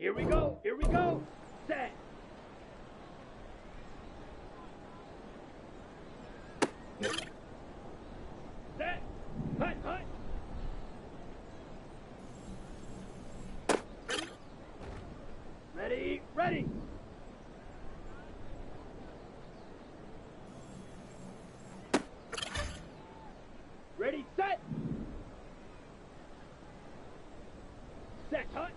Here we go. Here we go. Set. Set. Hut, hut. Ready, ready. Ready, set. Set, hut.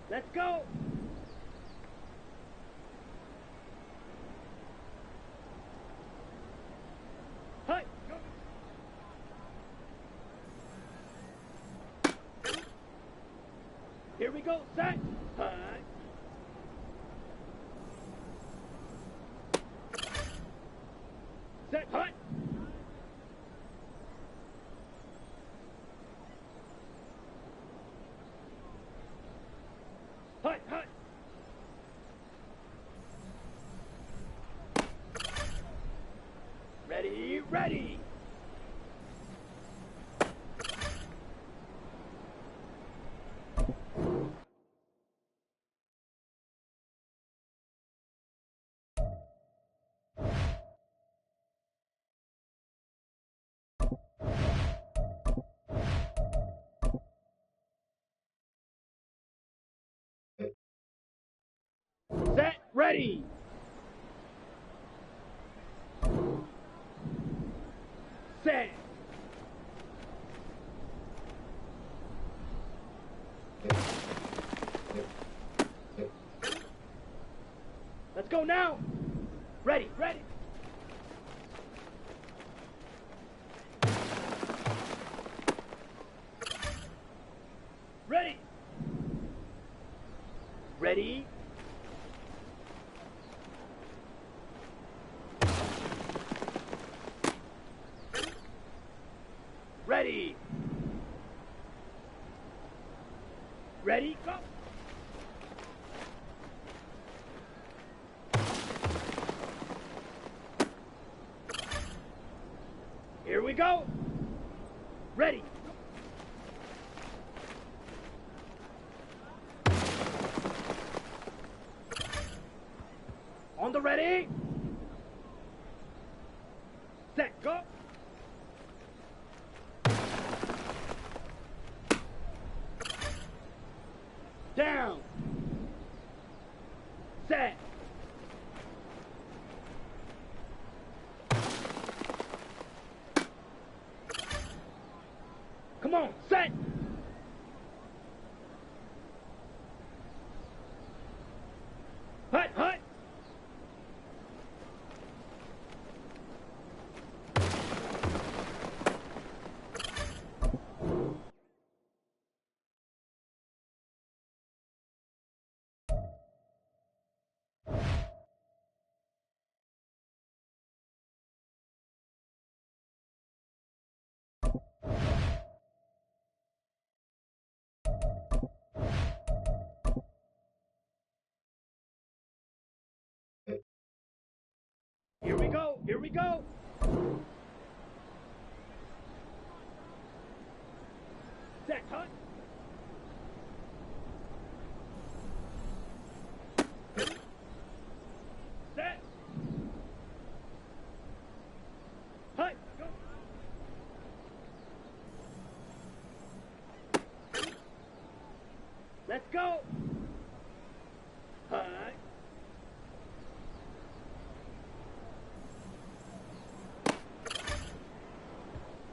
Let's go. Hut. Go. Here we go. Set. Hut. Set. Hut. Hut, hut. Ready, ready. Set, ready. Set. Let's go now. Ready, ready. Ready. Ready. Ready. Ready, go. Here we go. Ready. On the ready. Set, go. Down. Set. Come on, set. Hut, hut. Here we go, here we go. Set, hut. Set. Hut, go. Let's go. Hut.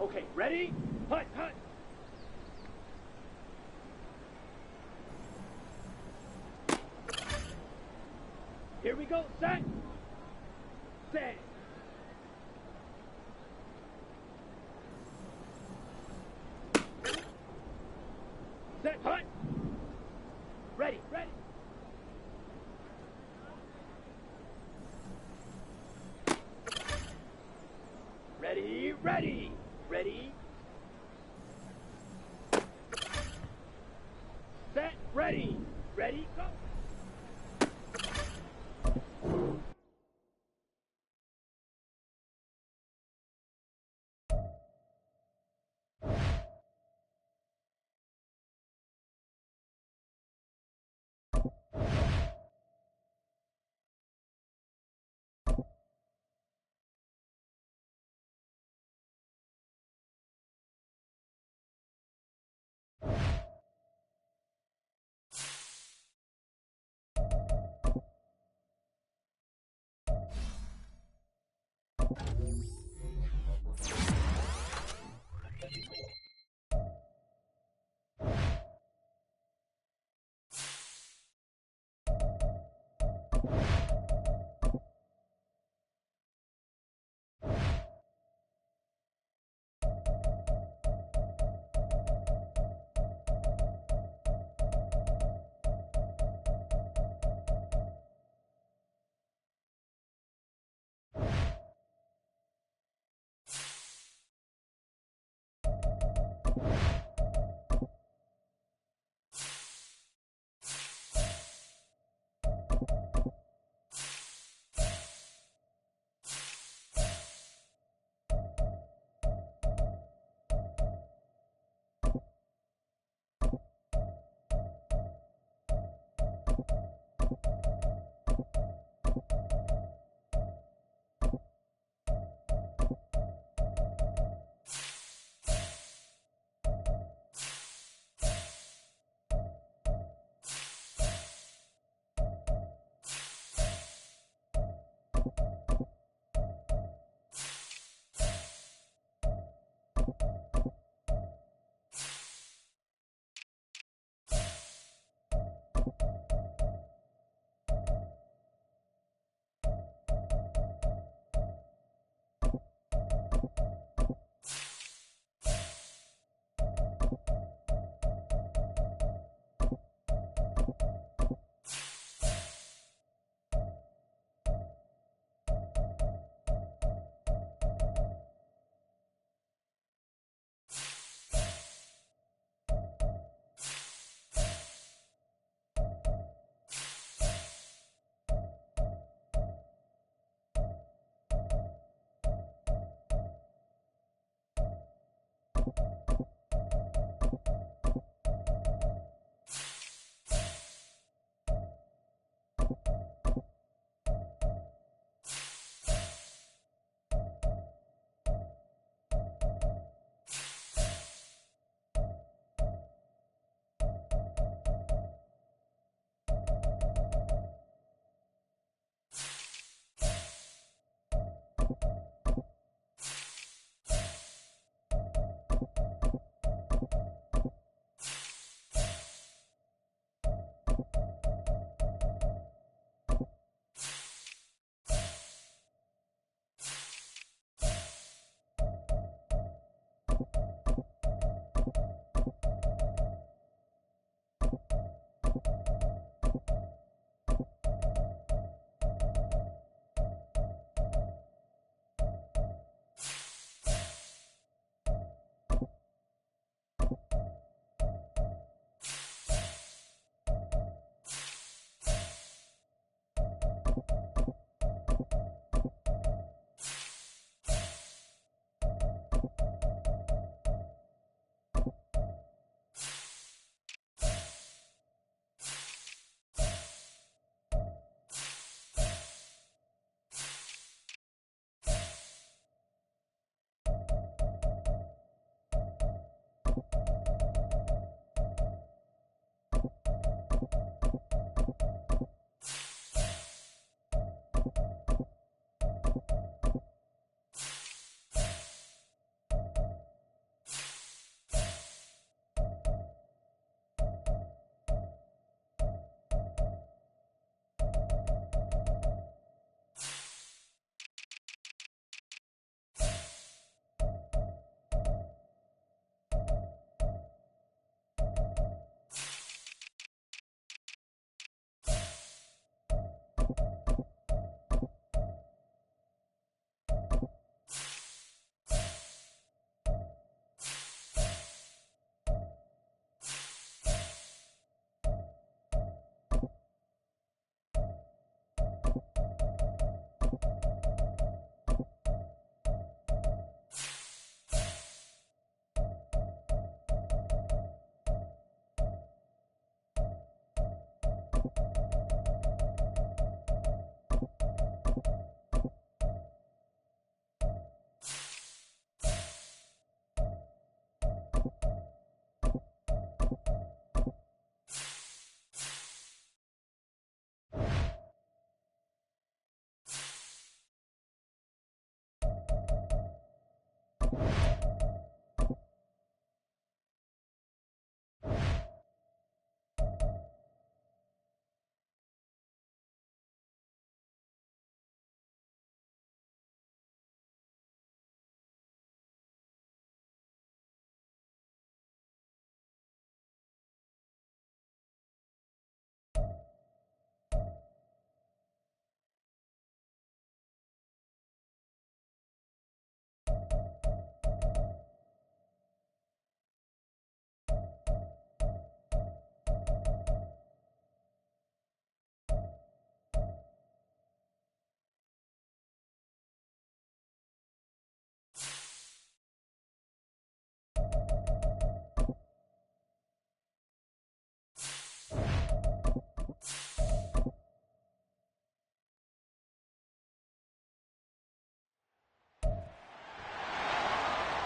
Okay, ready? Hut, hut. Here we go, set. Set. Set, hut. Ready, ready. Ready, ready. Ready. Set, ready. Ready, go.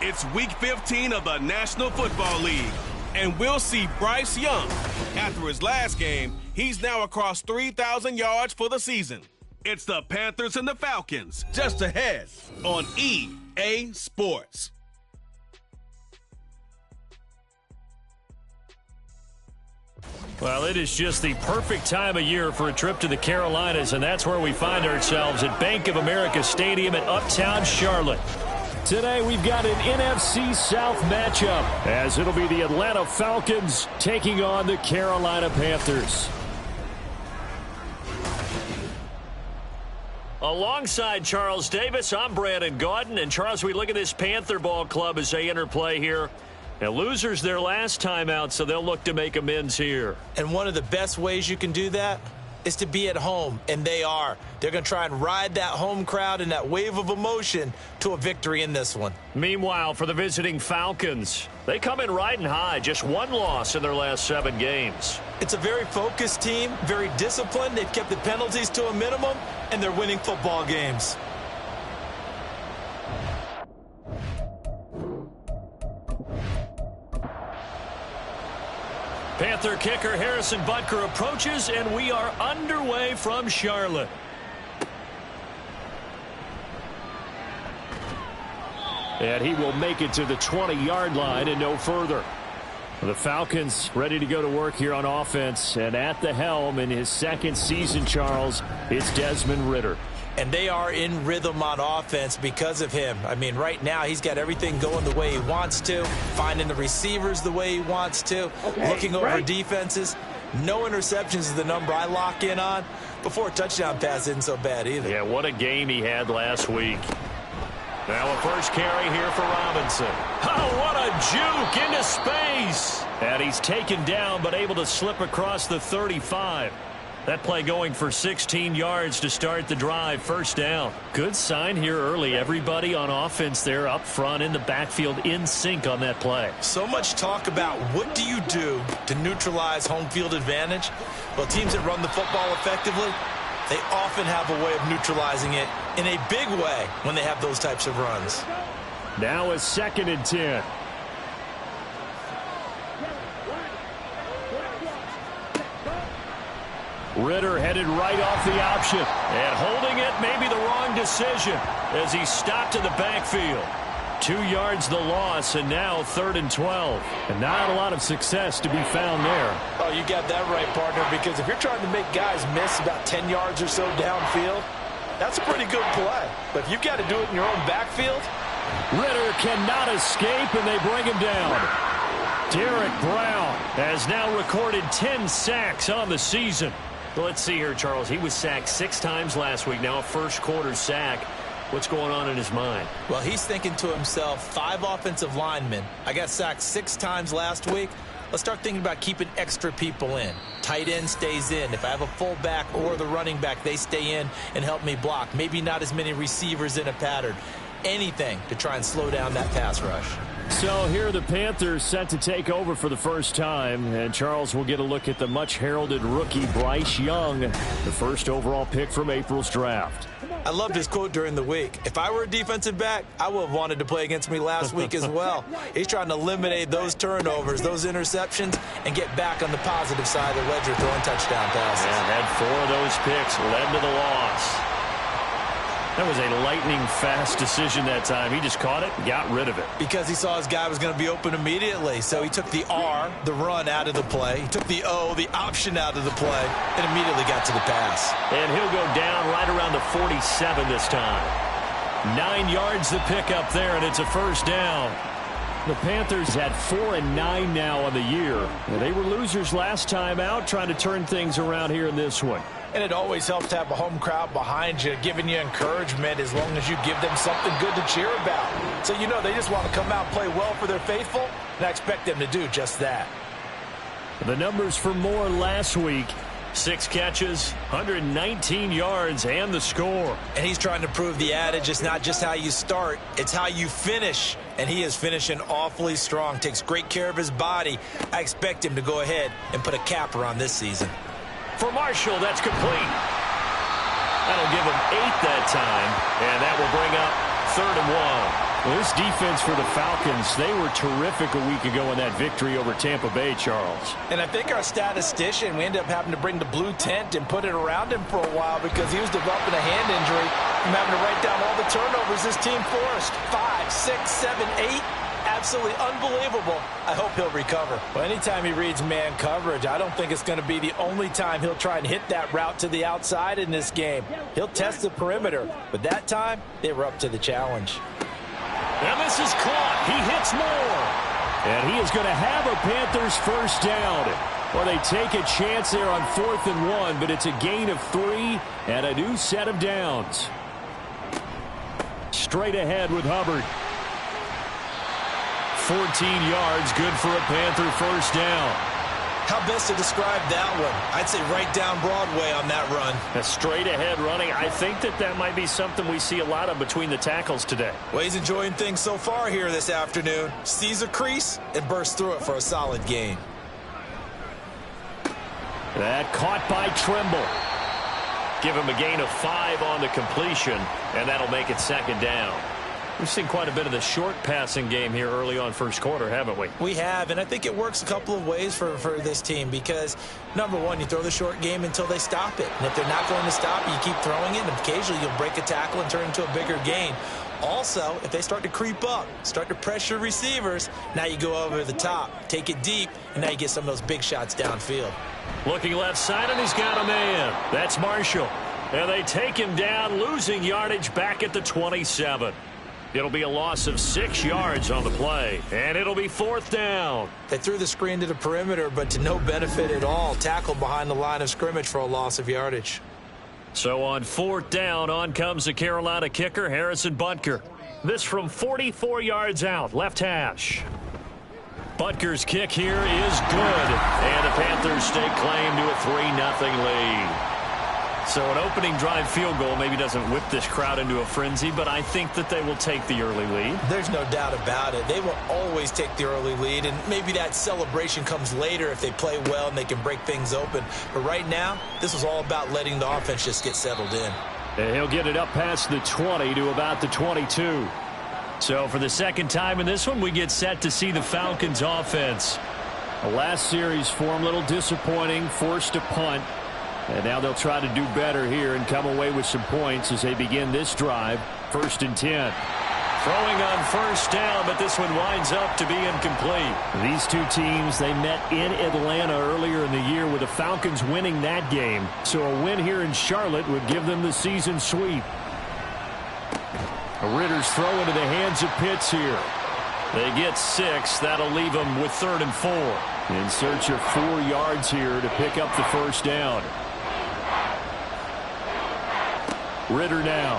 It's Week 15 of the National Football League, and we'll see Bryce Young. After his last game, he's now across 3,000 yards for the season. It's the Panthers and the Falcons, just ahead on EA Sports. Well, it is just the perfect time of year for a trip to the Carolinas, and that's where we find ourselves at Bank of America Stadium in Uptown Charlotte. Today, we've got an NFC South matchup, as it'll be the Atlanta Falcons taking on the Carolina Panthers. Alongside Charles Davis, I'm Brandon Gaudin. And Charles, we look at this Panther ball club as they enter play here. Now, losers their last time out, so they'll look to make amends here. And one of the best ways you can do that is to be at home, and they are. They're going to try and ride that home crowd and that wave of emotion to a victory in this one. Meanwhile, for the visiting Falcons, they come in riding high, just one loss in their last 7 games. It's a very focused team, very disciplined. They've kept the penalties to a minimum, and they're winning football games. Panther kicker Harrison Butker approaches, and we are underway from Charlotte. And he will make it to the 20-yard line and no further. The Falcons ready to go to work here on offense, and at the helm in his second season, Charles, it's Desmond Ridder. And they are in rhythm on offense because of him. I mean, right now he's got everything going the way he wants to, finding the receivers the way he wants to, looking over defenses. No interceptions is the number I lock in on. Before a touchdown pass isn't so bad either. Yeah, what a game he had last week. Now a first carry here for Robinson. Oh, what a juke into space. And he's taken down but able to slip across the 35. That play going for 16 yards to start the drive. First down. Good sign here early. Everybody on offense there up front in the backfield in sync on that play. So much talk about what do you do to neutralize home field advantage. Well, teams that run the football effectively, they often have a way of neutralizing it in a big way when they have those types of runs. Now a 2nd and 10. Ridder headed right off the option. And holding it may be the wrong decision as he stopped in the backfield. 2 yards the loss, and now 3rd and 12. And not a lot of success to be found there. Oh, you got that right, partner, because if you're trying to make guys miss about 10 yards or so downfield, that's a pretty good play. But if you've got to do it in your own backfield. Ridder cannot escape, and they bring him down. Derek Brown has now recorded 10 sacks on the season. Well, let's see here, Charles. He was sacked 6 times last week. Now a first-quarter sack. What's going on in his mind? Well, he's thinking to himself, 5 offensive linemen. I got sacked 6 times last week. Let's start thinking about keeping extra people in. Tight end stays in. If I have a fullback or the running back, they stay in and help me block. Maybe not as many receivers in a pattern. Anything to try and slow down that pass rush. So here are the Panthers set to take over for the first time. And Charles will get a look at the much-heralded rookie Bryce Young, the first overall pick from April's draft. I loved his quote during the week. If I were a defensive back, I would have wanted to play against me last week as well. He's trying to eliminate those turnovers, those interceptions, and get back on the positive side of the ledger throwing touchdown passes. Yeah, had 4 of those picks, led to the loss. That was a lightning-fast decision that time. He just caught it and got rid of it. Because he saw his guy was going to be open immediately. So he took the R, the run, out of the play. He took the O, the option, out of the play, and immediately got to the pass. And he'll go down right around the 47 this time. 9 yards the pick up there, and it's a first down. The Panthers had 4-9 now on the year. And they were losers last time out, trying to turn things around here in this one. And it always helps to have a home crowd behind you, giving you encouragement as long as you give them something good to cheer about. So, you know, they just want to come out and play well for their faithful, and I expect them to do just that. The numbers for Moore last week: 6 catches, 119 yards, and the score. And he's trying to prove the adage, it's not just how you start, it's how you finish. And he is finishing awfully strong, takes great care of his body. I expect him to go ahead and put a capper on this season. For Marshall, that's complete. That'll give him 8 that time, and that will bring up 3rd and 1. Well, this defense for the Falcons, they were terrific a week ago in that victory over Tampa Bay, Charles. And I think our statistician, we ended up having to bring the blue tent and put it around him for a while because he was developing a hand injury from having to write down all the turnovers this team forced. 5, 6, 7, 8. Absolutely unbelievable. I hope he'll recover. Well, anytime he reads man coverage, I don't think it's going to be the only time he'll try and hit that route to the outside in this game. He'll test the perimeter, but that time, they were up to the challenge. And this is caught. He hits more. And he is going to have a Panthers first down. Well, they take a chance there on 4th and 1, but it's a gain of 3 and a new set of downs. Straight ahead with Hubbard. 14 yards, good for a Panther first down. How best to describe that one? I'd say right down Broadway on that run. A straight ahead running. I think that might be something we see a lot of between the tackles today. Well, he's enjoying things so far here this afternoon. Sees a crease and bursts through it for a solid gain. That caught by Trimble. Give him a gain of 5 on the completion, and that'll make it second down. We've seen quite a bit of the short passing game here early on first quarter, haven't we? We have, and I think it works a couple of ways for this team because, number one, you throw the short game until they stop it. And if they're not going to stop it, you keep throwing it, and occasionally you'll break a tackle and turn it into a bigger gain. Also, if they start to creep up, start to pressure receivers, now you go over the top, take it deep, and now you get some of those big shots downfield. Looking left side, and he's got a man. That's Marshall. And they take him down, losing yardage back at the 27. It'll be a loss of 6 yards on the play, and it'll be 4th down. They threw the screen to the perimeter, but to no benefit at all. Tackled behind the line of scrimmage for a loss of yardage. So on 4th down, on comes the Carolina kicker, Harrison Butker. This from 44 yards out, left hash. Butker's kick here is good, and the Panthers stake claim to a 3-0 lead. So an opening drive field goal maybe doesn't whip this crowd into a frenzy, but I think that they will take the early lead. There's no doubt about it. They will always take the early lead, and maybe that celebration comes later if they play well and they can break things open. But right now, this was all about letting the offense just get settled in. And he'll get it up past the 20 to about the 22. So for the second time in this one, we get set to see the Falcons offense. The last series form a little disappointing, forced a punt. And now they'll try to do better here and come away with some points as they begin this drive. 1st and 10. Throwing on first down, but this one winds up to be incomplete. These two teams, they met in Atlanta earlier in the year with the Falcons winning that game. So a win here in Charlotte would give them the season sweep. Ritter's throw into the hands of Pitts here. They get 6. That'll leave them with 3rd and 4. In search of 4 yards here to pick up the first down. Ritter now.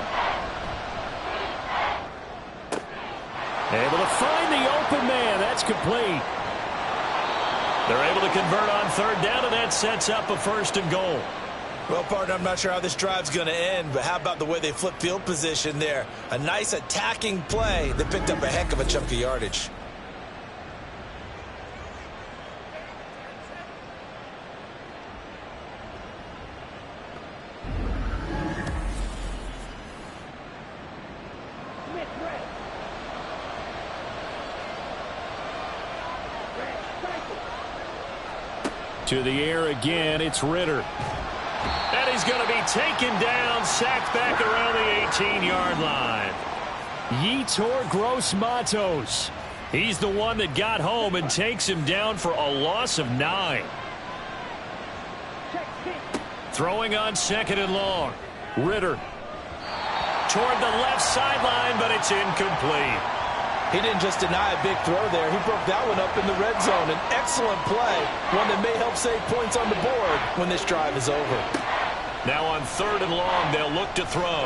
Able to find the open man. That's complete. They're able to convert on 3rd down, and that sets up a 1st and goal. Well, partner, I'm not sure how this drive's going to end, but how about the way they flip field position there? A nice attacking play that picked up a heck of a chunk of yardage. To the air again, it's Ritter. And he's going to be taken down, sacked back around the 18-yard line. Yetur Gross-Matos. He's the one that got home and takes him down for a loss of 9. Throwing on 2nd and long. Ritter. Toward the left sideline, but it's incomplete. He didn't just deny a big throw there. He broke that one up in the red zone. An excellent play, one that may help save points on the board when this drive is over. Now on 3rd and long, they'll look to throw.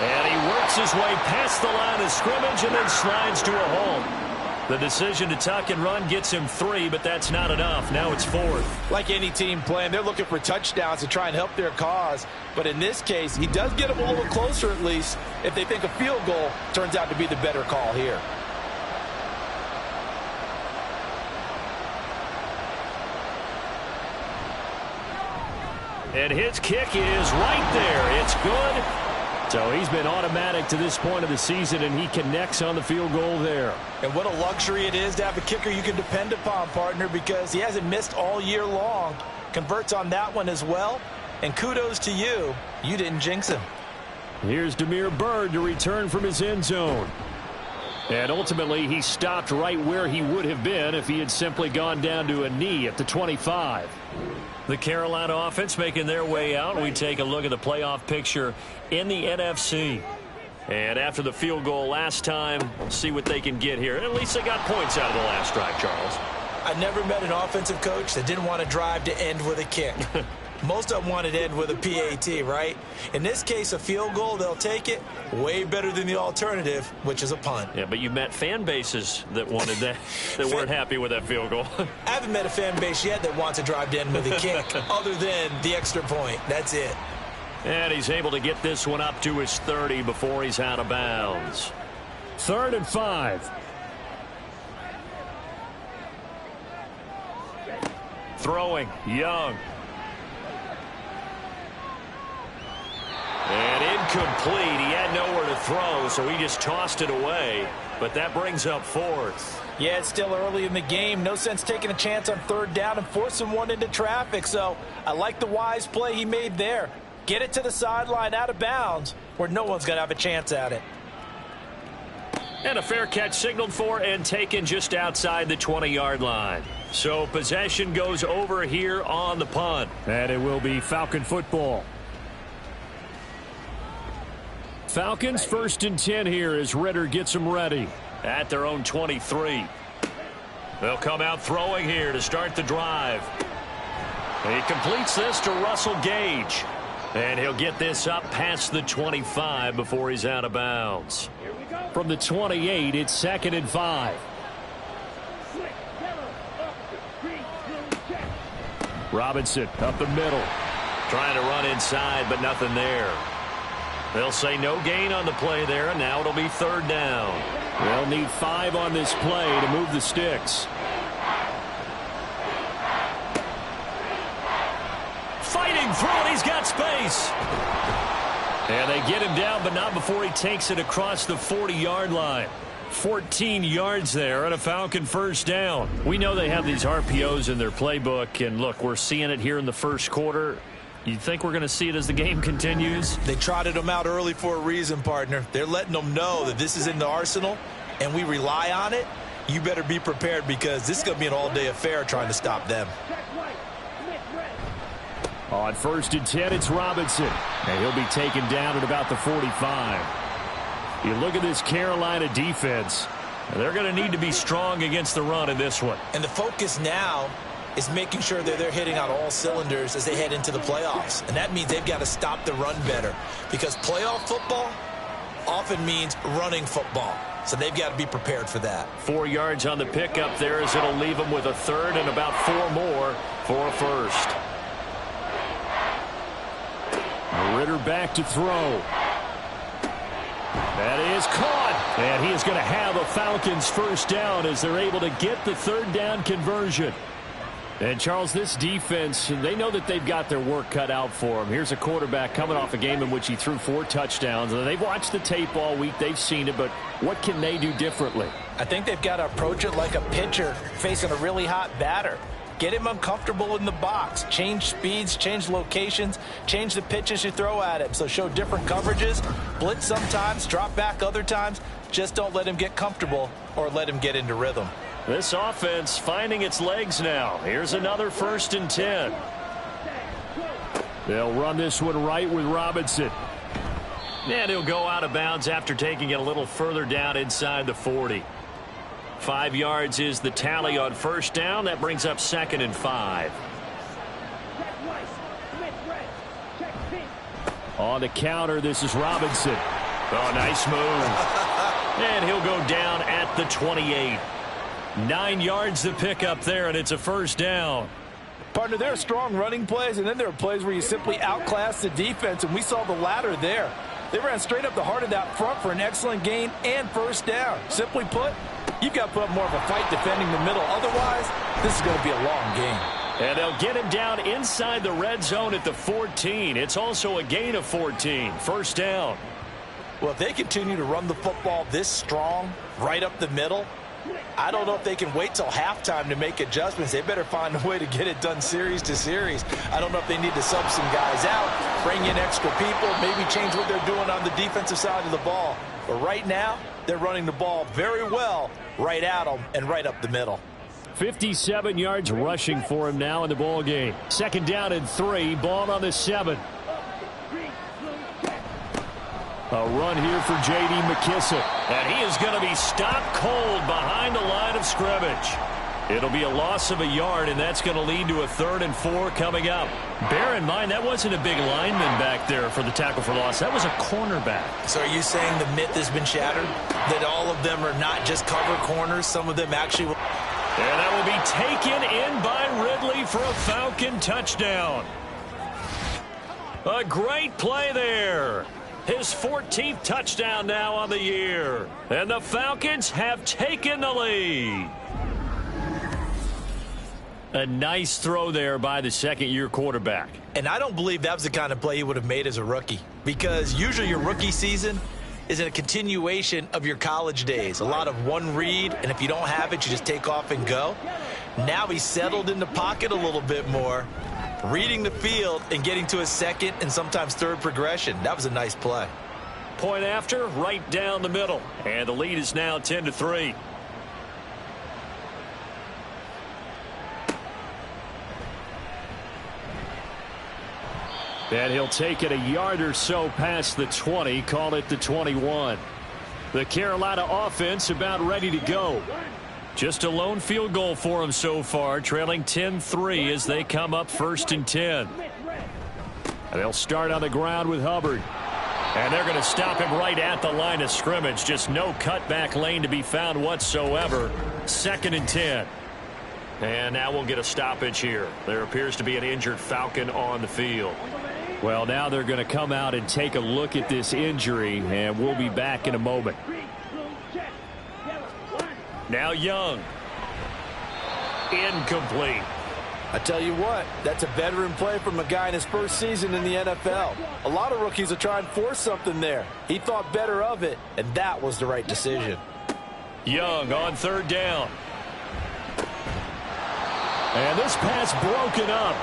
And he works his way past the line of scrimmage and then slides to a halt. The decision to tuck and run gets him 3, but that's not enough. Now it's 4th. Like any team playing, they're looking for touchdowns to try and help their cause. But in this case, he does get them a little closer at least if they think a field goal turns out to be the better call here. And his kick is right there. It's good. So he's been automatic to this point of the season, and he connects on the field goal there. And what a luxury it is to have a kicker you can depend upon, partner, because he hasn't missed all year long. Converts on that one as well. And kudos to you. You didn't jinx him. Here's Damiere Byrd to return from his end zone. And ultimately, he stopped right where he would have been if he had simply gone down to a knee at the 25. The Carolina offense making their way out. We take a look at the playoff picture in the NFC. And after the field goal last time, see what they can get here. At least they got points out of the last drive, Charles. I never met an offensive coach that didn't want to drive to end with a kick. Most of them wanted to end with a PAT, right? In this case, a field goal, they'll take it. Way better than the alternative, which is a punt. Yeah, but you met fan bases that wanted that, that weren't happy with that field goal. I haven't met a fan base yet that wants to drive to end with a kick, other than the extra point. That's it. And he's able to get this one up to his 30 before he's out of bounds. 3rd and 5. Throwing, Young. And incomplete. He had nowhere to throw, so he just tossed it away. But that brings up 4th. Yeah, it's still early in the game. No sense taking a chance on 3rd down and forcing one into traffic. So I like the wise play he made there. Get it to the sideline out of bounds where no one's going to have a chance at it. And a fair catch signaled for and taken just outside the 20-yard line. So possession goes over here on the punt. And it will be Falcon football. Falcons 1st and 10 here as Ritter gets them ready at their own 23. They'll come out throwing here to start the drive. He completes this to Russell Gage. And he'll get this up past the 25 before he's out of bounds. From the 28, it's 2nd and 5. Robinson up the middle. Trying to run inside, but nothing there. They'll say no gain on the play there, and now it'll be 3rd down. They'll need 5 on this play to move the sticks. Fighting through it, he's got space. And they get him down, but not before he takes it across the 40-yard line. 14 yards there and a Falcon 1st down. We know they have these RPOs in their playbook, and look, we're seeing it here in the 1st quarter. You think we're going to see it as the game continues? They trotted them out early for a reason, partner. They're letting them know that this is in the arsenal, and we rely on it. You better be prepared because this is going to be an all-day affair trying to stop them. On 1st and 10, it's Robinson. And he'll be taken down at about the 45. You look at this Carolina defense. They're going to need to be strong against the run in this one. And the focus now is making sure that they're hitting on all cylinders as they head into the playoffs. And that means they've got to stop the run better. Because playoff football often means running football. So they've got to be prepared for that. 4 yards on the pickup there as it'll leave them with a 3rd and about 4 more for a 1st. Ritter back to throw. That is caught. And he is going to have a Falcons 1st down as they're able to get the 3rd down conversion. And, Charles, this defense, they know that they've got their work cut out for them. Here's a quarterback coming off a game in which he threw 4 touchdowns. They've watched the tape all week. They've seen it, but what can they do differently? I think they've got to approach it like a pitcher facing a really hot batter. Get him uncomfortable in the box. Change speeds, change locations, change the pitches you throw at him. So show different coverages. Blitz sometimes, drop back other times. Just don't let him get comfortable or let him get into rhythm. This offense finding its legs now. Here's another 1st and 10. They'll run this one right with Robinson. And he'll go out of bounds after taking it a little further down inside the 40. 5 yards is the tally on 1st down. That brings up 2nd and 5. On the counter, this is Robinson. Oh, nice move. And he'll go down at the 28. 9 yards to pick up there, and it's a 1st down. Partner, there are strong running plays, and then there are plays where you simply outclass the defense, and we saw the latter there. They ran straight up the heart of that front for an excellent gain and 1st down. Simply put, you've got to put up more of a fight defending the middle. Otherwise, this is going to be a long game. And they'll get him down inside the red zone at the 14. It's also a gain of 14. 1st down. Well, if they continue to run the football this strong, right up the middle, I don't know if they can wait till halftime to make adjustments. They better find a way to get it done series to series. I don't know if they need to sub some guys out, bring in extra people, maybe change what they're doing on the defensive side of the ball. But right now, they're running the ball very well right at them and right up the middle. 57 yards rushing for him now in the ball game. 2nd down and 3, ball on the 7. A run here for J.D. McKissick. And he is going to be stopped cold behind the line of scrimmage. It'll be a loss of a yard, and that's going to lead to a 3rd and 4 coming up. Bear in mind, that wasn't a big lineman back there for the tackle for loss. That was a cornerback. So are you saying the myth has been shattered? That all of them are not just cover corners? Some of them actually... And that will be taken in by Ridley for a Falcon touchdown. A great play there. His 14th touchdown now on the year. And the Falcons have taken the lead. A nice throw there by the second-year quarterback. And I don't believe that was the kind of play he would have made as a rookie. Because usually your rookie season is a continuation of your college days. A lot of one read, and if you don't have it, you just take off and go. Now he's settled in the pocket a little bit more, reading the field and getting to his second and sometimes third progression. That was a nice play. Point after, right down the middle. And the lead is now 10-3. And he'll take it a yard or so past the 20, call it the 21. The Carolina offense about ready to go. Just a lone field goal for them so far, trailing 10-3 as they come up 1st and 10. And they'll start on the ground with Hubbard. And they're going to stop him right at the line of scrimmage. Just no cutback lane to be found whatsoever. 2nd and 10. And now we'll get a stoppage here. There appears to be an injured Falcon on the field. Well, now they're going to come out and take a look at this injury, and we'll be back in a moment. Now Young. Incomplete. I tell you what, that's a veteran play from a guy in his first season in the NFL. A lot of rookies will try and force something there. He thought better of it, and that was the right decision. Young on 3rd down. And this pass broken up.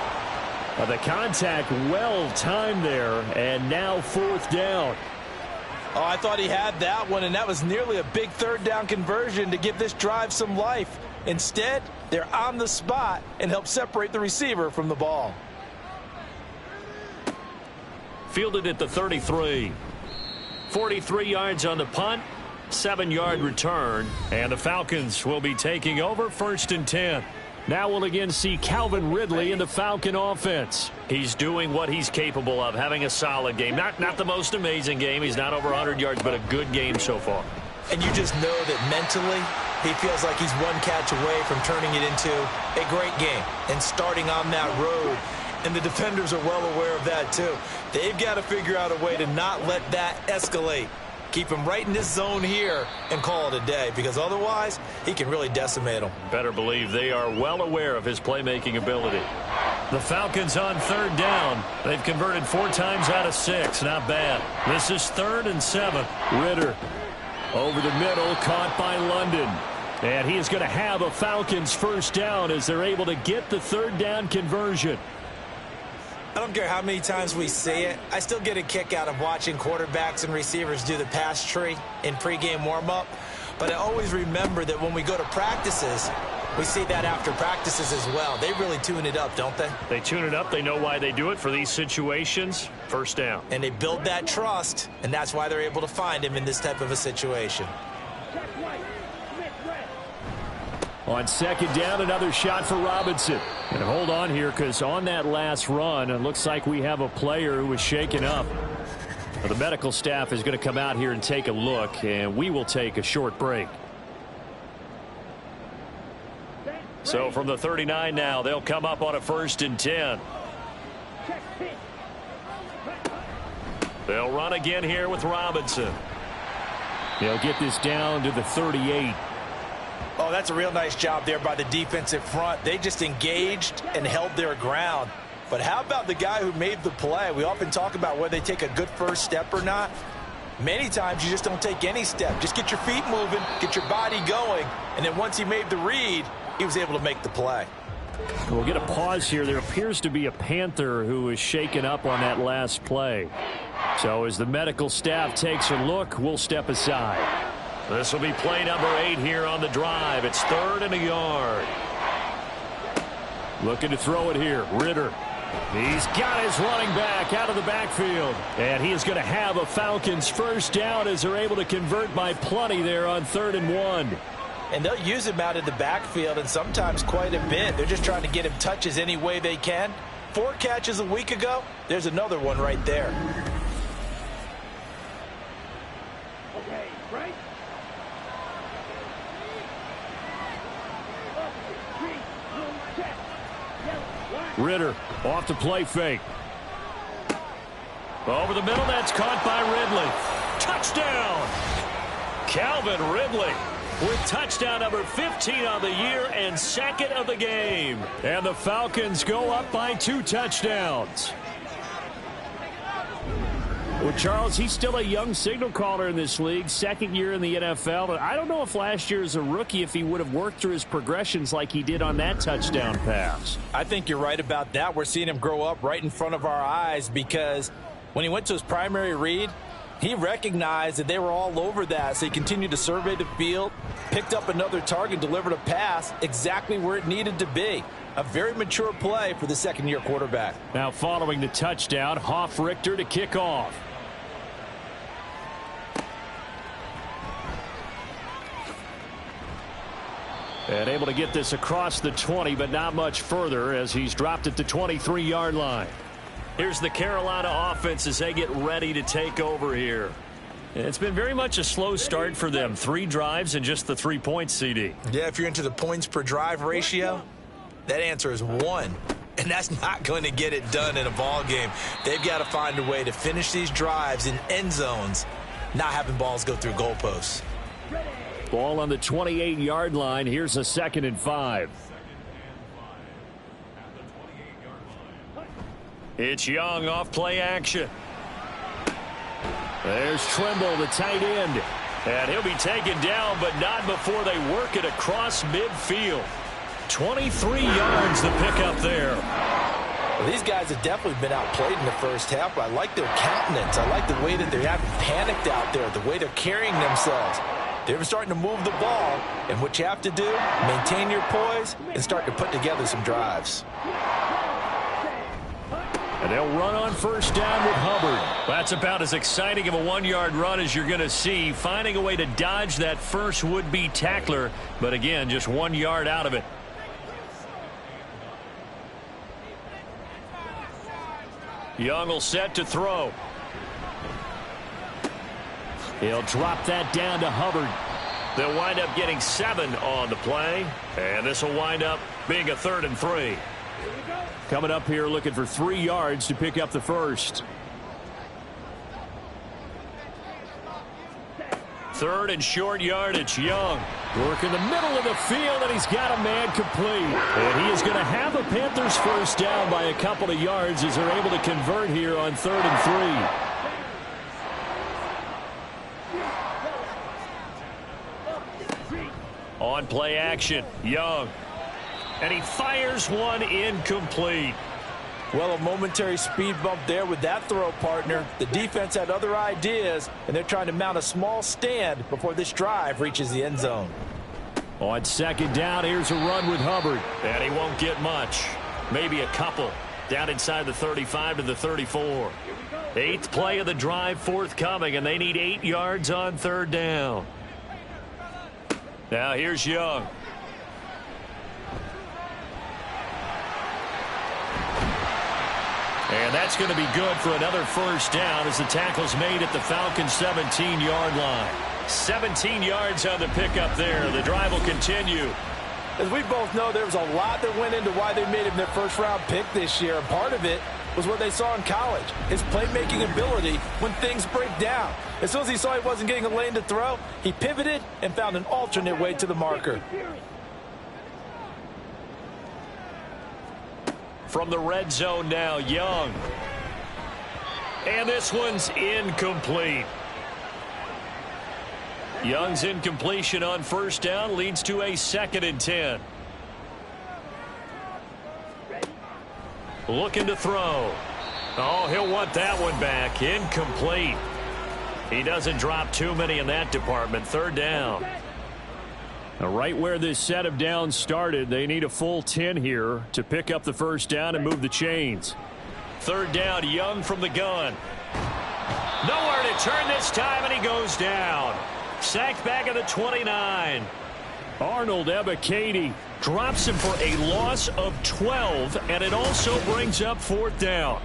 The contact well timed there, and now 4th down. Oh, I thought he had that one, and that was nearly a big 3rd down conversion to give this drive some life. Instead, they're on the spot and help separate the receiver from the ball. Fielded at the 33. 43 yards on the punt, 7-yard return, and the Falcons will be taking over 1st and 10. Now we'll again see Calvin Ridley in the Falcon offense. He's doing what he's capable of, having a solid game. Not the most amazing game. He's not over 100 yards, but a good game so far. And you just know that mentally he feels like he's one catch away from turning it into a great game and starting on that road. And the defenders are well aware of that too. They've got to figure out a way to not let that escalate. Keep him right in this zone here and call it a day, because otherwise he can really decimate them. Better believe they are well aware of his playmaking ability. The Falcons on 3rd down. They've converted 4 times out of 6. Not bad. This is 3rd and 7. Ritter over the middle, caught by London. And he is going to have a Falcons 1st down as they're able to get the 3rd down conversion. I don't care how many times we see it. I still get a kick out of watching quarterbacks and receivers do the pass tree in pregame warm-up. But I always remember that when we go to practices, we see that after practices as well. They really tune it up, don't they? They tune it up. They know why they do it for these situations. 1st down. And they build that trust, and that's why they're able to find him in this type of a situation. On 2nd down, another shot for Robinson. And hold on here, because on that last run, it looks like we have a player who was shaken up. Well, the medical staff is going to come out here and take a look, and we will take a short break. So from the 39 now, they'll come up on a 1st and 10. They'll run again here with Robinson. They'll get this down to the 38. Oh, that's a real nice job there by the defensive front. They just engaged and held their ground. But how about the guy who made the play? We often talk about whether they take a good first step or not. Many times you just don't take any step. Just get your feet moving, get your body going, and then once he made the read, he was able to make the play. We'll get a pause here. There appears to be a Panther who is shaken up on that last play. So as the medical staff takes a look, we'll step aside. This will be play number 8 here on the drive. It's 3rd and a yard. Looking to throw it here. Ritter. He's got his running back out of the backfield. And he is going to have a Falcons first down as they're able to convert by plenty there on 3rd and 1. And they'll use him out of the backfield, and sometimes quite a bit. They're just trying to get him touches any way they can. 4 catches a week ago. There's another one right there. Okay, right. Ritter off the play fake. Over the middle, that's caught by Ridley. Touchdown! Calvin Ridley with touchdown number 15 on the year and 2nd of the game. And the Falcons go up by 2 touchdowns. Well, Charles, he's still a young signal caller in this league, 2nd year in the NFL. But I don't know if last year as a rookie, if he would have worked through his progressions like he did on that touchdown pass. I think you're right about that. We're seeing him grow up right in front of our eyes because when he went to his primary read, he recognized that they were all over that, so he continued to survey the field, picked up another target, delivered a pass exactly where it needed to be. A very mature play for the 2nd-year quarterback. Now following the touchdown, Richter to kick off. And able to get this across the 20, but not much further as he's dropped at the 23-yard line. Here's the Carolina offense as they get ready to take over here. It's been very much a slow start for them. 3 drives and just the 3 points, CD. Yeah, if you're into the points per drive ratio, that answer is 1. And that's not going to get it done in a ball game. They've got to find a way to finish these drives in end zones, not having balls go through goalposts. Ball on the 28-yard line. Here's a 2nd and 5. It's Young off play action. There's Trimble, the tight end. And he'll be taken down, but not before they work it across midfield. 23 yards to pick up there. Well, these guys have definitely been outplayed in the first half, but I like their countenance. I like the way that they're having panicked out there, the way they're carrying themselves. They're starting to move the ball, and what you have to do, maintain your poise and start to put together some drives. And they'll run on first down with Hubbard. That's about as exciting of a 1-yard run as you're going to see. Finding a way to dodge that first would-be tackler. But again, just 1 yard out of it. Young will set to throw. He'll drop that down to Hubbard. They'll wind up getting 7 on the play. And this will wind up being a 3rd and 3. Coming up here looking for 3 yards to pick up the first. 3rd and short yardage. Young working the middle of the field, and he's got a man complete. And he is going to have a Panthers first down by a couple of yards as they're able to convert here on 3rd and 3. On play action, Young. And he fires one incomplete. Well, a momentary speed bump there with that throw, partner. The defense had other ideas, and they're trying to mount a small stand before this drive reaches the end zone. On 2nd down, here's a run with Hubbard. And he won't get much. Maybe a couple. Down inside the 35 to the 34. 8th play of the drive forthcoming, and they need 8 yards on 3rd down. Now here's Young. And that's going to be good for another first down as the tackle's made at the Falcons' 17-yard line. 17 yards on the pickup there. The drive will continue. As we both know, there was a lot that went into why they made him their first-round pick this year. And part of it was what they saw in college, his playmaking ability when things break down. As soon as he saw he wasn't getting a lane to throw, he pivoted and found an alternate way to the marker. From the red zone now, Young. And this one's incomplete. Young's incompletion on first down leads to a 2nd and 10. Looking to throw. Oh, he'll want that one back. Incomplete. He doesn't drop too many in that department. 3rd down. Now, right where this set of downs started, they need a full 10 here to pick up the first down and move the chains. 3rd down, Young from the gun. Nowhere to turn this time, and he goes down. Sacked back at the 29. Arnold Ebiketie Drops him for a loss of 12, and it also brings up 4th down.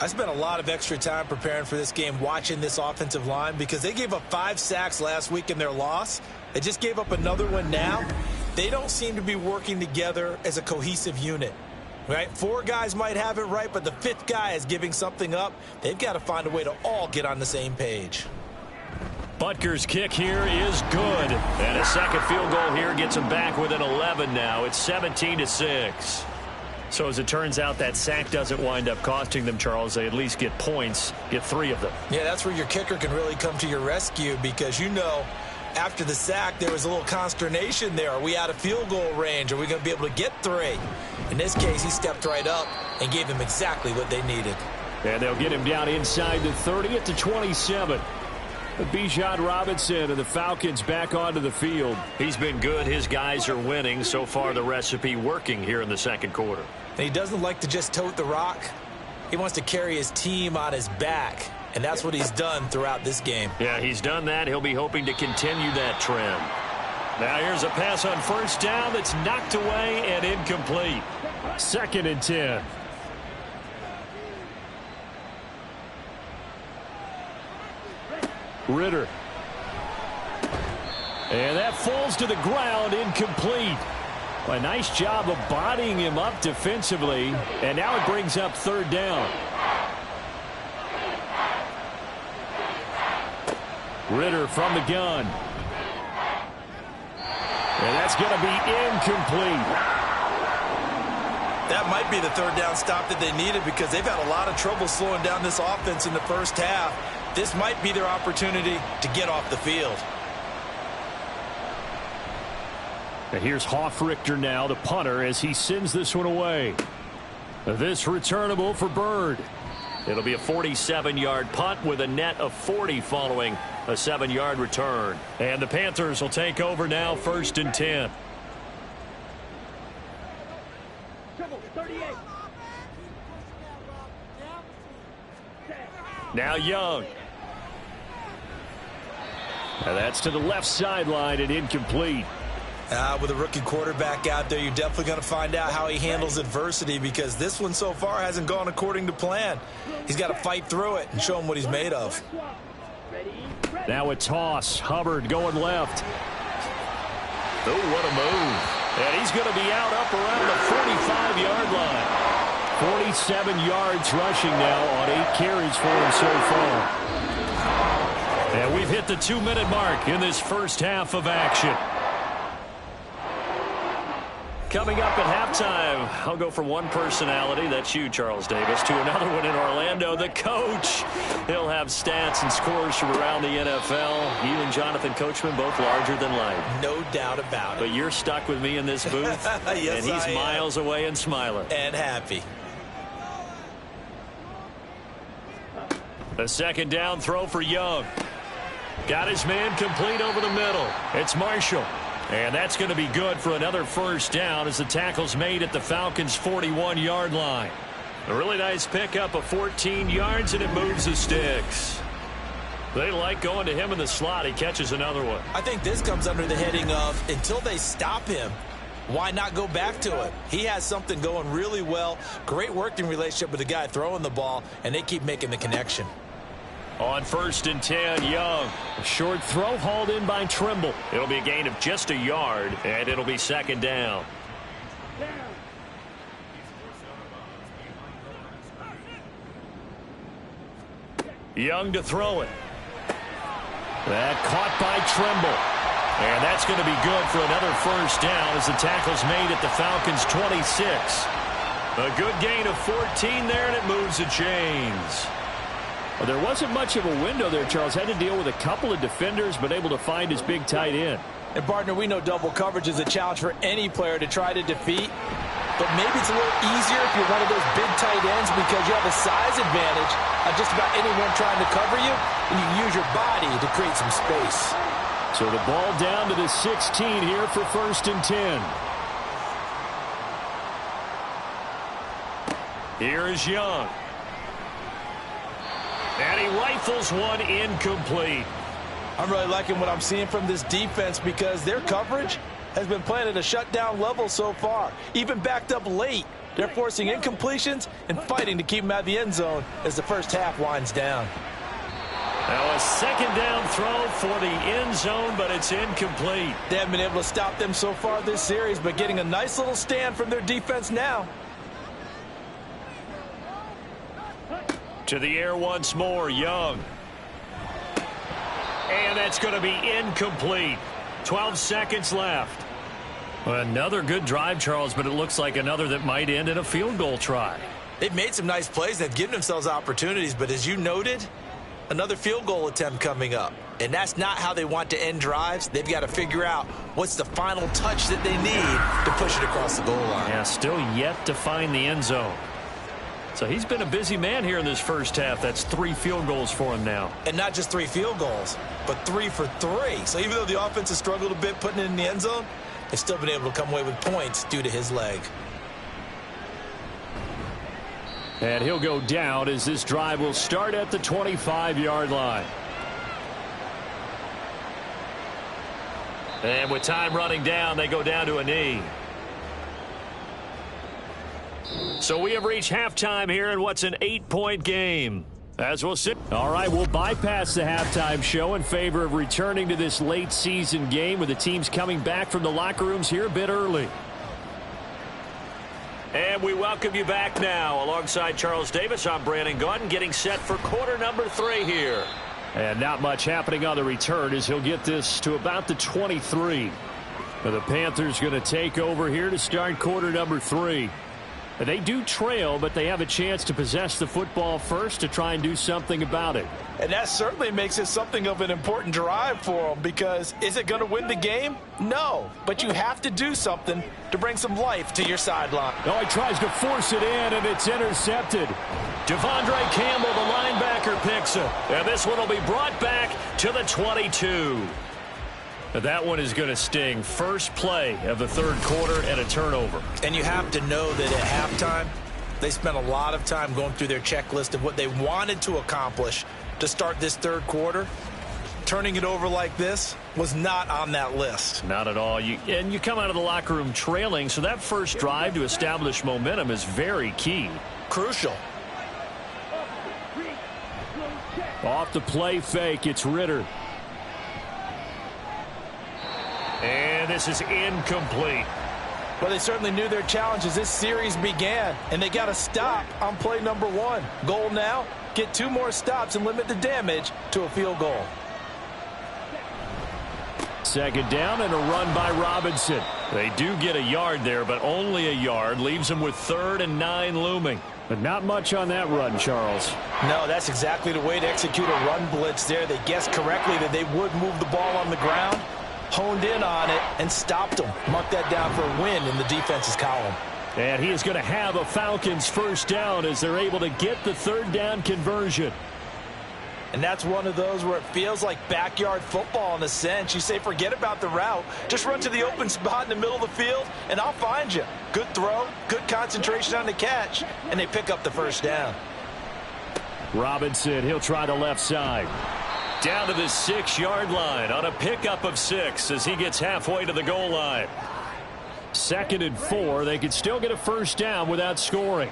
I spent a lot of extra time preparing for this game watching this offensive line because they gave up 5 sacks last week in their loss. They just gave up another one now. They don't seem to be working together as a cohesive unit. Right? 4 guys might have it right, but the 5th guy is giving something up. They've got to find a way to all get on the same page. Butker's kick here is good. And a second field goal here gets him back within 11 now. It's 17-6. So as it turns out, that sack doesn't wind up costing them, Charles. They at least get points, get 3 of them. Yeah, that's where your kicker can really come to your rescue because, you know, after the sack, there was a little consternation there. Are we out of field goal range? Are we going to be able to get 3? In this case, he stepped right up and gave them exactly what they needed. And they'll get him down inside the 30 at the 27. Bijan Robinson and the Falcons back onto the field. He's been good. His guys are winning. So far, the recipe working here in the 2nd quarter. And he doesn't like to just tote the rock. He wants to carry his team on his back. And that's what he's done throughout this game. Yeah, he's done that. He'll be hoping to continue that trend. Now here's a pass on first down that's knocked away and incomplete. 2nd and 10. Ritter. And that falls to the ground, incomplete. A nice job of bodying him up defensively. And now it brings up 3rd down. Ritter from the gun. And that's going to be incomplete. That might be the 3rd down stop that they needed because they've had a lot of trouble slowing down this offense in the first half. This might be their opportunity to get off the field. And here's Hoffrichter now, the punter, as he sends this one away. This returnable for Bird. It'll be a 47-yard punt with a net of 40 following a 7-yard return. And the Panthers will take over now, 1st and 10. Now Young. And that's to the left sideline and incomplete. With a rookie quarterback out there, you're definitely going to find out how he handles adversity because this one so far hasn't gone according to plan. He's got to fight through it and show him what he's made of. Now a toss. Hubbard going left. Oh, what a move. And he's going to be out up around the 45-yard line. 47 yards rushing now on 8 carries for him so far. And we've hit the 2-minute mark in this first half of action. Coming up at halftime, I'll go from one personality, that's you, Charles Davis, to another one in Orlando, the coach. He'll have stats and scores from around the NFL. You and Jonathan Coachman, both larger than life. No doubt about it. But you're stuck with me in this booth, yes, and he's miles away and smiling. And happy. A 2nd down throw for Young. Got his man complete over the middle. It's Marshall. And that's going to be good for another 1st down as the tackle's made at the Falcons' 41-yard line. A really nice pickup of 14 yards, and it moves the sticks. They like going to him in the slot. He catches another one. I think this comes under the heading of until they stop him, why not go back to it? He has something going really well. Great working relationship with the guy throwing the ball, and they keep making the connection. On 1st and 10, Young. A short throw hauled in by Trimble. It'll be a gain of just a yard, and it'll be 2nd down. Young to throw it. That caught by Trimble. And that's going to be good for another 1st down as the tackle's made at the Falcons' 26. A good gain of 14 there, and it moves the chains. Well, there wasn't much of a window there, Charles. Had to deal with a couple of defenders, but able to find his big tight end. And, partner, we know double coverage is a challenge for any player to try to defeat. But maybe it's a little easier if you're one of those big tight ends because you have a size advantage on just about anyone trying to cover you, and you can use your body to create some space. So the ball down to the 16 here for 1st and 10. Here is Young. And he rifles one incomplete. I'm really liking what I'm seeing from this defense because their coverage has been playing at a shutdown level so far. Even backed up late, they're forcing incompletions and fighting to keep them out of the end zone as the first half winds down. Now a 2nd down throw for the end zone, but it's incomplete. They haven't been able to stop them so far this series, but getting a nice little stand from their defense now. To the air once more, Young. And that's going to be incomplete. 12 seconds left. Another good drive, Charles, but it looks like another that might end in a field goal try. They've made some nice plays. They've given themselves opportunities, but as you noted, another field goal attempt coming up. And that's not how they want to end drives. They've got to figure out what's the final touch that they need to push it across the goal line. Yeah, still yet to find the end zone. So he's been a busy man here in this first half. That's 3 field goals for him now. And not just 3 field goals, but 3 for 3. So even though the offense has struggled a bit putting it in the end zone, they've still been able to come away with points due to his leg. And he'll go down as this drive will start at the 25-yard line. And with time running down, they go down to a knee. So we have reached halftime here in what's an 8-point game. As we'll see. All right, we'll bypass the halftime show in favor of returning to this late season game with the teams coming back from the locker rooms here a bit early. And we welcome you back now. Alongside Charles Davis, I'm Brandon Gaudin, getting set for quarter number 3 here. And not much happening on the return as he'll get this to about the 23. But the Panthers going to take over here to start quarter number 3. They do trail, but they have a chance to possess the football first to try and do something about it. And that certainly makes it something of an important drive for them because is it going to win the game? No, but you have to do something to bring some life to your sideline. Oh, he tries to force it in, and it's intercepted. Devondre Campbell, the linebacker, picks it. And this one will be brought back to the 22. That one is going to sting. First play of the 3rd quarter and a turnover. And you have to know that at halftime, they spent a lot of time going through their checklist of what they wanted to accomplish to start this 3rd quarter. Turning it over like this was not on that list. Not at all. And you come out of the locker room trailing, so that first drive to establish momentum is very key. Crucial. Off the play fake, it's Ritter. And this is incomplete. Well, they certainly knew their challenge as this series began, and they got to stop on play number 1. Goal now, get 2 more stops and limit the damage to a field goal. 2nd down and a run by Robinson. They do get a yard there, but only a yard. Leaves them with 3rd and 9 looming. But not much on that run, Charles. No, that's exactly the way to execute a run blitz there. They guessed correctly that they would move the ball on the ground, honed in on it, and stopped them. Mark that down for a win in the defense's column. And he is going to have a Falcons first down as they're able to get the 3rd down conversion. And that's one of those where it feels like backyard football in a sense. You say forget about the route. Just run to the open spot in the middle of the field, and I'll find you. Good throw, good concentration on the catch, and they pick up the first down. Robinson, he'll try the left side. Down to the 6-yard line on a pickup of 6 as he gets halfway to the goal line. 2nd and 4. They could still get a first down without scoring.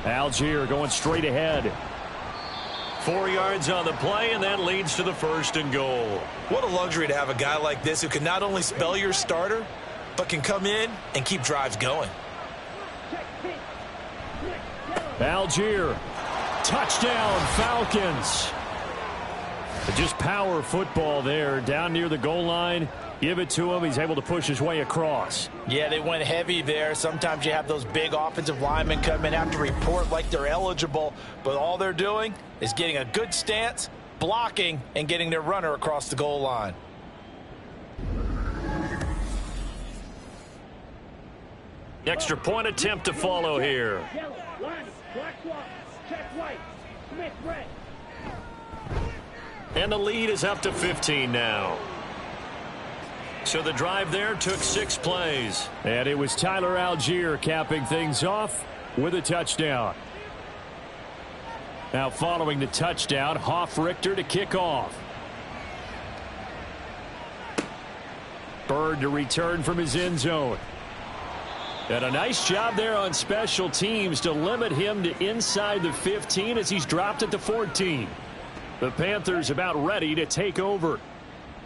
Algier going straight ahead. 4 yards on the play, and that leads to the 1st and goal. What a luxury to have a guy like this who can not only spell your starter, but can come in and keep drives going. Algier. Touchdown, Falcons. Just power football there down near the goal line. Give it to him. He's able to push his way across. Yeah, they went heavy there. Sometimes you have those big offensive linemen come in, have to report like they're eligible, but all they're doing is getting a good stance, blocking, and getting their runner across the goal line. Extra point attempt to follow here. Yellow, line, black swap, check white, Smith red. And the lead is up to 15 now. So the drive there took 6 plays. And it was Tyler Algier capping things off with a touchdown. Now following the touchdown, Hoff-Richter to kick off. Bird to return from his end zone. And a nice job there on special teams to limit him to inside the 15 as he's dropped at the 14. The Panthers about ready to take over.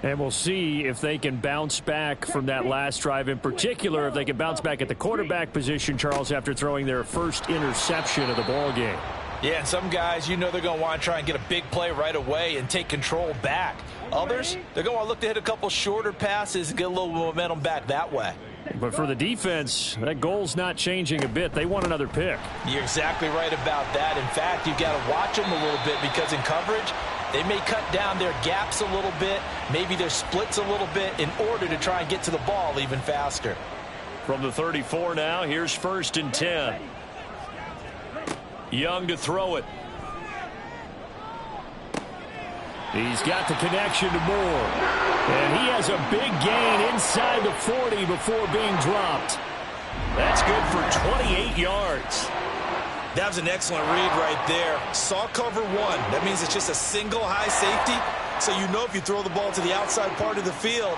And we'll see if they can bounce back from that last drive, in particular if they can bounce back at the quarterback position, Charles, after throwing their first interception of the ball game. Yeah, and some guys, you know they're going to want to try and get a big play right away and take control back. Others, they're going to want to look to hit a couple shorter passes and get a little momentum back that way. But for the defense, that goal's not changing a bit. They want another pick. You're exactly right about that. In fact, you've got to watch them a little bit because in coverage, they may cut down their gaps a little bit, maybe their splits a little bit in order to try and get to the ball even faster. From the 34 now, here's 1st and 10. Young to throw it. He's got the connection to Moore. And he has a big gain inside the 40 before being dropped. That's good for 28 yards. That was an excellent read right there. Saw cover 1. That means it's just a single high safety. So you know if you throw the ball to the outside part of the field,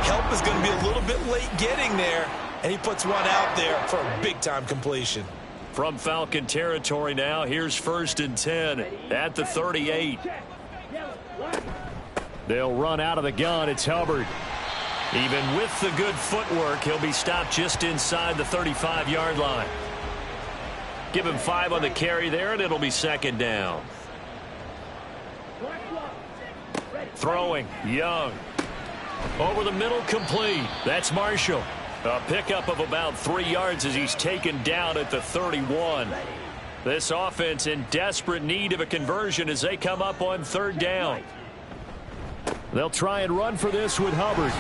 help is going to be a little bit late getting there. And he puts one out there for a big-time completion. From Falcon territory now, here's 1st and 10 at the 38. They'll run out of the gun. It's Hubbard. Even with the good footwork, he'll be stopped just inside the 35-yard line. Give him 5 on the carry there, and it'll be 2nd down. Throwing, Young. Over the middle, complete. That's Marshall. A pickup of about 3 yards as he's taken down at the 31. This offense in desperate need of a conversion as they come up on 3rd down. They'll try and run for this with Hubbard.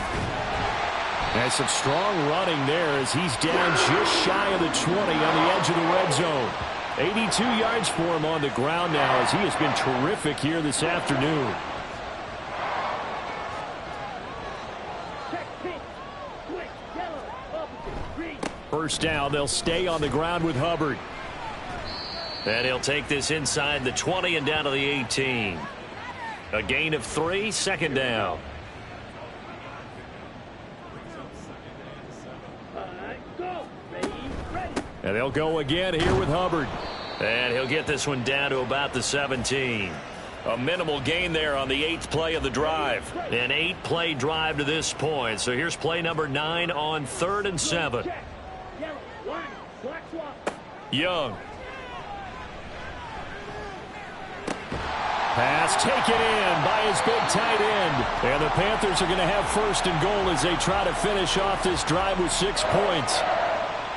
And some strong running there as he's down just shy of the 20 on the edge of the red zone. 82 yards for him on the ground now as he has been terrific here this afternoon. First down, they'll stay on the ground with Hubbard. And he'll take this inside the 20 and down to the 18. A gain of 3, 2nd down. And they'll go again here with Hubbard. And he'll get this one down to about the 17. A minimal gain there on the 8th play of the drive. An 8-play drive to this point. So here's play number 9 on 3rd and 7. Young. Pass taken in by his big tight end. And the Panthers are going to have 1st and goal as they try to finish off this drive with 6 points.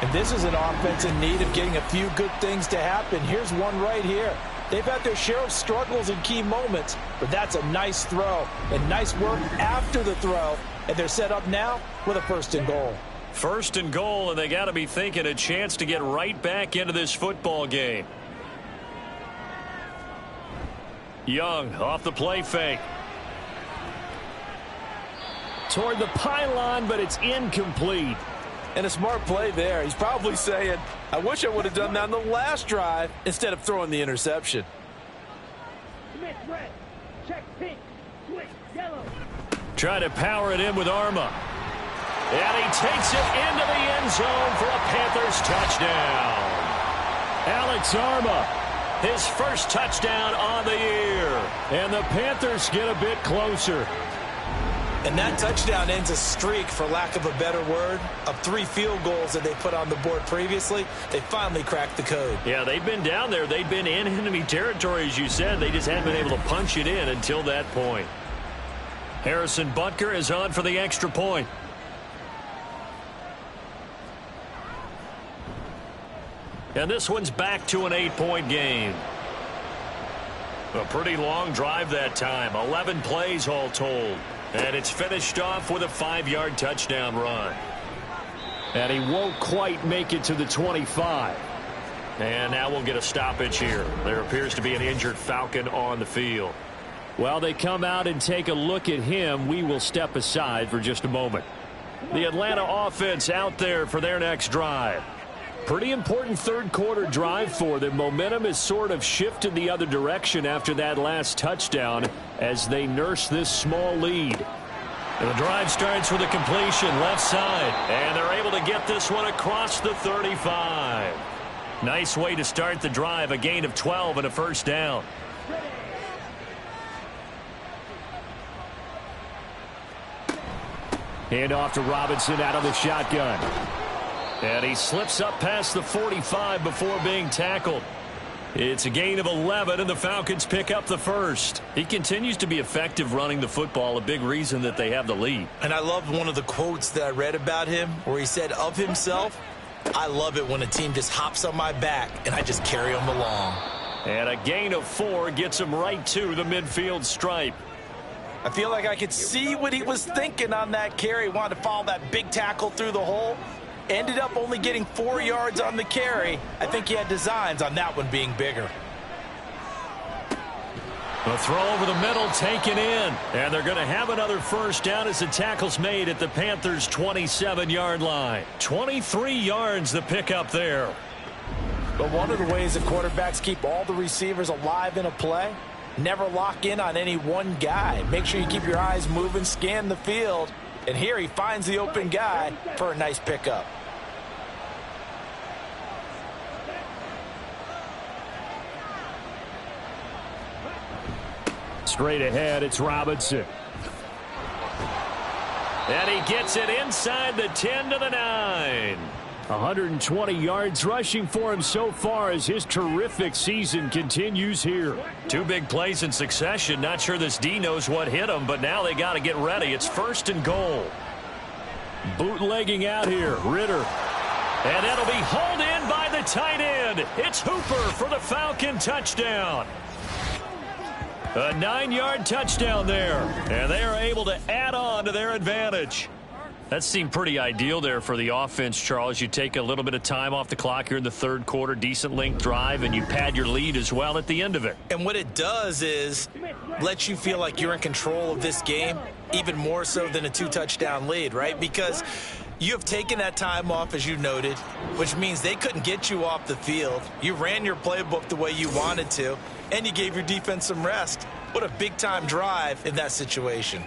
And this is an offense in need of getting a few good things to happen. Here's one right here. They've had their share of struggles in key moments, but that's a nice throw and nice work after the throw. And they're set up now with a 1st and goal. 1st and goal, and they got to be thinking a chance to get right back into this football game. Young off the play fake. Toward the pylon, but it's incomplete. And a smart play there. He's probably saying, I wish I would have done that on the last drive instead of throwing the interception. Smith red, check pink, switch yellow. Try to power it in with Arma. And he takes it into the end zone for a Panthers touchdown. Alex Arma, his first touchdown on the year. And the Panthers get a bit closer. And that touchdown ends a streak, for lack of a better word, of 3 field goals that they put on the board previously. They finally cracked the code. Yeah, they've been down there. They've been in enemy territory, as you said. They just haven't been able to punch it in until that point. Harrison Butker is on for the extra point. And this one's back to an 8-point game. A pretty long drive that time. 11 plays all told. And it's finished off with a 5-yard touchdown run. And he won't quite make it to the 25. And now we'll get a stoppage here. There appears to be an injured Falcon on the field. While they come out and take a look at him, we will step aside for just a moment. The Atlanta offense out there for their next drive. Pretty important third-quarter drive for them. Momentum has sort of shifted the other direction after that last touchdown as they nurse this small lead. And the drive starts with a completion left side. And they're able to get this one across the 35. Nice way to start the drive. A gain of 12 and a first down. Hand off to Robinson out of the shotgun. And he slips up past the 45 before being tackled. It's a gain of 11, and the Falcons pick up the first. He continues to be effective running the football, a big reason that they have the lead. And I loved one of the quotes that I read about him where he said of himself, "I love it when a team just hops on my back and I just carry them along." And a gain of 4 gets him right to the midfield stripe. I feel like I could see what he was thinking on that carry. Wanted to follow that big tackle through the hole. Ended up only getting 4 yards on the carry. I think he had designs on that one being bigger. A throw over the middle taken in. And they're going to have another first down as the tackle's made at the Panthers' 27-yard line. 23 yards the pickup there. But one of the ways that quarterbacks keep all the receivers alive in a play, never lock in on any one guy. Make sure you keep your eyes moving, scan the field. And here he finds the open guy for a nice pickup. Straight ahead, it's Robinson. And he gets it inside the 10 to the 9. 120 yards rushing for him so far as his terrific season continues here. 2 big plays in succession. Not sure this D knows what hit him, but now they got to get ready. It's 1st and goal. Bootlegging out here, Ritter. And that'll be hauled in by the tight end. It's Hooper for the Falcon touchdown. A 9-yard touchdown there. And they are able to add on to their advantage. That seemed pretty ideal there for the offense, Charles. You take a little bit of time off the clock here in the third quarter, decent length drive, and you pad your lead as well at the end of it. And what it does is let you feel like you're in control of this game, even more so than a 2-touchdown lead, right? Because you have taken that time off, as you noted, which means they couldn't get you off the field. You ran your playbook the way you wanted to, and you gave your defense some rest. What a big-time drive in that situation.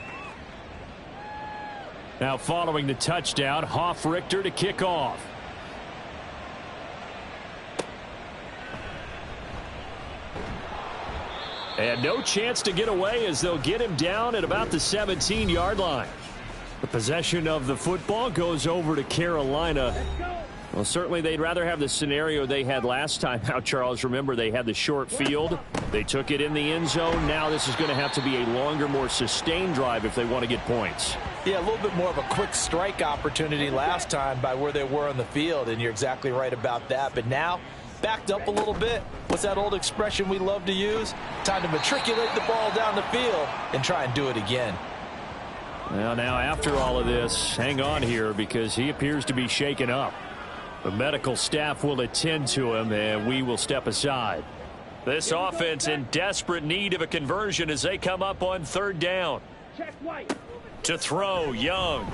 Now following the touchdown, Hoff-Richter to kick off. And no chance to get away as they'll get him down at about the 17-yard line. The possession of the football goes over to Carolina. Well, certainly they'd rather have the scenario they had last time out, Charles. Remember, they had the short field. They took it in the end zone. Now this is going to have to be a longer, more sustained drive if they want to get points. Yeah, a little bit more of a quick strike opportunity last time by where they were on the field, and you're exactly right about that. But now, backed up a little bit. What's that old expression we love to use? Time to matriculate the ball down the field and try and do it again. Well, now after all of this, hang on here because he appears to be shaken up. The medical staff will attend to him, and we will step aside. This offense in desperate need of a conversion as they come up on 3rd down. To throw, Young.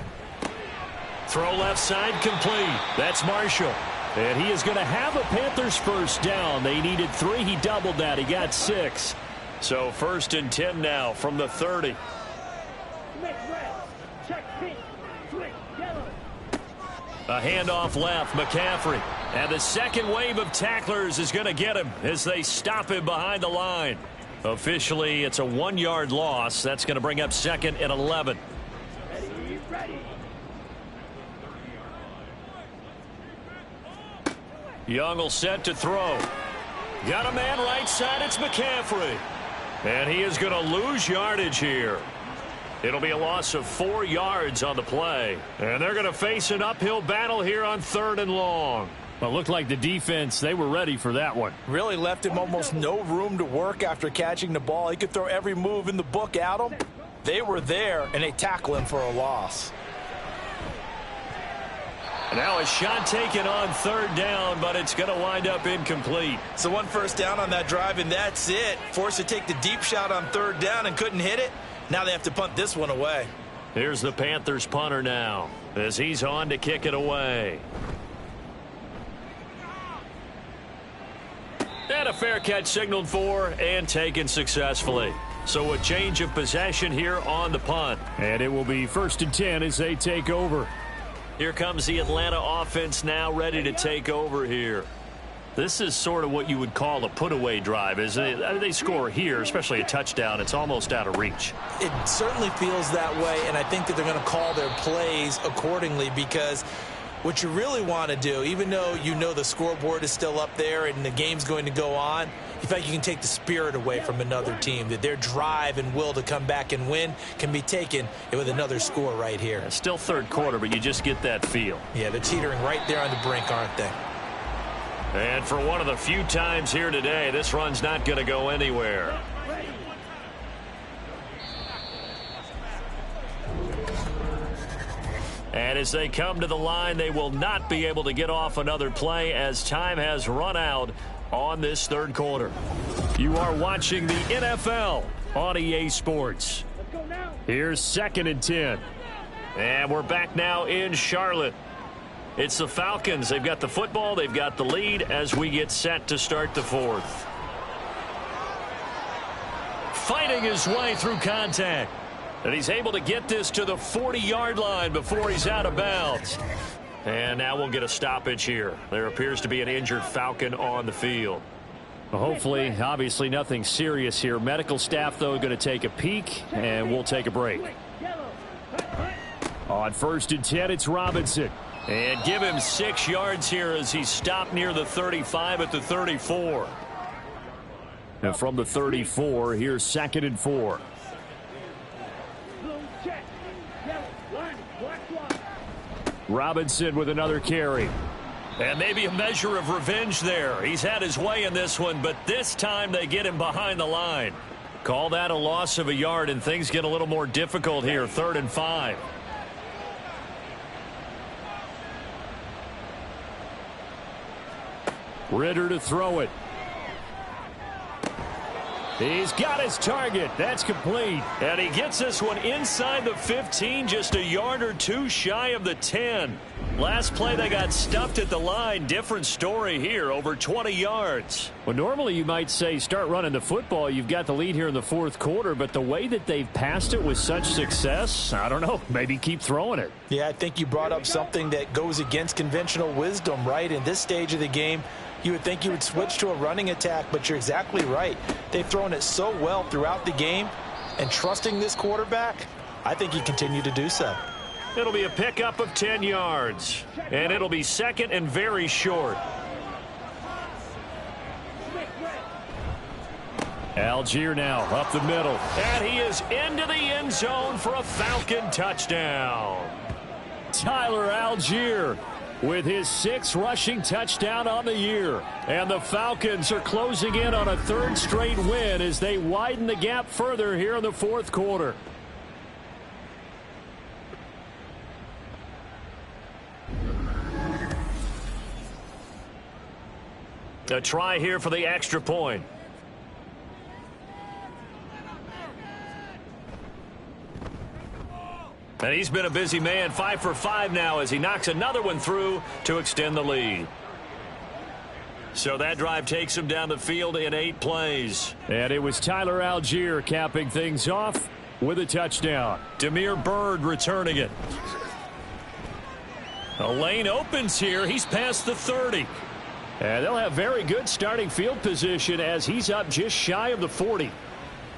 Throw left side, complete. That's Marshall. And he is going to have a Panthers first down. They needed 3. He doubled that. He got 6. So 1st and 10 now from the 30. A handoff left, McCaffrey. And the second wave of tacklers is going to get him as they stop him behind the line. Officially, it's a 1-yard loss. That's going to bring up 2nd and 11. Ready. Young will set to throw. Got a man right side. It's McCaffrey. And he is going to lose yardage here. It'll be a loss of 4 yards on the play. And they're going to face an uphill battle here on 3rd and long. Well, it looked like the defense, they were ready for that one. Really left him almost no room to work after catching the ball. He could throw every move in the book at him. They were there, and they tackle him for a loss. Now a shot taken on 3rd down, but it's going to wind up incomplete. So 1 first down on that drive, and that's it. Forced to take the deep shot on 3rd down and couldn't hit it. Now they have to punt this one away. Here's the Panthers punter now as he's on to kick it away. And a fair catch signaled for and taken successfully. So a change of possession here on the punt. And it will be 1st and 10 as they take over. Here comes the Atlanta offense now ready to take over here. This is sort of what you would call a put-away drive. As they score here, especially a touchdown, it's almost out of reach. It certainly feels that way, and I think that they're going to call their plays accordingly, because what you really want to do, even though you know the scoreboard is still up there and the game's going to go on, you feel like you can take the spirit away from another team, that their drive and will to come back and win can be taken with another score right here. It's still 3rd quarter, but you just get that feel. Yeah, they're teetering right there on the brink, aren't they? And for one of the few times here today, this run's not going to go anywhere. And as they come to the line, they will not be able to get off another play as time has run out on this 3rd quarter. You are watching the NFL on EA Sports. Here's 2nd and 10. And we're back now in Charlotte. It's the Falcons. They've got the football. They've got the lead as we get set to start the 4th. Fighting his way through contact. And he's able to get this to the 40-yard line before he's out of bounds. And now we'll get a stoppage here. There appears to be an injured Falcon on the field. Well, hopefully, obviously nothing serious here. Medical staff, though, going to take a peek, and we'll take a break. On 1st and 10, it's Robinson. And give him 6 yards here as he stopped near the 35 at the 34. And from the 34, here's 2nd and 4. Robinson with another carry. And maybe a measure of revenge there. He's had his way in this one, but this time they get him behind the line. Call that a loss of a yard, and things get a little more difficult here. 3rd and 5. Ritter to throw it. He's got his target. That's complete. And he gets this one inside the 15, just a yard or two shy of the 10. Last play they got stuffed at the line. Different story here, over 20 yards. Well, normally you might say start running the football. You've got the lead here in the 4th quarter, but the way that they've passed it with such success, I don't know, maybe keep throwing it. Yeah, I think you brought up something that goes against conventional wisdom, right? In this stage of the game, you would think you would switch to a running attack, but you're exactly right. They've thrown it so well throughout the game, and trusting this quarterback, I think you continue to do so. It'll be a pickup of 10 yards, and it'll be 2nd and very short. Algier now up the middle. And he is into the end zone for a Falcon touchdown. Tyler Algier with his 6th rushing touchdown on the year. And the Falcons are closing in on a 3rd straight win as they widen the gap further here in the 4th quarter. A try here for the extra point. And he's been a busy man, 5 for 5 now as he knocks another one through to extend the lead. So that drive takes him down the field in 8 plays. And it was Tyler Algier capping things off with a touchdown. Damiere Byrd returning it. A lane opens here. He's past the 30. And they'll have very good starting field position as he's up just shy of the 40.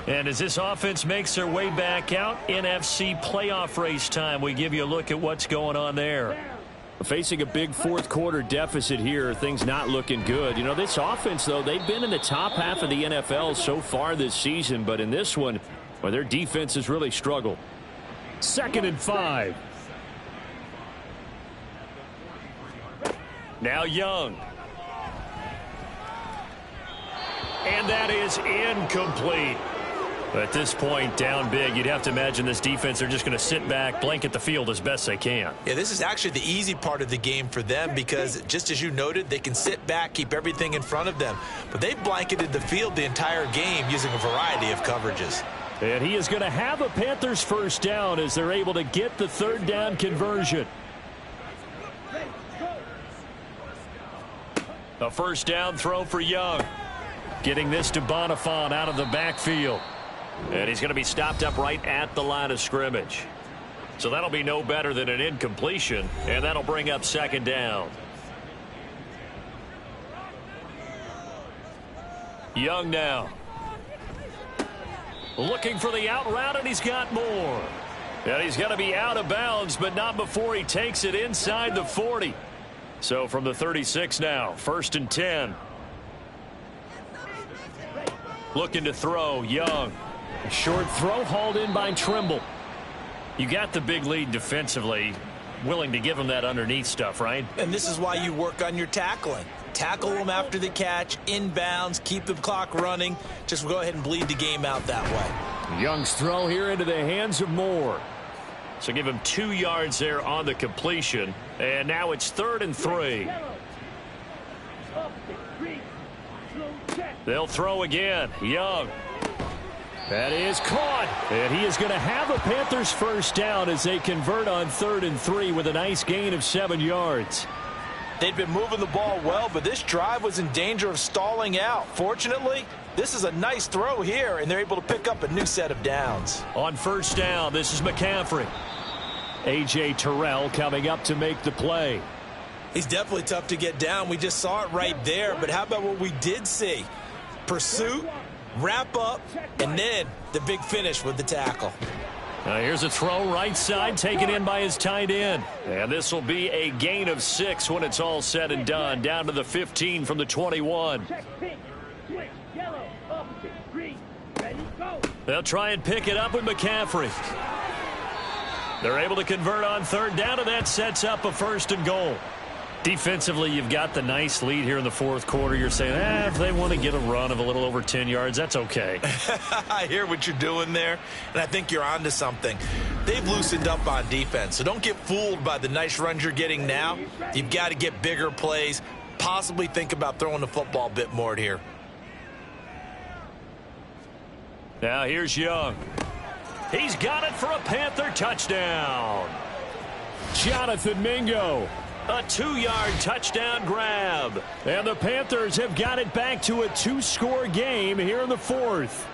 And as this offense makes their way back out, NFC playoff race time, we give you a look at what's going on there. Facing a big 4th quarter deficit here, things not looking good. You know, this offense, though, they've been in the top half of the NFL so far this season, but in this one, well, their defense has really struggled. 2nd and 5. Now Young. And that is incomplete. At this point, down big, you'd have to imagine this defense are just going to sit back, blanket the field as best they can. Yeah, this is actually the easy part of the game for them because, just as you noted, they can sit back, keep everything in front of them. But they've blanketed the field the entire game using a variety of coverages. And he is going to have a Panthers first down as they're able to get the 3rd down conversion. A first down throw for Young. Getting this to Bonifant out of the backfield. And he's going to be stopped up right at the line of scrimmage. So that'll be no better than an incompletion, and that'll bring up 2nd down. Young now. Looking for the out route, and he's got more. And he's going to be out of bounds, but not before he takes it inside the 40. So from the 36 now, 1st and 10. Looking to throw, Young. A short throw hauled in by Trimble. You got the big lead defensively. Willing to give him that underneath stuff, right? And this is why you work on your tackling. Tackle them after the catch, inbounds, keep the clock running. Just go ahead and bleed the game out that way. Young's throw here into the hands of Moore. So give him 2 yards there on the completion. And now it's 3rd and 3. They'll throw again. Young. That is caught. And he is going to have a Panthers first down as they convert on 3rd and 3 with a nice gain of 7 yards. They'd been moving the ball well, but this drive was in danger of stalling out. Fortunately, this is a nice throw here, and they're able to pick up a new set of downs. On first down, this is McCaffrey. A.J. Terrell coming up to make the play. He's definitely tough to get down. We just saw it right there, but how about what we did see? Pursuit, wrap up, and then the big finish with the tackle. Now here's a throw right side taken in by his tight end. And this will be a gain of 6 when it's all said and done. Down to the 15 from the 21. They'll try and pick it up with McCaffrey. They're able to convert on 3rd down, and that sets up a 1st and goal. Defensively, you've got the nice lead here in the 4th quarter. You're saying, if they want to get a run of a little over 10 yards, that's okay. I hear what you're doing there, and I think you're onto something. They've loosened up on defense, so don't get fooled by the nice runs you're getting now. You've got to get bigger plays, possibly think about throwing the football a bit more here. Now here's Young. He's got it for a Panther touchdown. Jonathan Mingo. A 2-yard touchdown grab. And the Panthers have got it back to a 2-score game here in the 4th.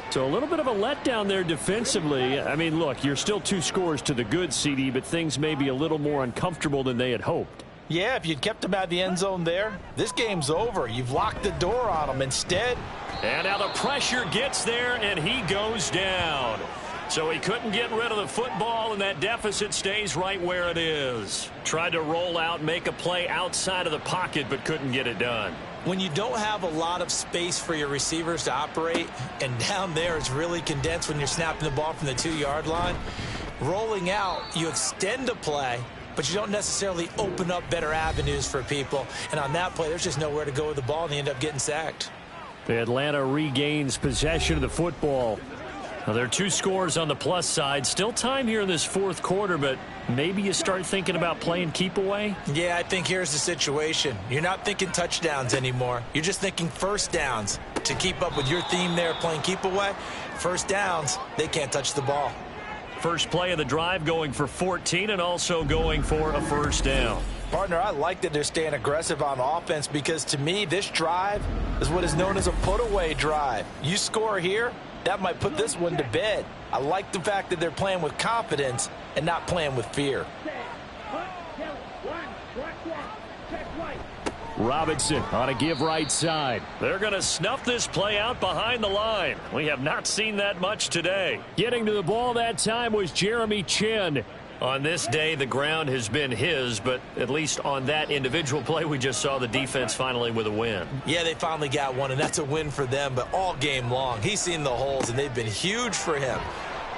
So a little bit of a letdown there defensively. I mean, look, you're still 2 scores to the good, CD, but things may be a little more uncomfortable than they had hoped. Yeah, if you'd kept them out of the end zone there, this game's over. You've locked the door on them. Instead. And now the pressure gets there, and he goes down. So he couldn't get rid of the football, and that deficit stays right where it is. Tried to roll out, make a play outside of the pocket, but couldn't get it done. When you don't have a lot of space for your receivers to operate, and down there it's really condensed when you're snapping the ball from the 2-yard line, rolling out, you extend a play, but you don't necessarily open up better avenues for people. And on that play, there's just nowhere to go with the ball, and they end up getting sacked. Atlanta regains possession of the football. Now, there are 2 scores on the plus side. Still time here in this 4th quarter, but maybe you start thinking about playing keep away? Yeah, I think here's the situation. You're not thinking touchdowns anymore. You're just thinking first downs. To keep up with your theme there, playing keep away, first downs, they can't touch the ball. First play of the drive going for 14 and also going for a first down. Partner, I like that they're staying aggressive on offense because to me, this drive is what is known as a put-away drive. You score here, that might put this one to bed. I like the fact that they're playing with confidence and not playing with fear. Robinson on a give right side. They're going to snuff this play out behind the line. We have not seen that much today. Getting to the ball that time was Jeremy Chin. On this day, the ground has been his, but at least on that individual play, we just saw the defense finally with a win. Yeah, they finally got one, and that's a win for them, but all game long, he's seen the holes, and they've been huge for him.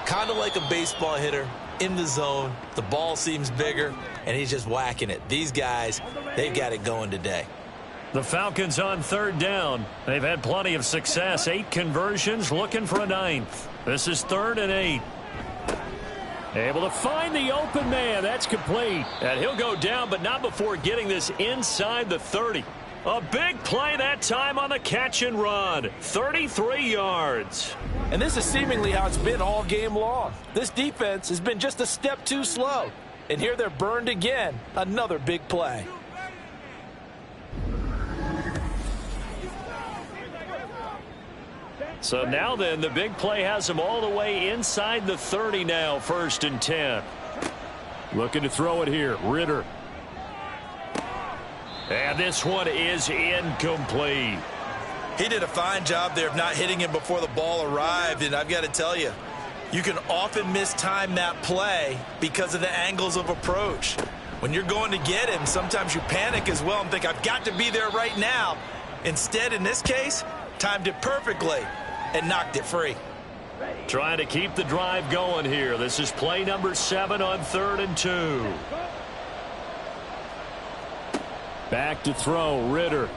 Kind of like a baseball hitter in the zone. The ball seems bigger, and he's just whacking it. These guys, they've got it going today. The Falcons on third down. They've had plenty of success. 8 conversions, looking for a 9th. This is 3rd and 8. Able to find the open man. That's complete. And he'll go down, but not before getting this inside the 30. A big play that time on the catch and run. 33 yards. And this is seemingly how it's been all game long. This defense has been just a step too slow. And here they're burned again. Another big play. So now then, the big play has him all the way inside the 30 now, 1st and 10. Looking to throw it here, Ritter. And this one is incomplete. He did a fine job there of not hitting him before the ball arrived, and I've got to tell you, you can often mistime that play because of the angles of approach. When you're going to get him, sometimes you panic as well and think, I've got to be there right now. Instead, in this case, timed it perfectly and knocked it free. Trying to keep the drive going here. This is play number 7 on 3rd and 2. Back to throw, Ritter.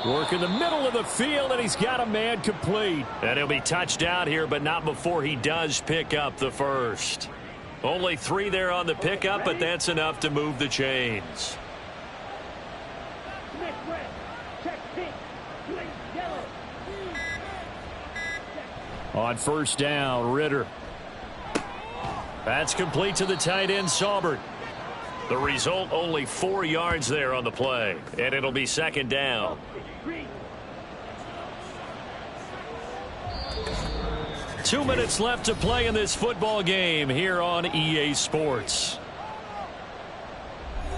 Work in the middle of the field, and he's got a man complete. And he'll be touched out here, but not before he does pick up the first. Only 3 there on the pickup, but that's enough to move the chains. On 1st down, Ritter. That's complete to the tight end, Saubert. The result, only 4 yards there on the play, and it'll be 2nd down. Two minutes left to play in this football game here on EA Sports.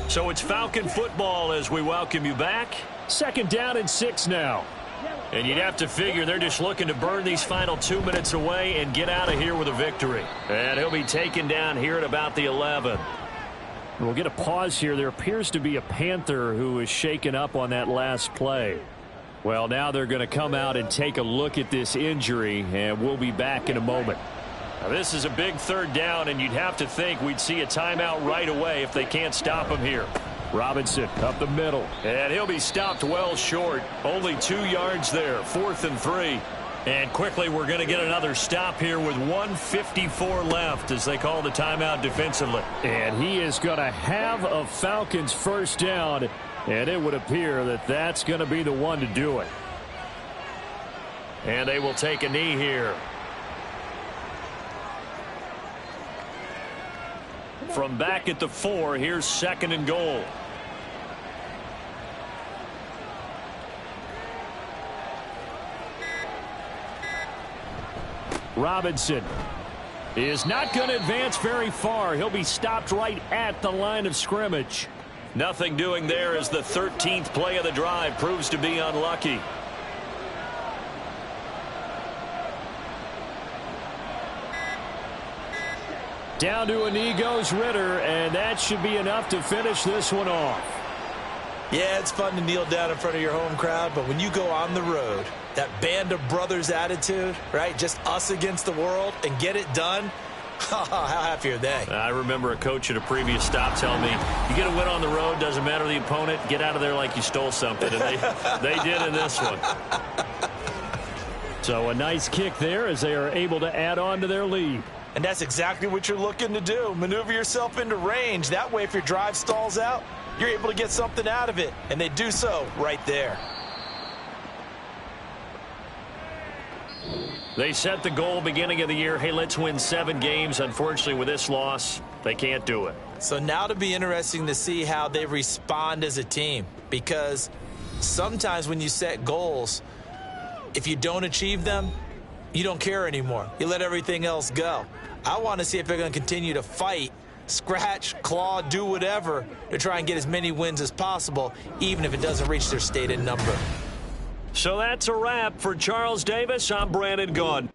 So it's Falcon football as we welcome you back. 2nd down and 6 now. And you'd have to figure they're just looking to burn these final 2 minutes away and get out of here with a victory. And he'll be taken down here at about the 11. We'll get a pause here. There appears to be a Panther who is shaken up on that last play. Well, now they're going to come out and take a look at this injury, and we'll be back in a moment. Now, this is a big 3rd down, and you'd have to think we'd see a timeout right away if they can't stop him here. Robinson up the middle, and he'll be stopped well short. Only 2 yards there, 4th and 3. And quickly, we're going to get another stop here with 1:54 left as they call the timeout defensively. And he is going to have a Falcons 1st down, and it would appear that that's going to be the one to do it. And they will take a knee here. From back at the 4, here's 2nd and goal. Robinson is not going to advance very far. He'll be stopped right at the line of scrimmage. Nothing doing there as the 13th play of the drive proves to be unlucky. Down to a knee goes Ritter, and that should be enough to finish this one off. Yeah, it's fun to kneel down in front of your home crowd, but when you go on the road, that band of brothers attitude, right, just us against the world, and get it done, how happy are they? I remember a coach at a previous stop telling me, you get a win on the road, doesn't matter the opponent, get out of there like you stole something, and they did in this one. So a nice kick there as they are able to add on to their lead. And that's exactly what you're looking to do. Maneuver yourself into range. That way, if your drive stalls out, you're able to get something out of it. And they do so right there. They set the goal beginning of the year. Hey, let's win 7 games. Unfortunately, with this loss, they can't do it. So now it'll be interesting to see how they respond as a team. Because sometimes when you set goals, if you don't achieve them, you don't care anymore. You let everything else go. I want to see if they're going to continue to fight, scratch, claw, do whatever to try and get as many wins as possible, even if it doesn't reach their stated number. So that's a wrap for Charles Davis. I'm Brandon Gaudin.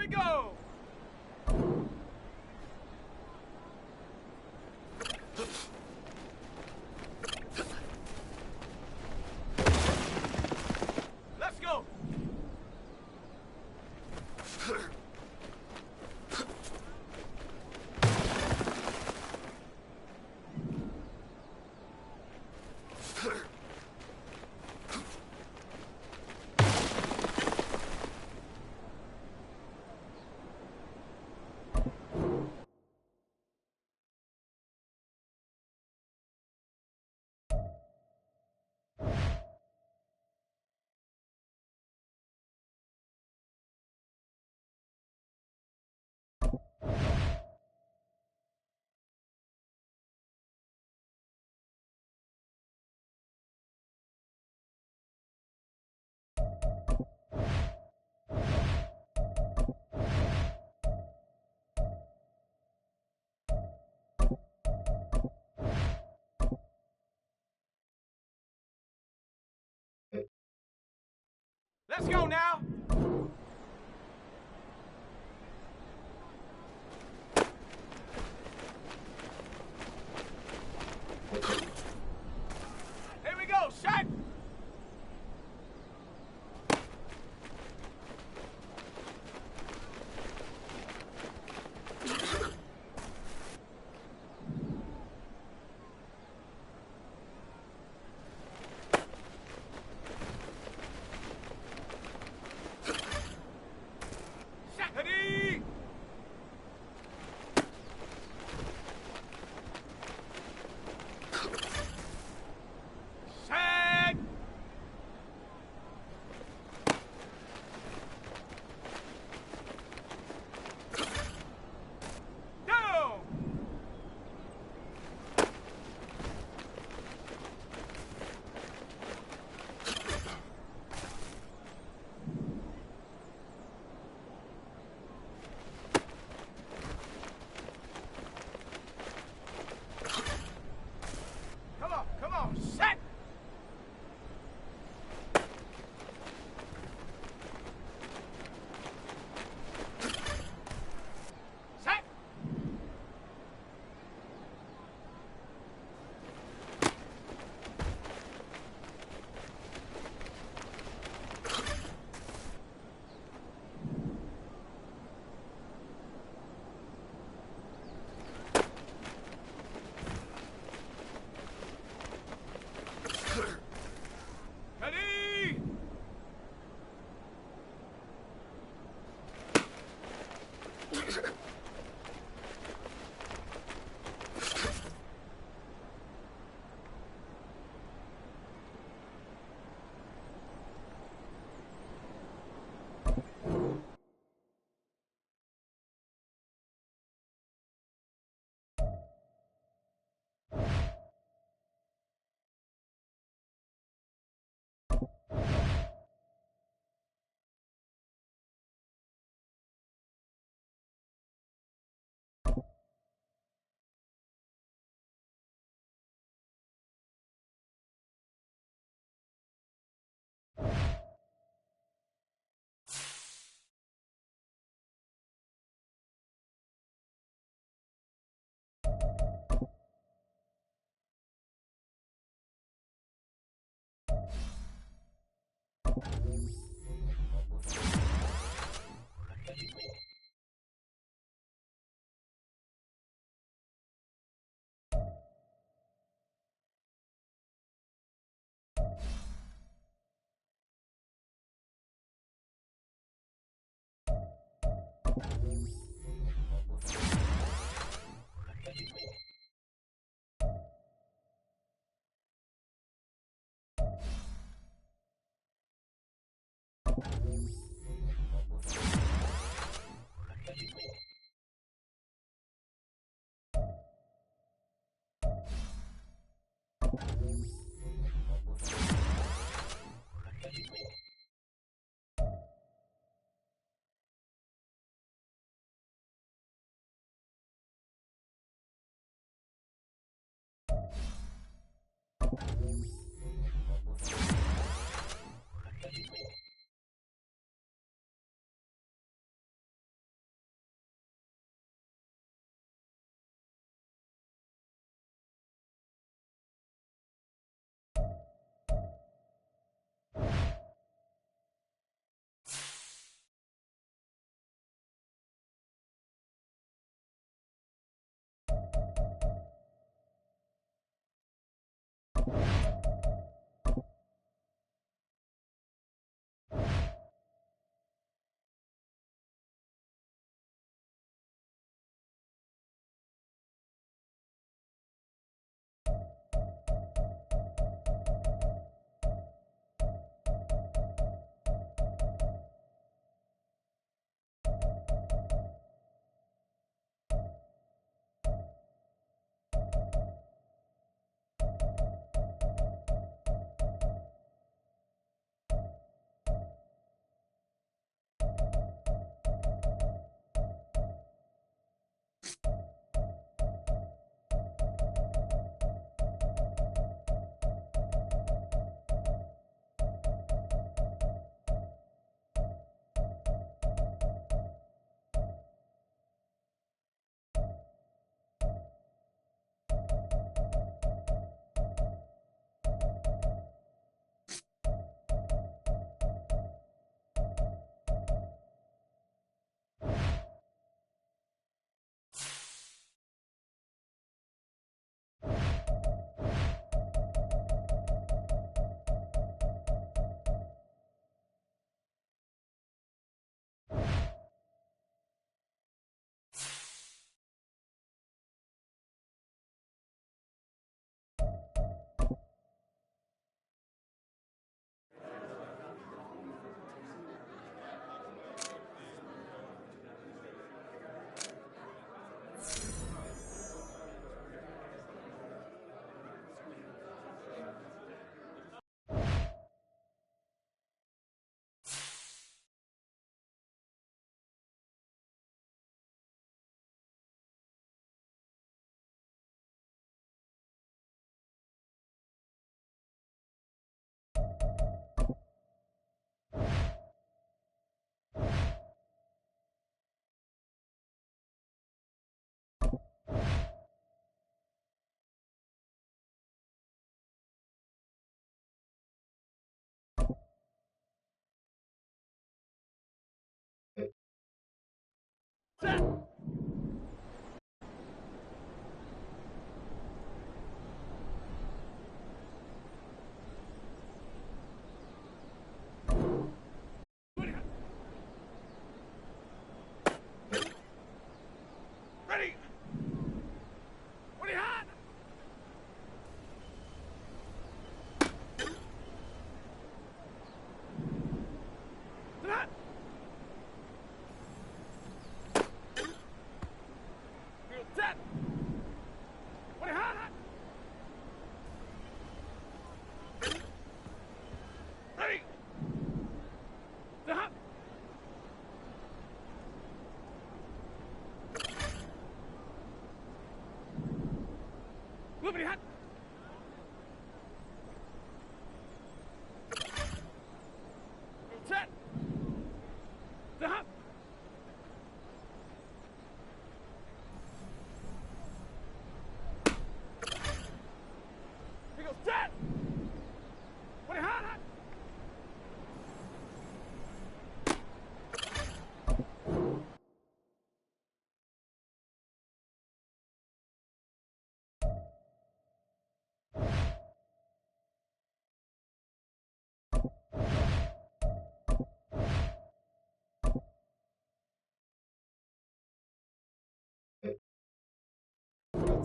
we go. Let's go. Let's go now. Here we go, shot. Set. Ready. Ready, hot. Set. Set. Ready, hot. Ready. Set. Liberty hot. Set. The hop. Here goes set. What a hot, hot.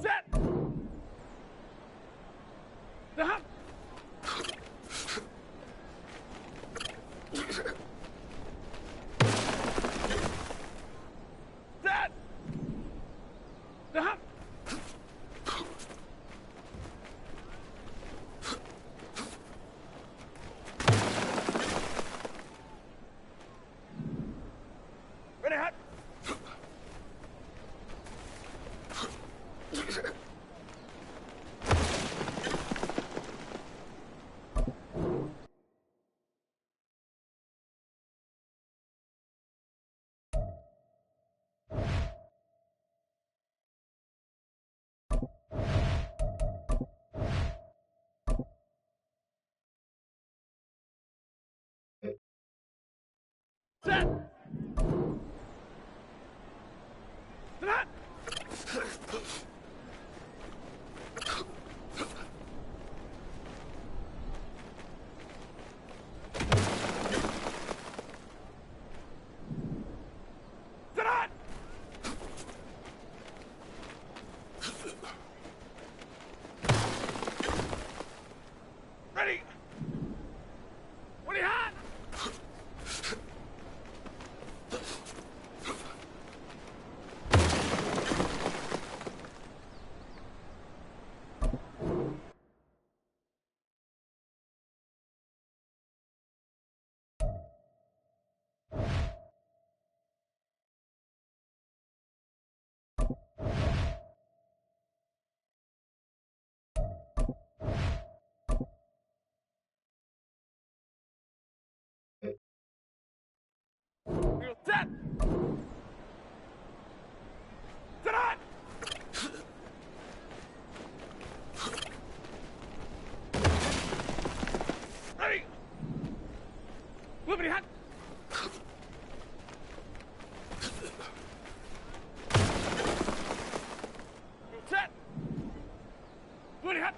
Set. The hop. Set. The hop. Ready, hot. Set. Set. Set. Ready. Ready, hot. Real set. Set on. Ready. Liberty hot. Real set. Liberty hot.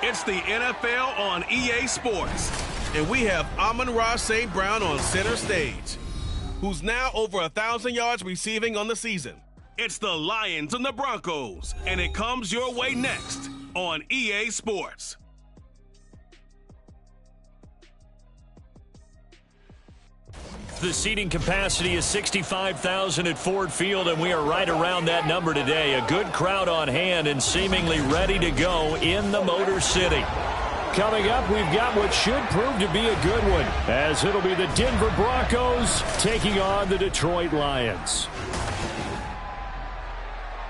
It's the NFL on EA Sports. And we have Amon-Ra St. Brown on center stage, who's now over 1,000 yards receiving on the season. It's the Lions and the Broncos, and it comes your way next on EA Sports. The seating capacity is 65,000 at Ford Field, and we are right around that number today. A good crowd on hand and seemingly ready to go in the Motor City. Coming up, we've got what should prove to be a good one, as it'll be the Denver Broncos taking on the Detroit Lions.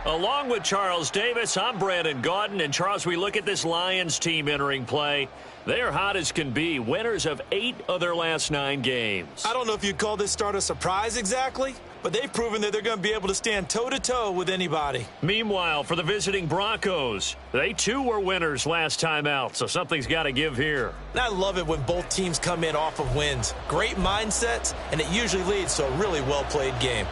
Along with Charles Davis, I'm Brandon Gaudin. And, Charles, we look at this Lions team entering play. They're hot as can be, winners of 8 of their last 9 games. I don't know if you'd call this start a surprise exactly, but they've proven that they're going to be able to stand toe-to-toe with anybody. Meanwhile, for the visiting Broncos, they too were winners last time out, so something's got to give here. And I love it when both teams come in off of wins. Great mindsets, and it usually leads to a really well-played game.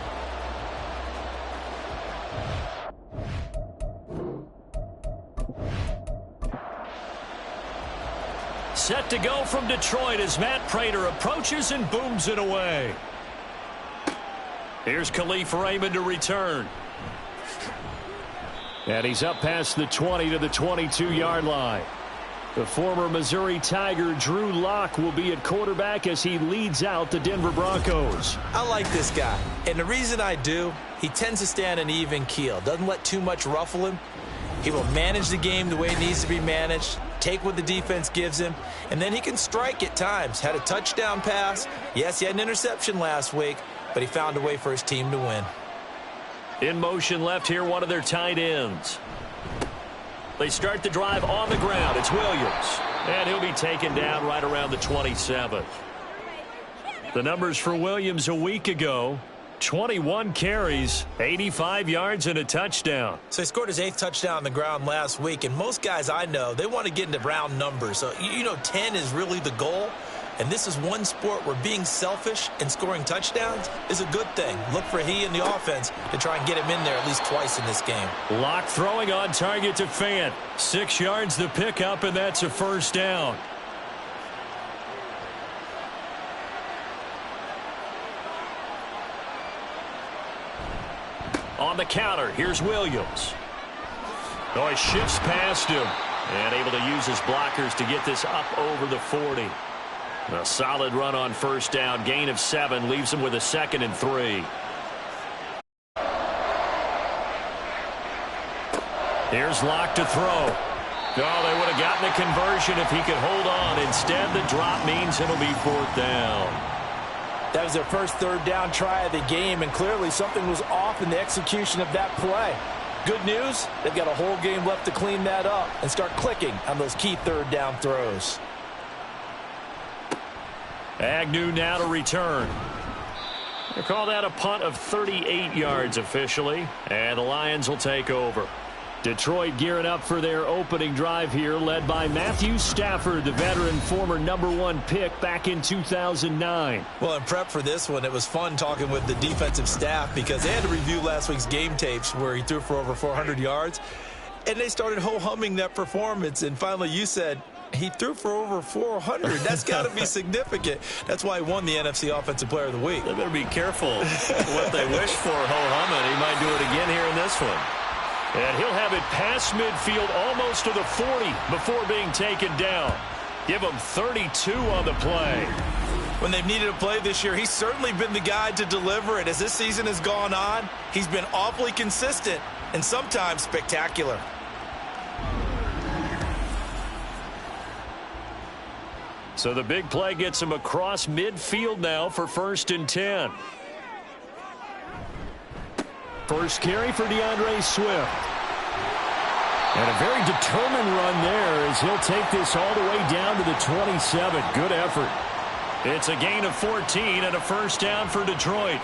Set to go from Detroit as Matt Prater approaches and booms it away. Here's Khalif Raymond to return. And he's up past the 20 to the 22-yard line. The former Missouri Tiger Drew Lock will be at quarterback as he leads out the Denver Broncos. I like this guy, and the reason I do, he tends to stay on an even keel. Doesn't let too much ruffle him. He will manage the game the way it needs to be managed, take what the defense gives him, and then he can strike at times. Had a touchdown pass. Yes, he had an interception last week, but he found a way for his team to win. In motion left here, one of their tight ends. They start the drive on the ground. It's Williams, and he'll be taken down right around the 27. The numbers for Williams a week ago: 21 carries, 85 yards, and a touchdown. So he scored his 8th touchdown on the ground last week, and most guys I know, they want to get into round numbers. So, 10 is really the goal, and this is one sport where being selfish and scoring touchdowns is a good thing. Look for he and the offense to try and get him in there at least twice in this game. Lock throwing on target to Fant. 6 yards the pickup, and that's a first down. On the counter, here's Williams. Oh, he shifts past him and able to use his blockers to get this up over the 40. A solid run on first down, gain of 7, leaves him with a 2nd and 3. Here's Locke to throw. Oh, they would have gotten the conversion if he could hold on. Instead, the drop means it'll be 4th down. That was their first 3rd down try of the game, and clearly something was off in the execution of that play. Good news, they've got a whole game left to clean that up and start clicking on those key 3rd down throws. Agnew now to return. They call that a punt of 38 yards officially, and the Lions will take over. Detroit gearing up for their opening drive here, led by Matthew Stafford, the veteran former #1 pick back in 2009. Well, in prep for this one, it was fun talking with the defensive staff because they had to review last week's game tapes where he threw for over 400 yards, and they started ho-humming that performance, and finally you said, he threw for over 400. That's got to be significant. That's why he won the NFC Offensive Player of the Week. They better be careful what they wish for, ho-humming. He might do it again here in this one. And he'll have it past midfield almost to the 40 before being taken down. Give him 32 on the play. When they've needed a play this year, he's certainly been the guy to deliver it. As this season has gone on, he's been awfully consistent and sometimes spectacular. So the big play gets him across midfield now for 1st and 10. First carry for DeAndre Swift. And a very determined run there as he'll take this all the way down to the 27. Good effort. It's a gain of 14 and a first down for Detroit.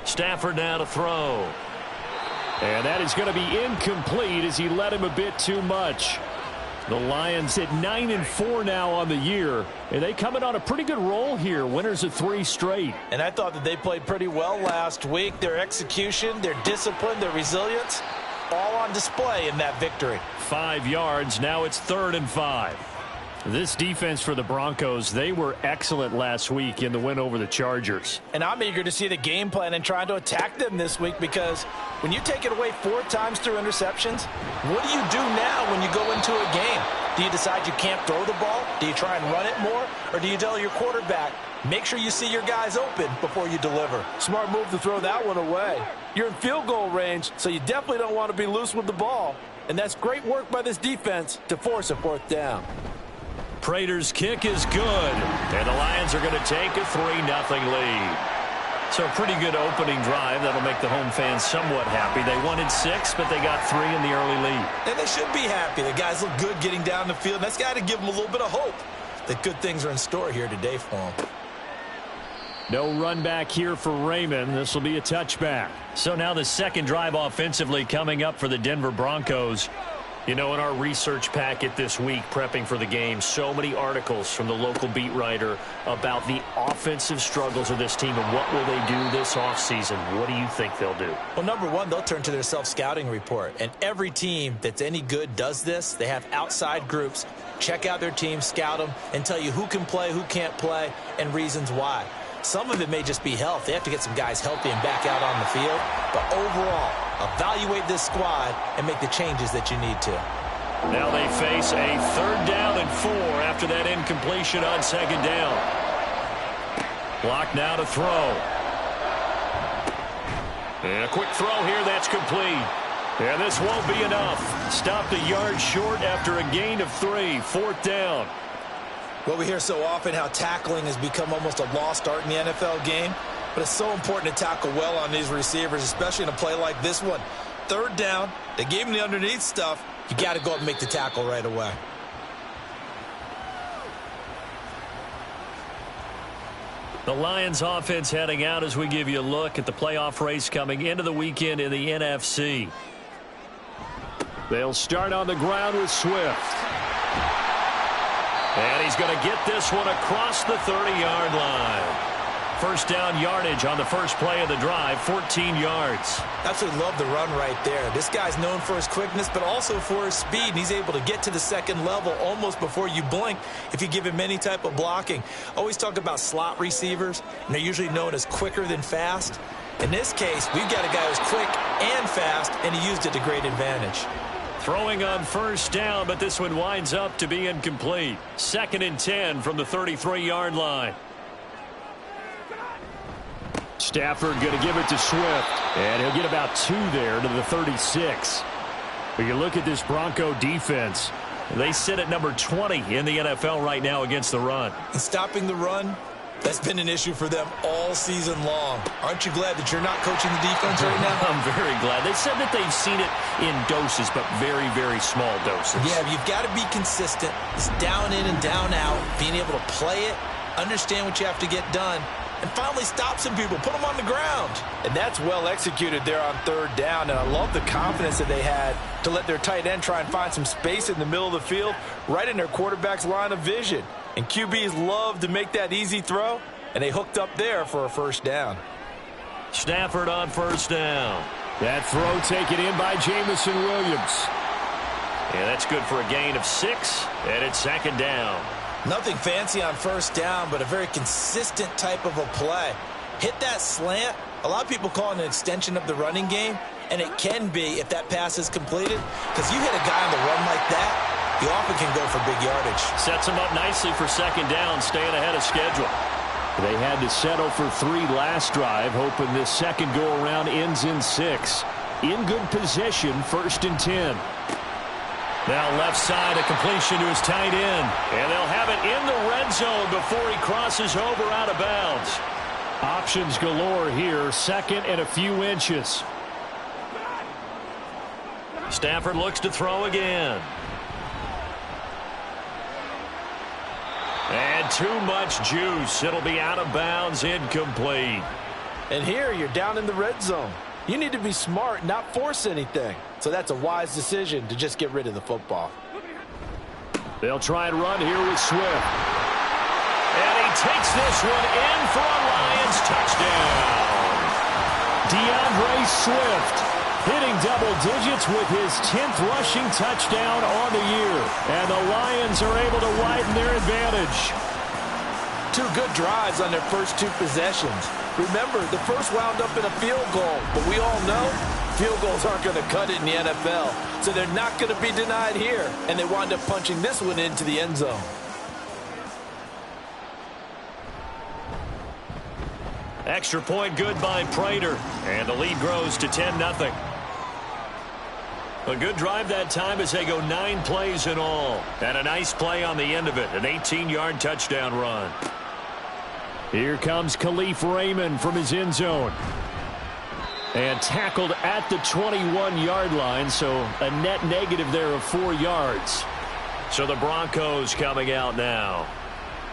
Stafford now to throw. And that is going to be incomplete as he led him a bit too much. The Lions at 9-4 now on the year, and they coming on a pretty good roll here. Winners of 3 straight. And I thought that they played pretty well last week. Their execution, their discipline, their resilience, all on display in that victory. 5 yards. Now it's 3rd and 5. This defense for the Broncos, they were excellent last week in the win over the Chargers. And I'm eager to see the game plan and trying to attack them this week, because when you take it away 4 times through interceptions, what do you do now when you go into a game? Do you decide you can't throw the ball? Do you try and run it more? Or do you tell your quarterback, make sure you see your guys open before you deliver? Smart move to throw that one away. You're in field goal range, so you definitely don't want to be loose with the ball. And that's great work by this defense to force a 4th down. Prater's kick is good, and the Lions are going to take a 3-0 lead. So a pretty good opening drive. That'll make the home fans somewhat happy. They wanted 6, but they got 3 in the early lead. And they should be happy. The guys look good getting down the field. That's got to give them a little bit of hope that good things are in store here today for them. No run back here for Raymond. This will be a touchback. So now the second drive offensively coming up for the Denver Broncos. You know, in our research packet this week, prepping for the game, so many articles from the local beat writer about the offensive struggles of this team and what will they do this offseason. What do you think they'll do? Well, number one, they'll turn to their self-scouting report. And every team that's any good does this. They have outside groups, check out their team, scout them, and tell you who can play, who can't play, and reasons why. Some of it may just be health. They have to get some guys healthy and back out on the field. But overall, evaluate this squad and make the changes that you need to. Now they face a 3rd down and 4 after that incompletion on 2nd down. Block now to throw. And a quick throw here, that's complete. And this won't be enough. Stopped a yard short after a gain of 3. 4th down. Well, we hear so often how tackling has become almost a lost art in the NFL game. But it's so important to tackle well on these receivers, especially in a play like this one. 3rd down, they gave him the underneath stuff. You got to go up and make the tackle right away. The Lions offense heading out as we give you a look at the playoff race coming into the weekend in the NFC. They'll start on the ground with Swift. And he's going to get this one across the 30-yard line. 1st down yardage on the first play of the drive, 14 yards. Absolutely love the run right there. This guy's known for his quickness, but also for his speed. And he's able to get to the 2nd level almost before you blink if you give him any type of blocking. Always talk about slot receivers, and they're usually known as quicker than fast. In this case, we've got a guy who's quick and fast, and he used it to great advantage. Throwing on 1st down, but this one winds up to be incomplete. 2nd and 10 from the 33-yard line. Stafford going to give it to Swift, and he'll get about 2 there to the 36. But you look at this Bronco defense, they sit at number 20 in the NFL right now against the run. And stopping the run, that's been an issue for them all season long. Aren't you glad that you're not coaching the defense right now? I'm very glad. They said that they've seen it in doses, but very, very small doses. Yeah, you've got to be consistent. It's down in and down out, being able to play it, understand what you have to get done, and finally stop some people, put them on the ground. And that's well executed there on 3rd down, and I love the confidence that they had to let their tight end try and find some space in the middle of the field, right in their quarterback's line of vision. And QBs love to make that easy throw, and they hooked up there for a 1st down. Stafford on 1st down. That throw taken in by Jamison Williams. And that's good for a gain of 6, and it's 2nd down. Nothing fancy on 1st down, but a very consistent type of a play. Hit that slant. A lot of people call it an extension of the running game, and it can be if that pass is completed, because you hit a guy on the run like that, you often can go for big yardage. Sets him up nicely for 2nd down, staying ahead of schedule. They had to settle for 3 last drive, hoping this second go-around ends in 6. In good position, 1st and 10. Now left side, a completion to his tight end. And they'll have it in the red zone before he crosses over out of bounds. Options galore here, 2nd and a few inches. Stafford looks to throw again. And too much juice. It'll be out of bounds, incomplete. And here you're down in the red zone. You need to be smart, not force anything. So that's a wise decision to just get rid of the football. They'll try and run here with Swift. And he takes this one in for a Lions touchdown. DeAndre Swift hitting double digits with his 10th rushing touchdown on the year. And the Lions are able to widen their advantage. 2 good drives on their first 2 possessions. Remember, the first wound up in a field goal, but we all know field goals aren't going to cut it in the NFL, so they're not going to be denied here, and they wind up punching this one into the end zone. Extra point good by Prater, and the lead grows to 10-0. A good drive that time as they go 9 plays in all, and a nice play on the end of it, an 18-yard touchdown run. Here comes Khalif Raymond from his end zone. And tackled at the 21-yard line, so a net negative there of 4 yards. So the Broncos coming out now.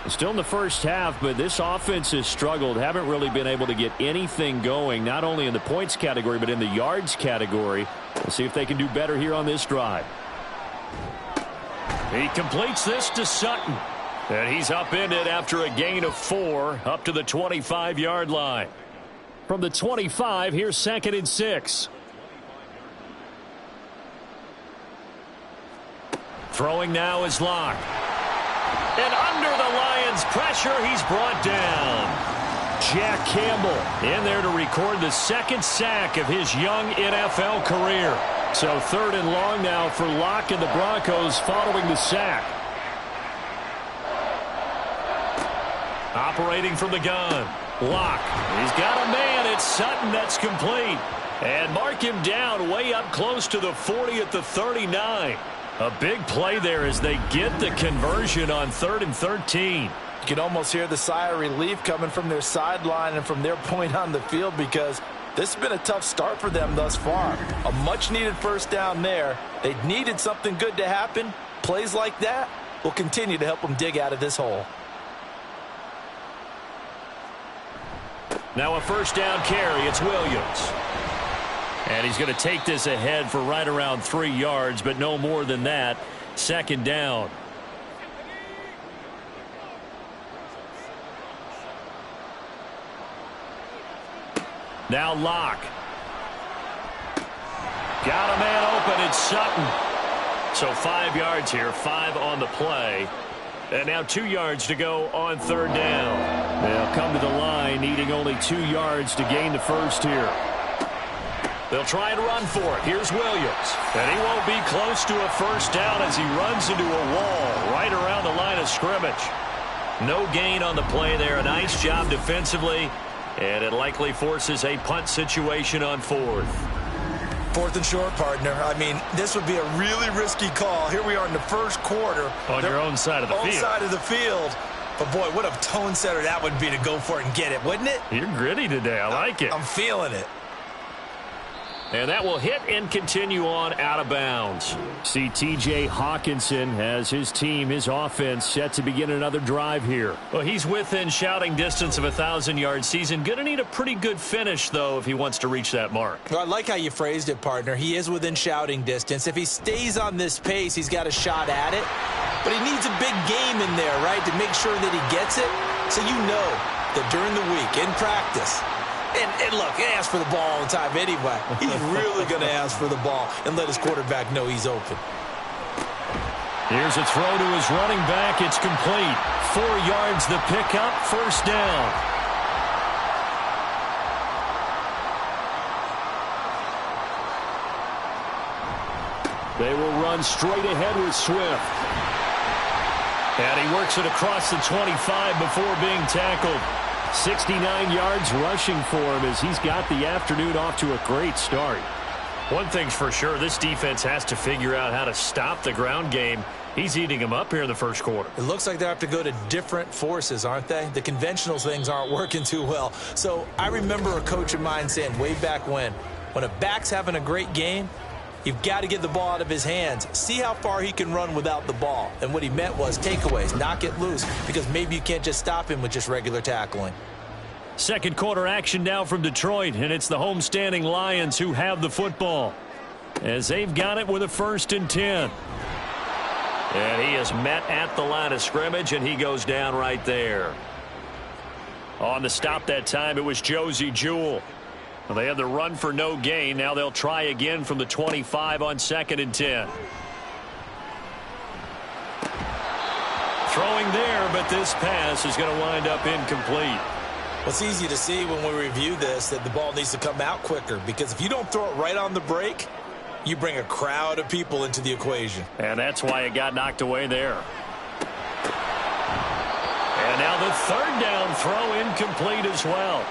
Still in the first half, but this offense has struggled. Haven't really been able to get anything going, not only in the points category, but in the yards category. We'll see if they can do better here on this drive. He completes this to Sutton. And he's upended after a gain of 4 up to the 25-yard line. From the 25, here's 2nd and 6. Throwing now is Locke. And under the Lions' pressure, he's brought down. Jack Campbell in there to record the 2nd sack of his young NFL career. So 3rd and long now for Locke and the Broncos following the sack. Operating from the gun. Locke. He's got a man. It's Sutton that's complete. And mark him down way up close to the 40 at the 39. A big play there as they get the conversion on 3rd and 13. You can almost hear the sigh of relief coming from their sideline and from their point on the field because this has been a tough start for them thus far. A much-needed first down there. They needed something good to happen. Plays like that will continue to help them dig out of this hole. Now a first down carry. It's Williams. And he's going to take this ahead for right around 3 yards, but no more than that. 2nd down. Now Locke. Got a man open. It's Sutton. So 5 yards here, 5 on the play. And now 2 yards to go on 3rd down. They'll come to the line, needing only 2 yards to gain the first here. They'll try and run for it. Here's Williams. And he won't be close to a first down as he runs into a wall right around the line of scrimmage. No gain on the play there. A nice job defensively. And it likely forces a punt situation on 4th. 4th and short, partner. I mean, this would be a really risky call. Here we are in the first quarter. On your own side of the field. Own side of the field. But, boy, what a tone setter that would be to go for it and get it, wouldn't it? You're gritty today. I like it. I'm feeling it. And that will hit and continue on out of bounds. See, T.J. Hawkinson has his team, his offense, set to begin another drive here. Well, he's within shouting distance of a 1,000-yard season. Going to need a pretty good finish, though, if he wants to reach that mark. Well, I like how you phrased it, partner. He is within shouting distance. If he stays on this pace, he's got a shot at it. But he needs a big game in there, right, to make sure that he gets it. So you know that during the week, in practice, and look, he asks for the ball all the time anyway. He's really going to ask for the ball and let his quarterback know he's open. Here's a throw to his running back. It's complete. 4 yards the pickup, first down. They will run straight ahead with Swift. And he works it across the 25 before being tackled. 69 yards rushing for him as he's got the afternoon off to a great start. One thing's for sure, this defense has to figure out how to stop the ground game. He's eating them up here in the first quarter. It looks like they have to go to different forces, aren't they? The conventional things aren't working too well. So I remember a coach of mine saying way back when a back's having a great game, you've got to get the ball out of his hands. See how far he can run without the ball. And what he meant was takeaways, knock it loose, because maybe you can't just stop him with just regular tackling. Second quarter action now from Detroit, and it's the homestanding Lions who have the football as they've got it with a 1st and 10. And he is met at the line of scrimmage, and he goes down right there. On the stop that time, it was Josie Jewell. Well, they had the run for no gain. Now they'll try again from the 25 on 2nd and 10. Throwing there, but this pass is going to wind up incomplete. Well, it's easy to see when we review this that the ball needs to come out quicker, because if you don't throw it right on the break, you bring a crowd of people into the equation. And that's why it got knocked away there. And now the 3rd down throw incomplete as well.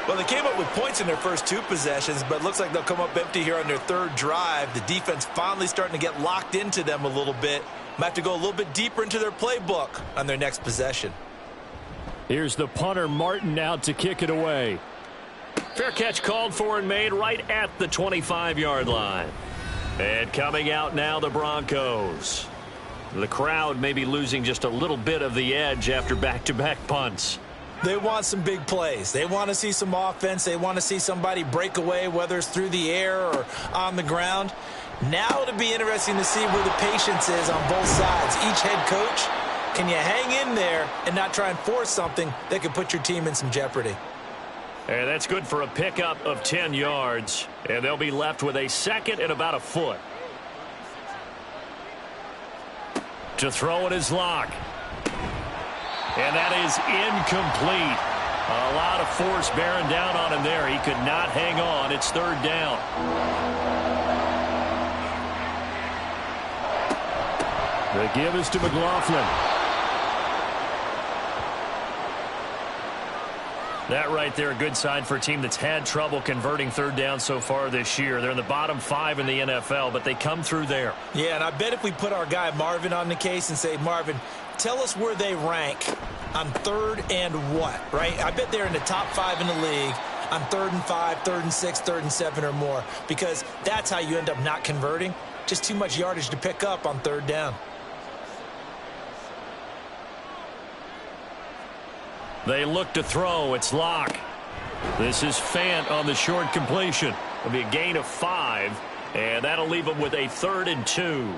Well, they came up with points in their first 2 possessions, but it looks like they'll come up empty here on their 3rd drive. The defense finally starting to get locked into them a little bit. Might have to go a little bit deeper into their playbook on their next possession. Here's the punter, Martin, out to kick it away. Fair catch called for and made right at the 25-yard line. And coming out now, the Broncos. The crowd may be losing just a little bit of the edge after back-to-back punts. They want some big plays. They want to see some offense. They want to see somebody break away, whether it's through the air or on the ground. Now it'll be interesting to see where the patience is on both sides. Each head coach, can you hang in there and not try and force something that could put your team in some jeopardy? And that's good for a pickup of 10 yards. And they'll be left with a 2nd and about a foot. To throw it is Locke. And that is incomplete. A lot of force bearing down on him there. He could not hang on. It's 3rd down. The give is to McLaughlin. That right there, a good sign for a team that's had trouble converting 3rd down so far this year. They're in the bottom 5 in the NFL, but they come through there. Yeah, and I bet if we put our guy Marvin on the case and say, Marvin, tell us where they rank on 3rd and what, right? I bet they're in the top 5 in the league on 3rd and 5, 3rd and 6, 3rd and 7 or more, because that's how you end up not converting. Just too much yardage to pick up on 3rd down. They look to throw. It's Locke. This is Fant on the short completion. It'll be a gain of 5, and that'll leave them with a 3rd and 2.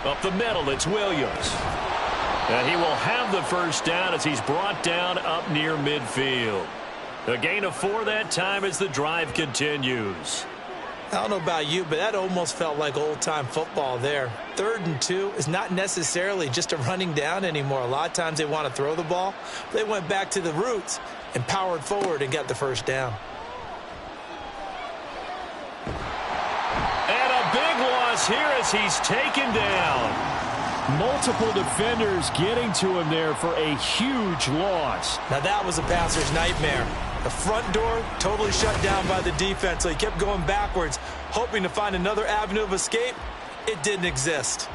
Up the middle, it's Williams. And he will have the 1st down as he's brought down up near midfield. A gain of 4 that time as the drive continues. I don't know about you, but that almost felt like old-time football there. 3rd and 2 is not necessarily just a running down anymore. A lot of times they want to throw the ball. They went back to the roots and powered forward and got the 1st down. And a big loss here as he's taken down. Multiple defenders getting to him there for a huge loss. Now that was a passer's nightmare. The front door totally shut down by the defense, so he kept going backwards, hoping to find another avenue of escape. It didn't exist.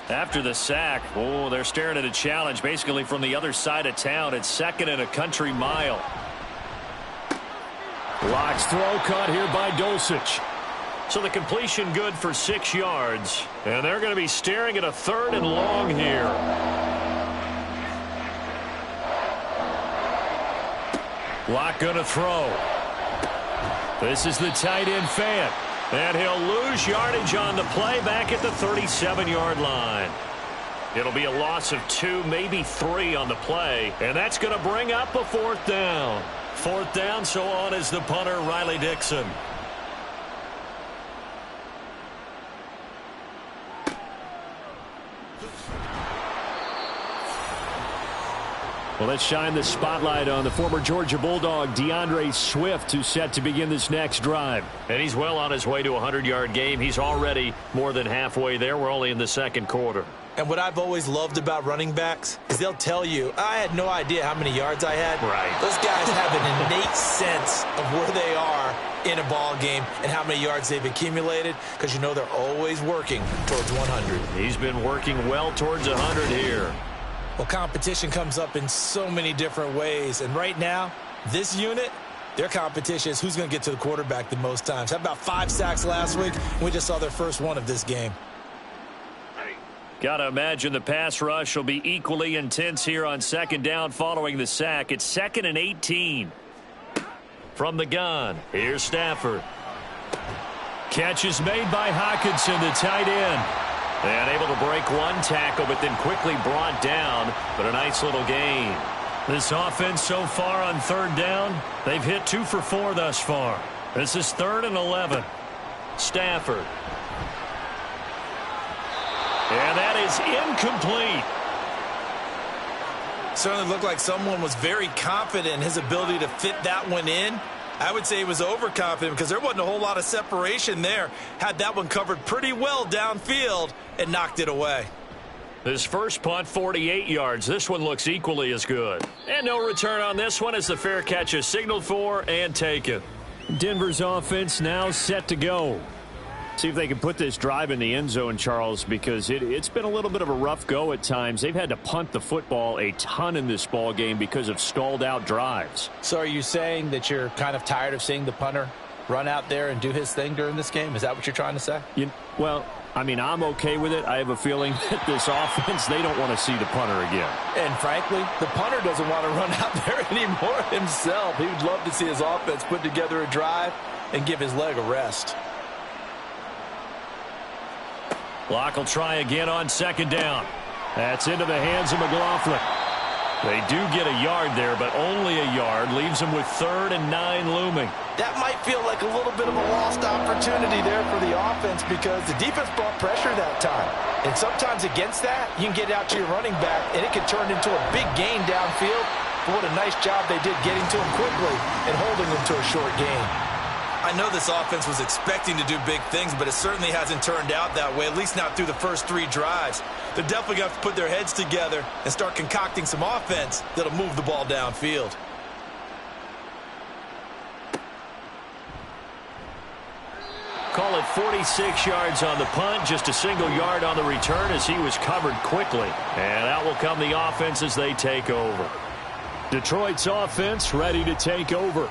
After the sack, they're staring at a challenge basically from the other side of town. It's 2nd and a country mile. Locke's throw caught here by Dulcich. So the completion good for 6 yards. And they're going to be staring at a 3rd and long here. Locke going to throw. This is the tight end Fant. And he'll lose yardage on the play back at the 37-yard line. It'll be a loss of 2, maybe 3 on the play. And that's going to bring up a 4th down. 4th down, so on is the punter, Riley Dixon. Well, let's shine the spotlight on the former Georgia Bulldog, DeAndre Swift, who's set to begin this next drive. And he's well on his way to a 100-yard game. He's already more than halfway there. We're only in the 2nd quarter. And what I've always loved about running backs is they'll tell you, I had no idea how many yards I had. Right. Those guys have an innate sense of where they are in a ball game and how many yards they've accumulated, because you know they're always working towards 100. He's been working well towards 100 here. Well, competition comes up in so many different ways. And right now, this unit, their competition is who's going to get to the quarterback the most times. How about 5 sacks last week? We just saw their first one of this game. Got to imagine the pass rush will be equally intense here on second down following the sack. It's 2nd and 18. From the gun, here's Stafford. Catch is made by Hockenson, the tight end. And able to break one tackle, but then quickly brought down. But a nice little gain. This offense so far on third down, they've hit 2 for 4 thus far. This is 3rd and 11. Stafford. And that is incomplete. Certainly looked like someone was very confident in his ability to fit that one in. I would say he was overconfident because there wasn't a whole lot of separation there. Had that one covered pretty well downfield and knocked it away. His first punt, 48 yards. This one looks equally as good. And no return on this one as the fair catch is signaled for and taken. Denver's offense now set to go. See if they can put this drive in the end zone, Charles, because it's been a little bit of a rough go at times. They've had to punt the football a ton in this ball game because of stalled out drives. So are you saying that you're kind of tired of seeing the punter run out there and do his thing during this game? Is that what you're trying to say? Well, I mean, I'm okay with it. I have a feeling that this offense, they don't want to see the punter again. And frankly, the punter doesn't want to run out there anymore himself. He would love to see his offense put together a drive and give his leg a rest. Locke will try again on second down. That's into the hands of McLaughlin. They do get a yard there, but only a yard. Leaves them with 3rd and 9 looming. That might feel like a little bit of a lost opportunity there for the offense because the defense brought pressure that time. And sometimes against that, you can get out to your running back, and it can turn into a big gain downfield. But what a nice job they did getting to him quickly and holding him to a short gain. I know this offense was expecting to do big things, but it certainly hasn't turned out that way, at least not through the first 3 drives. They're definitely going to have to put their heads together and start concocting some offense that'll move the ball downfield. Call it 46 yards on the punt, just a single yard on the return as he was covered quickly. And out will come the offense as they take over. Detroit's offense ready to take over.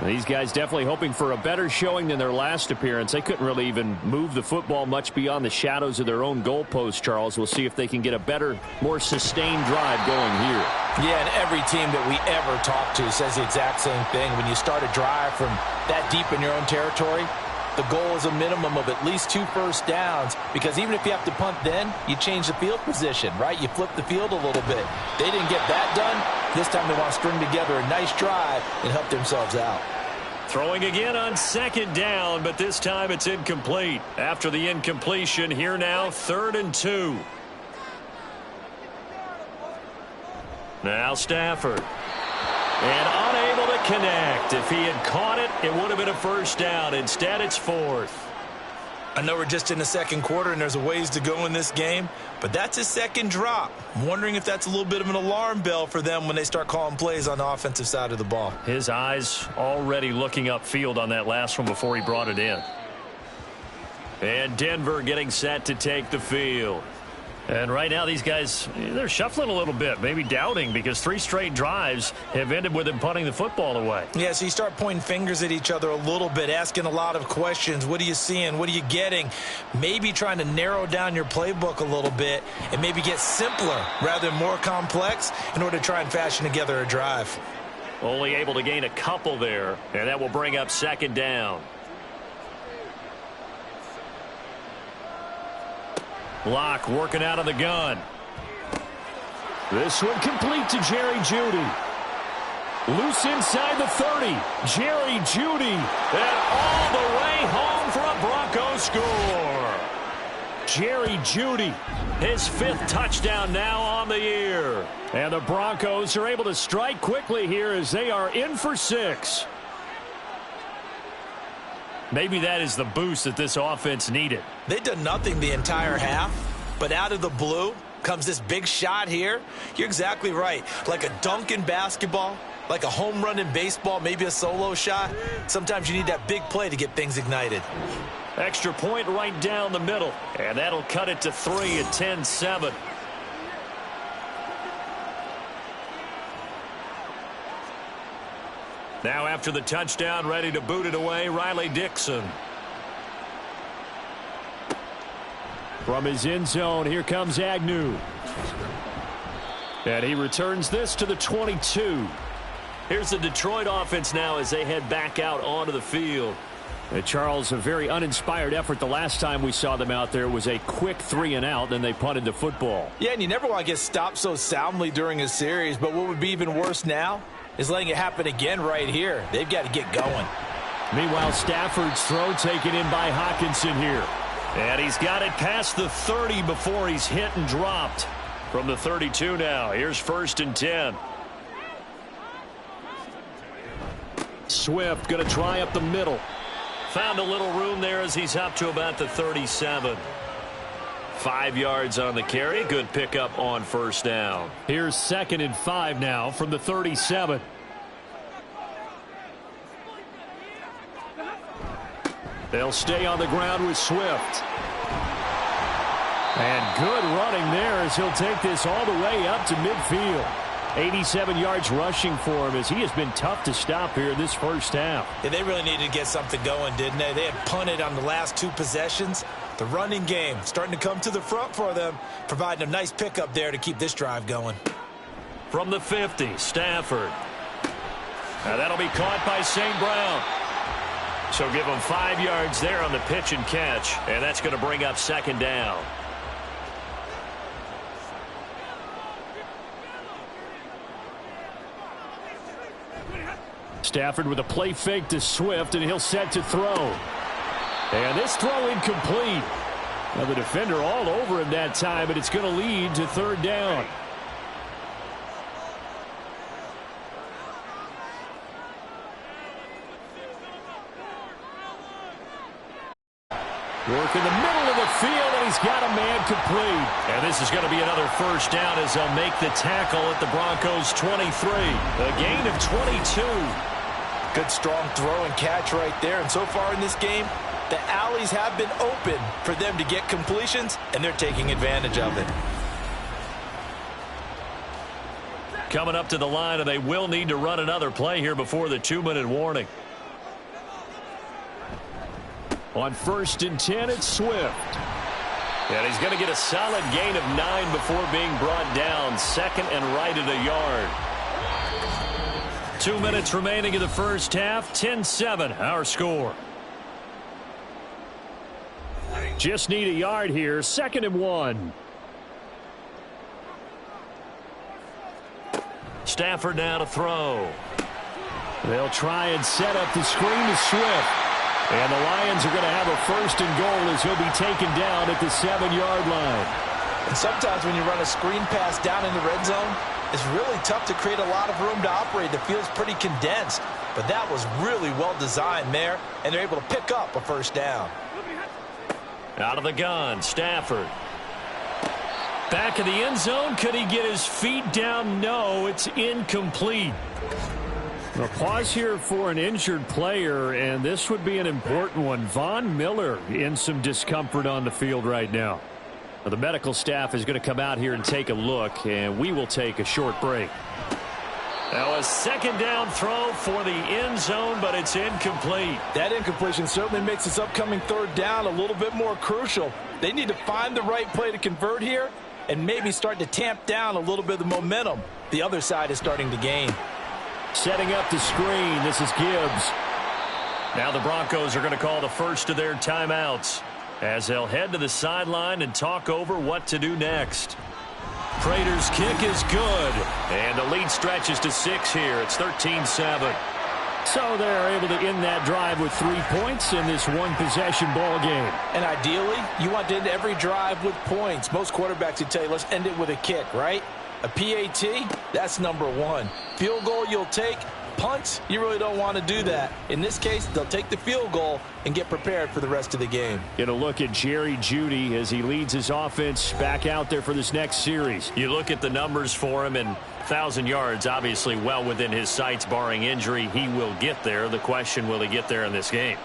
These guys definitely hoping for a better showing than their last appearance. They couldn't really even move the football much beyond the shadows of their own goalpost, Charles. We'll see if they can get a better, more sustained drive going here. Yeah, and every team that we ever talk to says the exact same thing. When you start a drive from that deep in your own territory, the goal is a minimum of at least 2 first downs, because even if you have to punt then, you change the field position, right? You flip the field a little bit. They didn't get that done. This time they want to string together a nice drive and help themselves out. Throwing again on second down, but this time it's incomplete. After the incompletion, here now, 3rd and 2. Now Stafford. And unable to connect. If he had caught it, it would have been a first down. Instead, it's 4th. I know we're just in the second quarter and there's a ways to go in this game, but that's his second drop. I'm wondering if that's a little bit of an alarm bell for them when they start calling plays on the offensive side of the ball. His eyes already looking upfield on that last one before he brought it in. And Denver getting set to take the field. And right now these guys, they're shuffling a little bit, maybe doubting, because 3 straight drives have ended with them punting the football away. Yeah, so you start pointing fingers at each other a little bit, asking a lot of questions. What are you seeing? What are you getting? Maybe trying to narrow down your playbook a little bit and maybe get simpler rather than more complex in order to try and fashion together a drive. Only able to gain a couple there, and that will bring up second down. Locke working out of the gun. This one complete to Jerry Jeudy. Loose inside the 30. Jerry Jeudy. And all the way home for a Broncos score. Jerry Jeudy, his 5th touchdown now on the year. And the Broncos are able to strike quickly here as they are in for 6. Maybe that is the boost that this offense needed. They've done nothing the entire half, but out of the blue comes this big shot here. You're exactly right. Like a dunk in basketball, like a home run in baseball, maybe a solo shot. Sometimes you need that big play to get things ignited. Extra point right down the middle, and that'll cut it to 3 at 10-7. Now after the touchdown, ready to boot it away, Riley Dixon. From his end zone, here comes Agnew. And he returns this to the 22. Here's the Detroit offense now as they head back out onto the field. Charles, a very uninspired effort. The last time we saw them out there was a quick 3-and-out, then they punted the football. Yeah, and you never want to get stopped so soundly during a series, but what would be even worse now is letting it happen again right here. They've got to get going. Meanwhile, Stafford's throw taken in by Hockenson here. And he's got it past the 30 before he's hit and dropped. From the 32 now, here's 1st and 10. Swift going to try up the middle. Found a little room there as he's up to about the 37. 5 yards on the carry. Good pickup on 1st down. Here's 2nd and 5 now from the 37. They'll stay on the ground with Swift. And good running there as he'll take this all the way up to midfield. 87 yards rushing for him as he has been tough to stop here this first half. Yeah, they really needed to get something going, didn't they? They had punted on the last 2 possessions. The running game starting to come to the front for them, providing a nice pickup there to keep this drive going. From the 50, Stafford. Now that'll be caught by St. Brown. So give him 5 yards there on the pitch and catch, and that's going to bring up 2nd down. Stafford with a play fake to Swift, and he'll set to throw. And this throw incomplete. Now the defender all over him that time, but it's going to lead to 3rd down. Work in the middle of the field, and he's got a man complete. And this is going to be another 1st down as they'll make the tackle at the Broncos' 23. A gain of 22. Good strong throw and catch right there. And so far in this game, the alleys have been open for them to get completions, and they're taking advantage of it. Coming up to the line, and they will need to run another play here before the 2-minute warning. On 1st and 10, it's Swift. And he's going to get a solid gain of 9 before being brought down. 2nd and right at a yard. 2 minutes remaining in the first half. 10-7, our score. Just need a yard here. 2nd and 1. Stafford now to throw. They'll try and set up the screen to Swift. And the Lions are going to have a 1st and goal as he'll be taken down at the 7-yard line. And sometimes when you run a screen pass down in the red zone, it's really tough to create a lot of room to operate. The field's pretty condensed. But that was really well designed there, and they're able to pick up a 1st down. Out of the gun, Stafford. Back of the end zone. Could he get his feet down? No, it's incomplete. A pause here for an injured player, and this would be an important one. Von Miller in some discomfort on the field right now. Now, the medical staff is going to come out here and take a look, and we will take a short break. Now a 2nd down throw for the end zone, but it's incomplete. That incompletion certainly makes this upcoming 3rd down a little bit more crucial. They need to find the right play to convert here and maybe start to tamp down a little bit of the momentum the other side is starting to gain. Setting up the screen, this is Gibbs. Now the Broncos are going to call the first of their timeouts as they'll head to the sideline and talk over what to do next. Prater's kick is good, and the lead stretches to 6 here. It's 13-7. So they're able to end that drive with 3 points in this one-possession ball game. And ideally, you want to end every drive with points. Most quarterbacks would tell you, let's end it with a kick, right? A PAT, that's number 1. Field goal you'll take. Punts, you really don't want to do that. In this case, they'll take the field goal and get prepared for the rest of the game. Get a look at Jerry Jeudy as he leads his offense back out there for this next series. You look at the numbers for him, and 1,000 yards obviously well within his sights barring injury. He will get there. The question, will he get there in this game?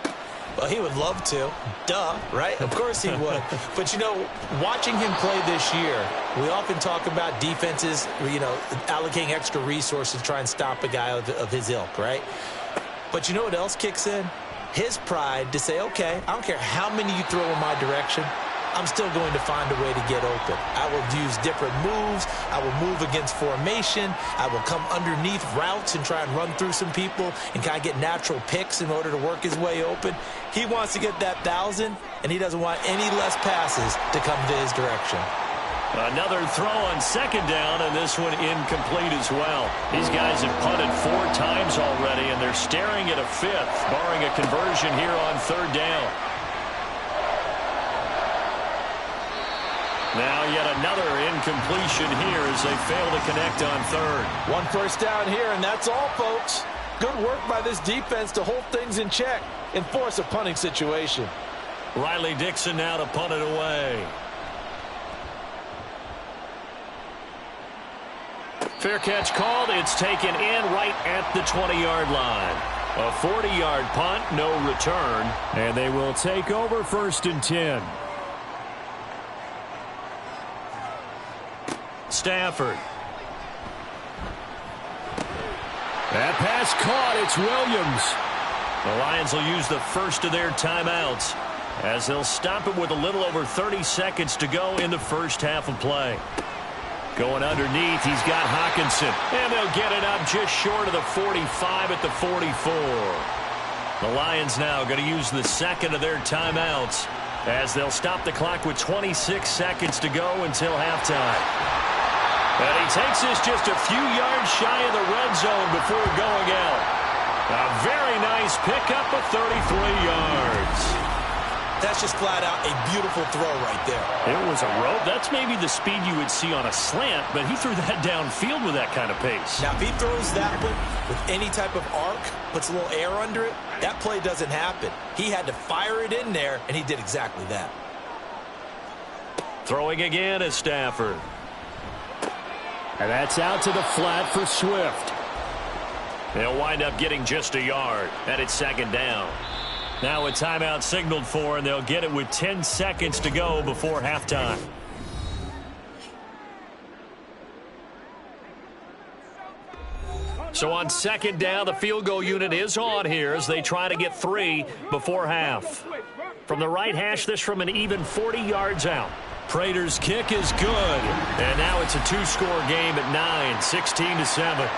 Well, he would love to. Duh, right? Of course he would. But, you know, watching him play this year, we often talk about defenses, you know, allocating extra resources to try and stop a guy of his ilk, right? But you know what else kicks in? His pride to say, okay, I don't care how many you throw in my direction. I'm still going to find a way to get open. I will use different moves. I will move against formation. I will come underneath routes and try and run through some people and kind of get natural picks in order to work his way open. He wants to get that 1,000, and he doesn't want any less passes to come to his direction. Another throw on second down, and this one incomplete as well. These guys have punted 4 times already, and they're staring at a 5th, barring a conversion here on third down. Now yet another incompletion here as they fail to connect on third. 1 first down here, and that's all, folks. Good work by this defense to hold things in check and force a punting situation. Riley Dixon now to punt it away. Fair catch called. It's taken in right at the 20-yard line. A 40-yard punt, no return. And they will take over 1st and 10. Stafford. That pass caught. It's Williams. The Lions will use the first of their timeouts as they'll stop it with a little over 30 seconds to go in the first half of play. Going underneath, he's got Hockenson. And they'll get it up just short of the 45 at the 44. The Lions now going to use the second of their timeouts as they'll stop the clock with 26 seconds to go until halftime. And he takes this just a few yards shy of the red zone before going out. A very nice pickup of 33 yards. That's just flat out a beautiful throw right there. It was a rope. That's maybe the speed you would see on a slant, but he threw that downfield with that kind of pace. Now, if he throws that one with any type of arc, puts a little air under it, that play doesn't happen. He had to fire it in there, and he did exactly that. Throwing again is Stafford. And that's out to the flat for Swift. They'll wind up getting just a yard, and it's second down. Now a timeout signaled for, and they'll get it with 10 seconds to go before halftime. So on second down, the field goal unit is on here as they try to get 3 before half. From the right hash, this from an even 40 yards out. Prater's kick is good, and now it's a 2-score game at 9, 16-7.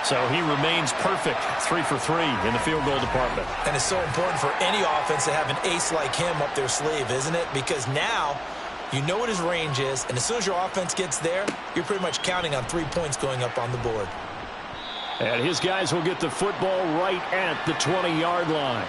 So he remains perfect, 3 for 3 in the field goal department. And it's so important for any offense to have an ace like him up their sleeve, isn't it? Because now you know what his range is, and as soon as your offense gets there, you're pretty much counting on 3 points going up on the board. And his guys will get the football right at the 20-yard line.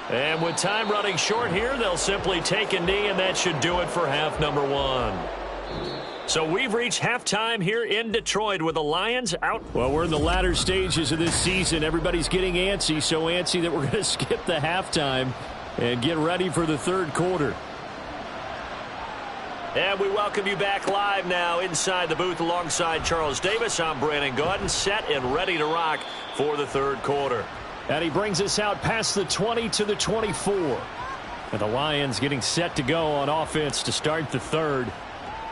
And with time running short here, they'll simply take a knee, and that should do it for half number 1. So we've reached halftime here in Detroit with the Lions out. Well, we're in the latter stages of this season. Everybody's getting antsy, so antsy that we're going to skip the halftime and get ready for the third quarter. And we welcome you back live now inside the booth alongside Charles Davis. I'm Brandon Gaudin, set and ready to rock for the third quarter. And he brings us out past the 20 to the 24. And the Lions getting set to go on offense to start the third.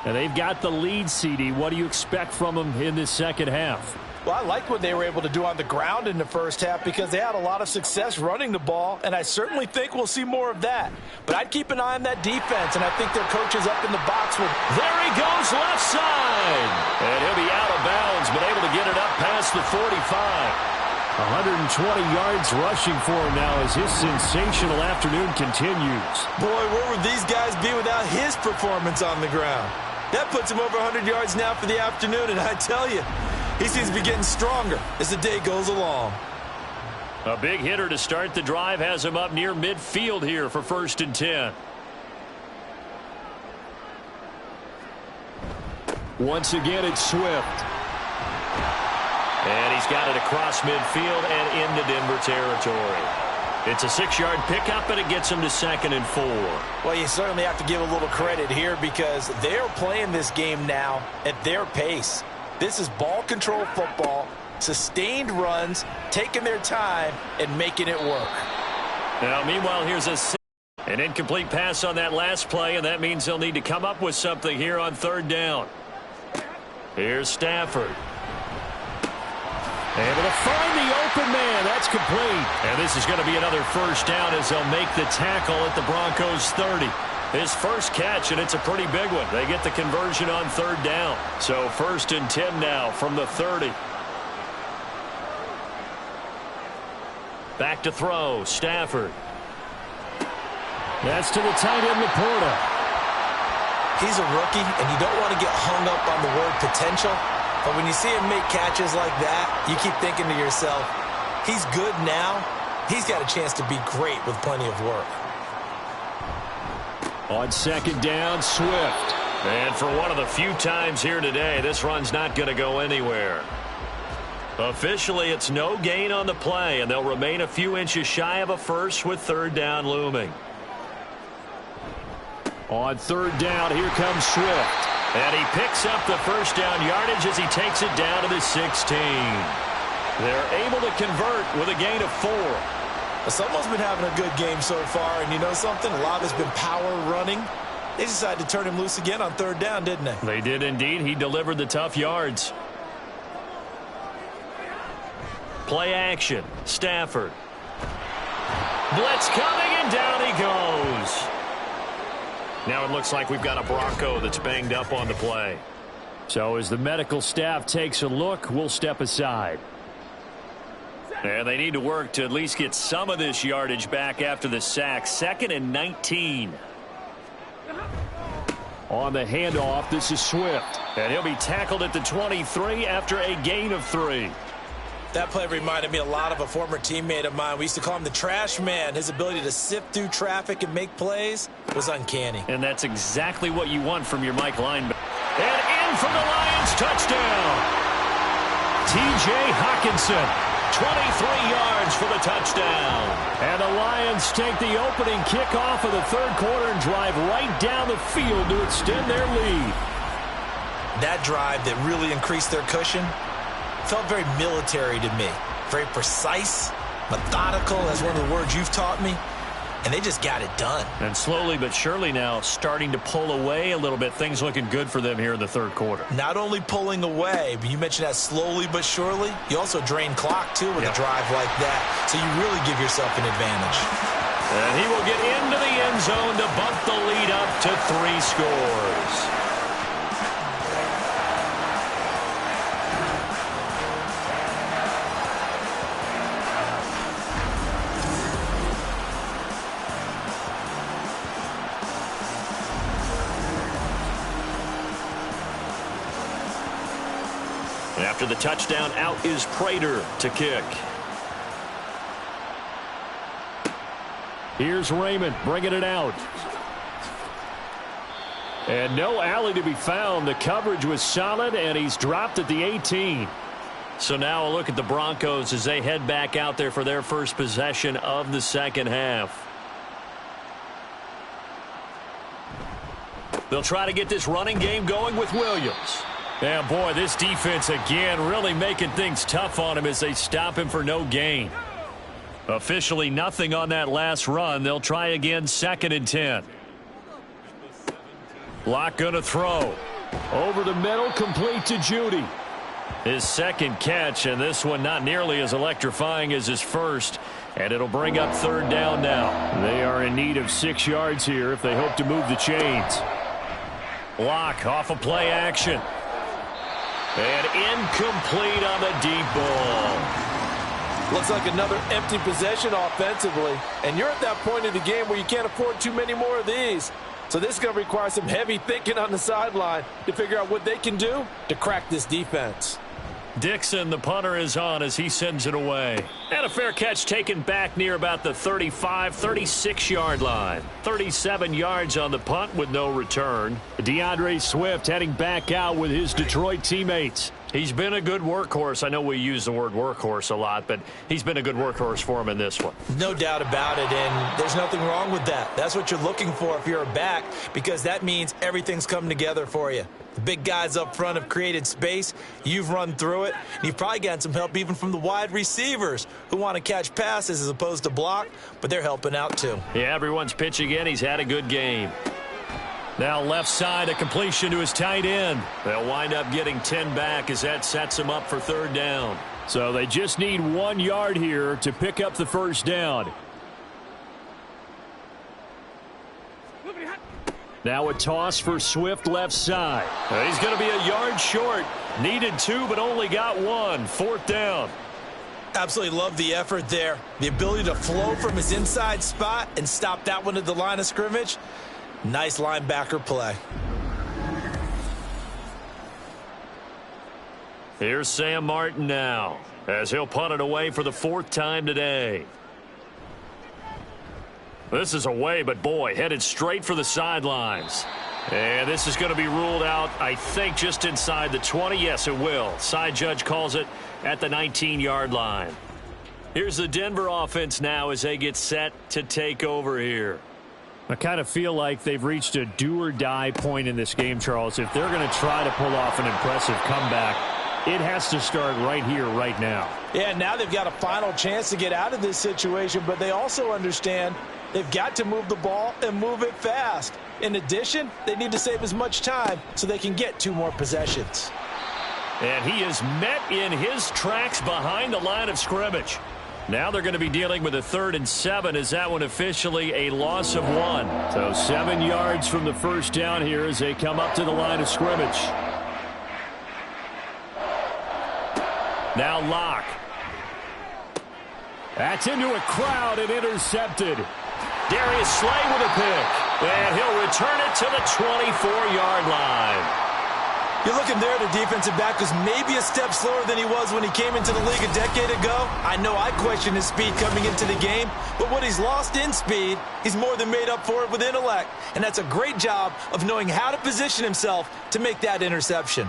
And they've got the lead, CD. What do you expect from them in this second half? Well, I liked what they were able to do on the ground in the first half because they had a lot of success running the ball, and I certainly think we'll see more of that. But I'd keep an eye on that defense, and I think their coach is up in the box with... There he goes, left side! And he'll be out of bounds, but able to get it up past the 45. 120 yards rushing for him now as his sensational afternoon continues. Boy, where would these guys be without his performance on the ground? That puts him over 100 yards now for the afternoon, and I tell you, he seems to be getting stronger as the day goes along. A big hitter to start the drive has him up near midfield here for 1st and 10. Once again, it's Swift. And he's got it across midfield and into Denver territory. It's a 6-yard pickup, and it gets him to 2nd and 4. Well, you certainly have to give a little credit here because they're playing this game now at their pace. This is ball control football, sustained runs, taking their time, and making it work. Now, meanwhile, here's an incomplete pass on that last play, and that means they'll need to come up with something here on 3rd down. Here's Stafford. Able to find the open man. That's complete. And this is going to be another first down as they'll make the tackle at the Broncos 30. His first catch, and it's a pretty big one. They get the conversion on third down. So 1st and 10 now from the 30. Back to throw. Stafford. That's to the tight end, Laporta. He's a rookie, and you don't want to get hung up on the word potential. But when you see him make catches like that, you keep thinking to yourself, he's good now. He's got a chance to be great with plenty of work. On 2nd down, Swift. And for one of the few times here today, this run's not going to go anywhere. Officially, it's no gain on the play, and they'll remain a few inches shy of a first with 3rd down looming. On 3rd down, here comes Swift. And he picks up the first down yardage as he takes it down to the 16. They're able to convert with a gain of 4. Someone's been having a good game so far, and you know something? A lot has been power running. They decided to turn him loose again on 3rd down, didn't they? They did indeed. He delivered the tough yards. Play action. Stafford. Blitz coming, and down he goes. Now it looks like we've got a Bronco that's banged up on the play. So as the medical staff takes a look, we'll step aside. And they need to work to at least get some of this yardage back after the sack. 2nd and 19. On the handoff, this is Swift. And he'll be tackled at the 23 after a gain of 3. That play reminded me a lot of a former teammate of mine. We used to call him the trash man. His ability to sift through traffic and make plays was uncanny. And that's exactly what you want from your Mike linebacker. And in from the Lions, touchdown. T.J. Hockenson. 23 yards for the touchdown. And the Lions take the opening kickoff of the 3rd quarter and drive right down the field to extend their lead. That drive that really increased their cushion felt very military to me. Very precise, methodical. That's one of the words you've taught me. And they just got it done. And slowly but surely now starting to pull away a little bit. Things looking good for them here in the 3rd quarter. Not only pulling away, but you mentioned that slowly but surely. You also drain clock, too, with a drive like that. So you really give yourself an advantage. And he will get into the end zone to bump the lead up to 3 scores. After the touchdown, out is Prater to kick. Here's Raymond bringing it out. And no alley to be found. The coverage was solid, and he's dropped at the 18. So now a look at the Broncos as they head back out there for their first possession of the 2nd half. They'll try to get this running game going with Williams. Yeah, boy, this defense again really making things tough on him as they stop him for no gain. Officially nothing on that last run. They'll try again 2nd and 10. Block going to throw. Over the middle, complete to Judy. His 2nd catch, and this one not nearly as electrifying as his first. And it'll bring up 3rd down now. They are in need of 6 yards here if they hope to move the chains. Block off of play action. And incomplete on the deep ball. Looks like another empty possession offensively. And you're at that point in the game where you can't afford too many more of these. So this is going to require some heavy thinking on the sideline to figure out what they can do to crack this defense. Dixon, the punter, is on as he sends it away. And a fair catch taken back near about the 35, 36-yard line. 37 yards on the punt with no return. DeAndre Swift heading back out with his Detroit teammates. He's been a good workhorse. I know we use the word workhorse a lot, but he's been a good workhorse for him in this one. No doubt about it, and there's nothing wrong with that. That's what you're looking for if you're a back, because that means everything's coming together for you. The big guys up front have created space. You've run through it. And you've probably gotten some help even from the wide receivers who want to catch passes as opposed to block, but they're helping out too. Yeah, everyone's pitching in. He's had a good game. Now left side, a completion to his tight end. They'll wind up getting 10 back as that sets them up for third down. So they just need 1 yard here to pick up the first down. Now a toss for Swift left side. He's going to be a yard short. Needed 2, but only got 1. Fourth down. Absolutely love the effort there. The ability to flow from his inside spot and stop that one at the line of scrimmage. Nice linebacker play. Here's Sam Martin now, as he'll punt it away for the 4th time today. This is away, but boy, headed straight for the sidelines. And this is going to be ruled out, I think, just inside the 20. Yes, it will. Side judge calls it at the 19-yard line. Here's the Denver offense now as they get set to take over here. I kind of feel like they've reached a do-or-die point in this game, Charles. If they're going to try to pull off an impressive comeback, it has to start right here, right now. Yeah, now they've got a final chance to get out of this situation, but they also understand they've got to move the ball and move it fast. In addition, they need to save as much time so they can get 2 more possessions. And he is met in his tracks behind the line of scrimmage. Now they're going to be dealing with a 3rd and 7. Is that one officially a loss of 1? So 7 yards from the first down here as they come up to the line of scrimmage. Now Locke. That's into a crowd and intercepted. Darius Slay with a pick. And he'll return it to the 24-yard line. You're looking there at the defensive back who's maybe a step slower than he was when he came into the league a decade ago. I know I questioned his speed coming into the game, but what he's lost in speed, he's more than made up for it with intellect. And that's a great job of knowing how to position himself to make that interception.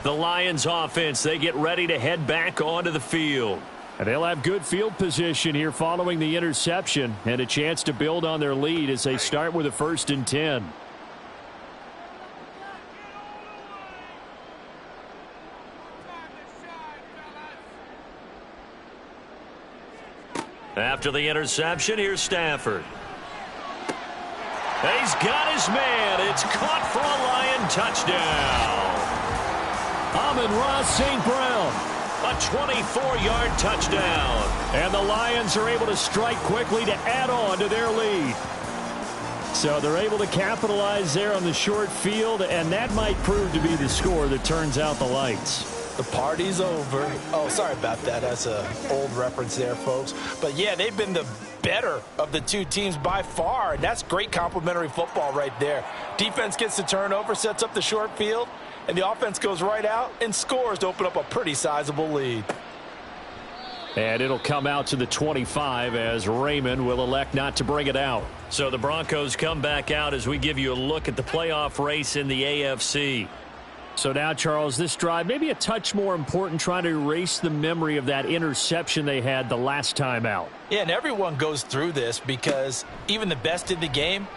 The Lions offense, they get ready to head back onto the field. And they'll have good field position here following the interception and a chance to build on their lead as they start with a 1st and 10. After the interception, here's Stafford. He's got his man. It's caught for a Lion touchdown. Amon-Ra St. Brown. A 24-yard touchdown. And the Lions are able to strike quickly to add on to their lead. So they're able to capitalize there on the short field, and that might prove to be the score that turns out the lights. The party's over. Oh, sorry about that. That's an old reference there, folks. But, yeah, they've been the better of the 2 teams by far, and that's great complimentary football right there. Defense gets the turnover, sets up the short field, and the offense goes right out and scores to open up a pretty sizable lead. And it'll come out to the 25 as Raymond will elect not to bring it out. So the Broncos come back out as we give you a look at the playoff race in the AFC. So now, Charles, this drive maybe a touch more important, trying to erase the memory of that interception they had the last time out. Yeah, and everyone goes through this because even the best in the game,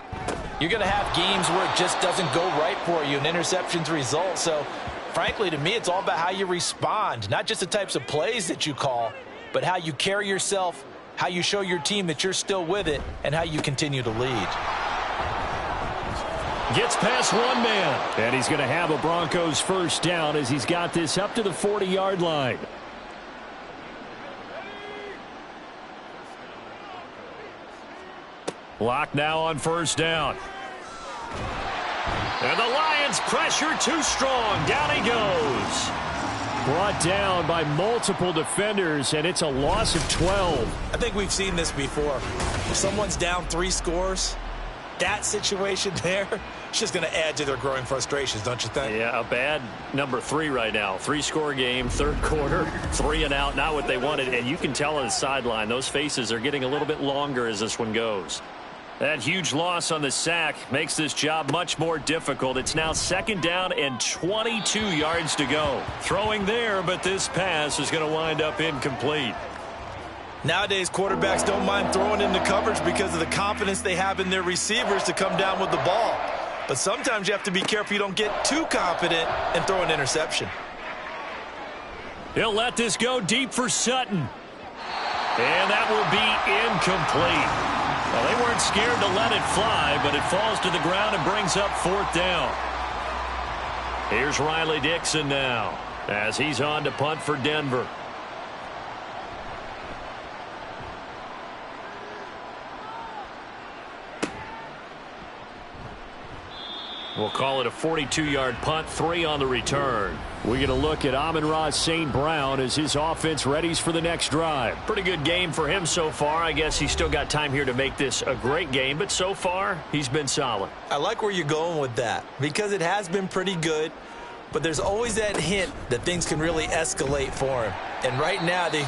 you're going to have games where it just doesn't go right for you, and interceptions result. So, frankly, to me, it's all about how you respond, not just the types of plays that you call, but how you carry yourself, how you show your team that you're still with it, and how you continue to lead. Gets past 1 man. And he's going to have a Broncos first down as he's got this up to the 40-yard line. Locke now on first down. And the Lions pressure too strong. Down he goes. Brought down by multiple defenders, and it's a loss of 12. I think we've seen this before. If someone's down 3 scores, that situation there, it's just going to add to their growing frustrations, don't you think? Yeah, a bad number 3 right now. 3-score game, 3rd quarter, 3 and out, not what they wanted. And you can tell on the sideline, those faces are getting a little bit longer as this one goes. That huge loss on the sack makes this job much more difficult. It's now 2nd down and 22 yards to go. Throwing there, but this pass is going to wind up incomplete. Nowadays, quarterbacks don't mind throwing into coverage because of the confidence they have in their receivers to come down with the ball. But sometimes you have to be careful you don't get too confident and throw an interception. He'll let this go deep for Sutton. And that will be incomplete. Well, they weren't scared to let it fly, but it falls to the ground and brings up 4th down. Here's Riley Dixon now as he's on to punt for Denver. We'll call it a 42-yard punt, 3 on the return. We get a look at Amon-Ra St. Brown as his offense readies for the next drive. Pretty good game for him so far. I guess he's still got time here to make this a great game, but so far he's been solid. I like where you're going with that because it has been pretty good, but there's always that hint that things can really escalate for him. And right now they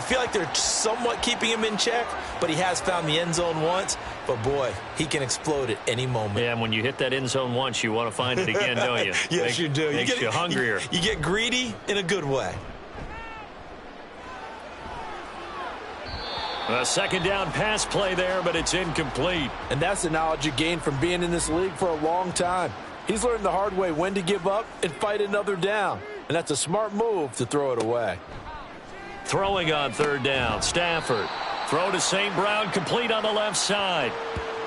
feel like they're somewhat keeping him in check, but he has found the end zone once. But, boy, he can explode at any moment. Yeah, and when you hit that end zone once, you want to find it again, don't you? Yes, you do. Makes you hungrier. You get greedy in a good way. A 2nd down pass play there, but it's incomplete. And that's the knowledge you gain from being in this league for a long time. He's learned the hard way when to give up and fight another down. And that's a smart move to throw it away. Throwing on 3rd down, Stafford. Throw to St. Brown, complete on the left side.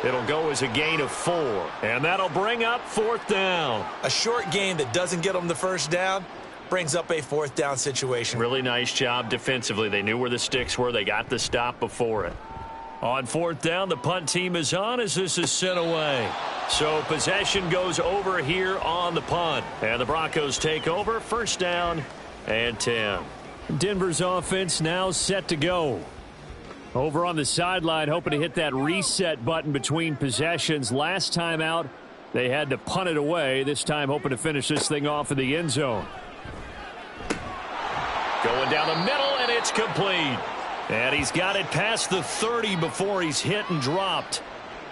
It'll go as a gain of 4, and that'll bring up 4th down. A short gain that doesn't get them the 1st down brings up a 4th down situation. Really nice job defensively. They knew where the sticks were. They got the stop before it. On 4th down, the punt team is on as this is sent away. So possession goes over here on the punt. And the Broncos take over, 1st down and 10. Denver's offense now set to go. Over on the sideline, hoping to hit that reset button between possessions. Last time out, they had to punt it away. This time, hoping to finish this thing off in the end zone. Going down the middle, and it's complete. And he's got it past the 30 before he's hit and dropped.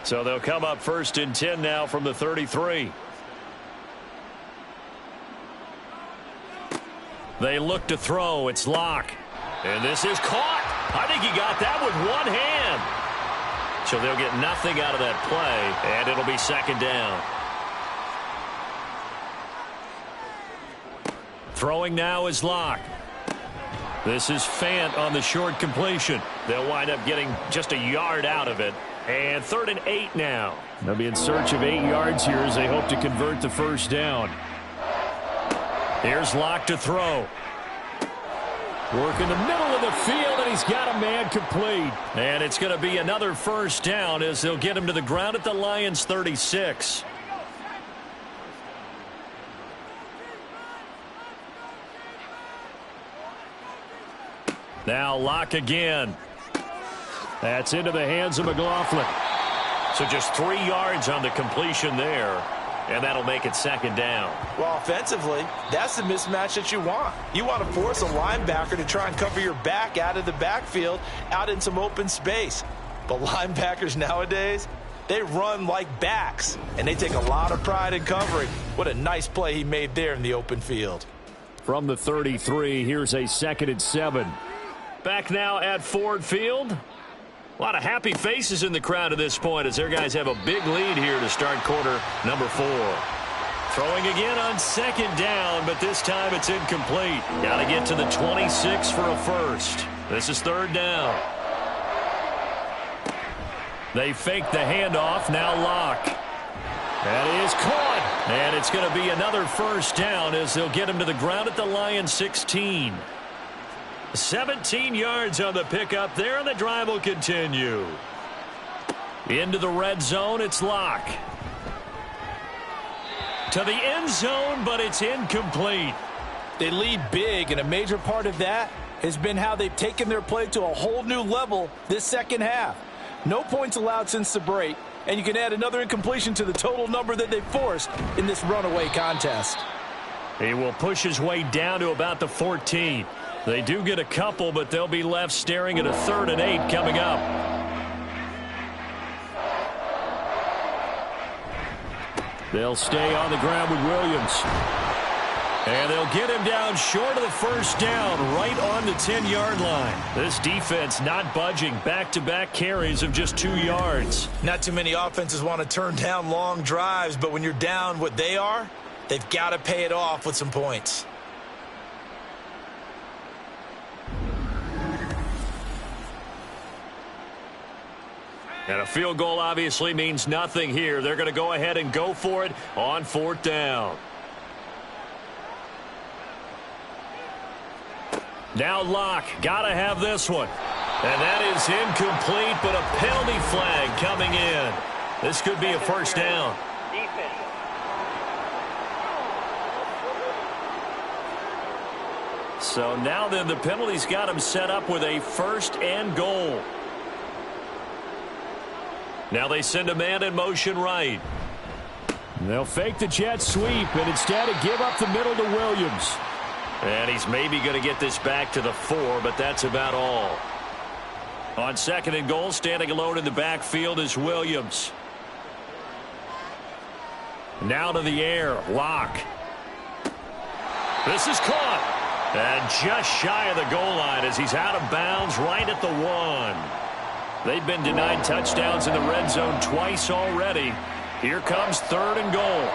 So they'll come up 1st and 10 now from the 33. They look to throw. It's Locke. And this is caught. I think he got that with one hand. So they'll get nothing out of that play, and it'll be 2nd down. Throwing now is Locke. This is Fant on the short completion. They'll wind up getting just a yard out of it. And 3rd and 8 now. They'll be in search of 8 yards here as they hope to convert the 1st down. Here's Locke to throw. Work in the middle of the field, and he's got a man complete. And it's going to be another 1st down as they'll get him to the ground at the Lions' 36. Now Locke again. That's into the hands of McLaughlin. So just 3 yards on the completion there. And that'll make it 2nd down. Well, offensively, that's the mismatch that you want. You want to force a linebacker to try and cover your back out of the backfield, out in some open space. But linebackers nowadays, they run like backs, and they take a lot of pride in covering. What a nice play he made there in the open field. From the 33, here's a 2nd and 7. Back now at Ford Field. A lot of happy faces in the crowd at this point as their guys have a big lead here to start quarter number 4. Throwing again on 2nd down, but this time it's incomplete. Got to get to the 26 for a 1st. This is 3rd down. They fake the handoff. Now Locke. That is caught. And it's going to be another 1st down as they'll get him to the ground at the Lions' 16. 17 yards on the pickup there, and the drive will continue. Into the red zone, it's Locke. To the end zone, but it's incomplete. They lead big, and a major part of that has been how they've taken their play to a whole new level this 2nd half. No points allowed since the break, and you can add another incompletion to the total number that they've forced in this runaway contest. He will push his way down to about the 14. They do get a couple, but they'll be left staring at a 3rd and 8 coming up. They'll stay on the ground with Williams. And they'll get him down short of the 1st down, right on the 10-yard line. This defense not budging. Back-to-back carries of just 2 yards. Not too many offenses want to turn down long drives, but when you're down what they are, they've got to pay it off with some points. And a field goal obviously means nothing here. They're going to go ahead and go for it on 4th down. Now Locke, got to have this one. And that is incomplete, but a penalty flag coming in. This could be a first down. So now then the penalty's got him set up with a 1st and goal. Now they send a man in motion right. They'll fake the jet sweep and instead give up the middle to Williams. And he's maybe going to get this back to the 4, but that's about all. On 2nd and goal, standing alone in the backfield is Williams. Now to the air, Locke. This is caught. And just shy of the goal line as he's out of bounds right at the 1. They've been denied touchdowns in the red zone twice already. Here comes 3rd and goal.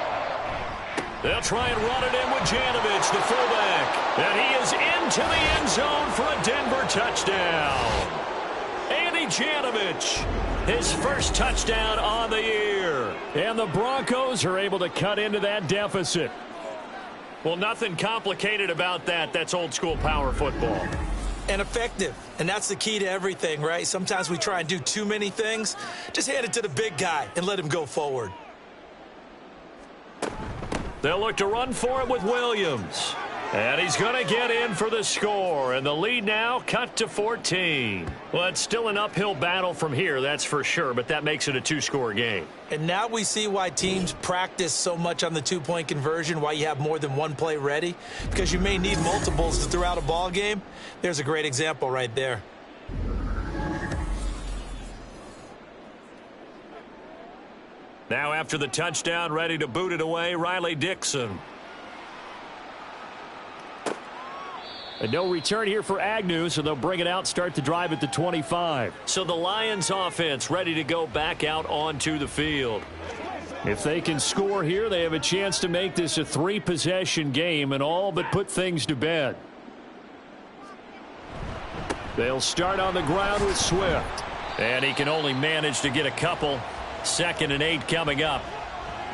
They'll try and run it in with Janovich, the fullback. And he is into the end zone for a Denver touchdown. Andy Janovich, his first touchdown on the year. And the Broncos are able to cut into that deficit. Well, nothing complicated about that. That's old school power football. And effective. And that's the key to everything, right? Sometimes we try and do too many things. Just hand it to the big guy and let him go forward. They'll look to run for it with Williams. And he's going to get in for the score. And the lead now cut to 14. Well, it's still an uphill battle from here, that's for sure. But that makes it a 2-score game. And now we see why teams practice so much on the 2-point conversion, why you have more than one play ready. Because you may need multiples throughout a ball game. There's a great example right there. Now after the touchdown, ready to boot it away, Riley Dixon. And no return here for Agnew, so they'll bring it out, start the drive at the 25. So the Lions offense ready to go back out onto the field. If they can score here, they have a chance to make this a 3-possession game and all but put things to bed. They'll start on the ground with Swift. And he can only manage to get a couple. 2nd and 8 coming up.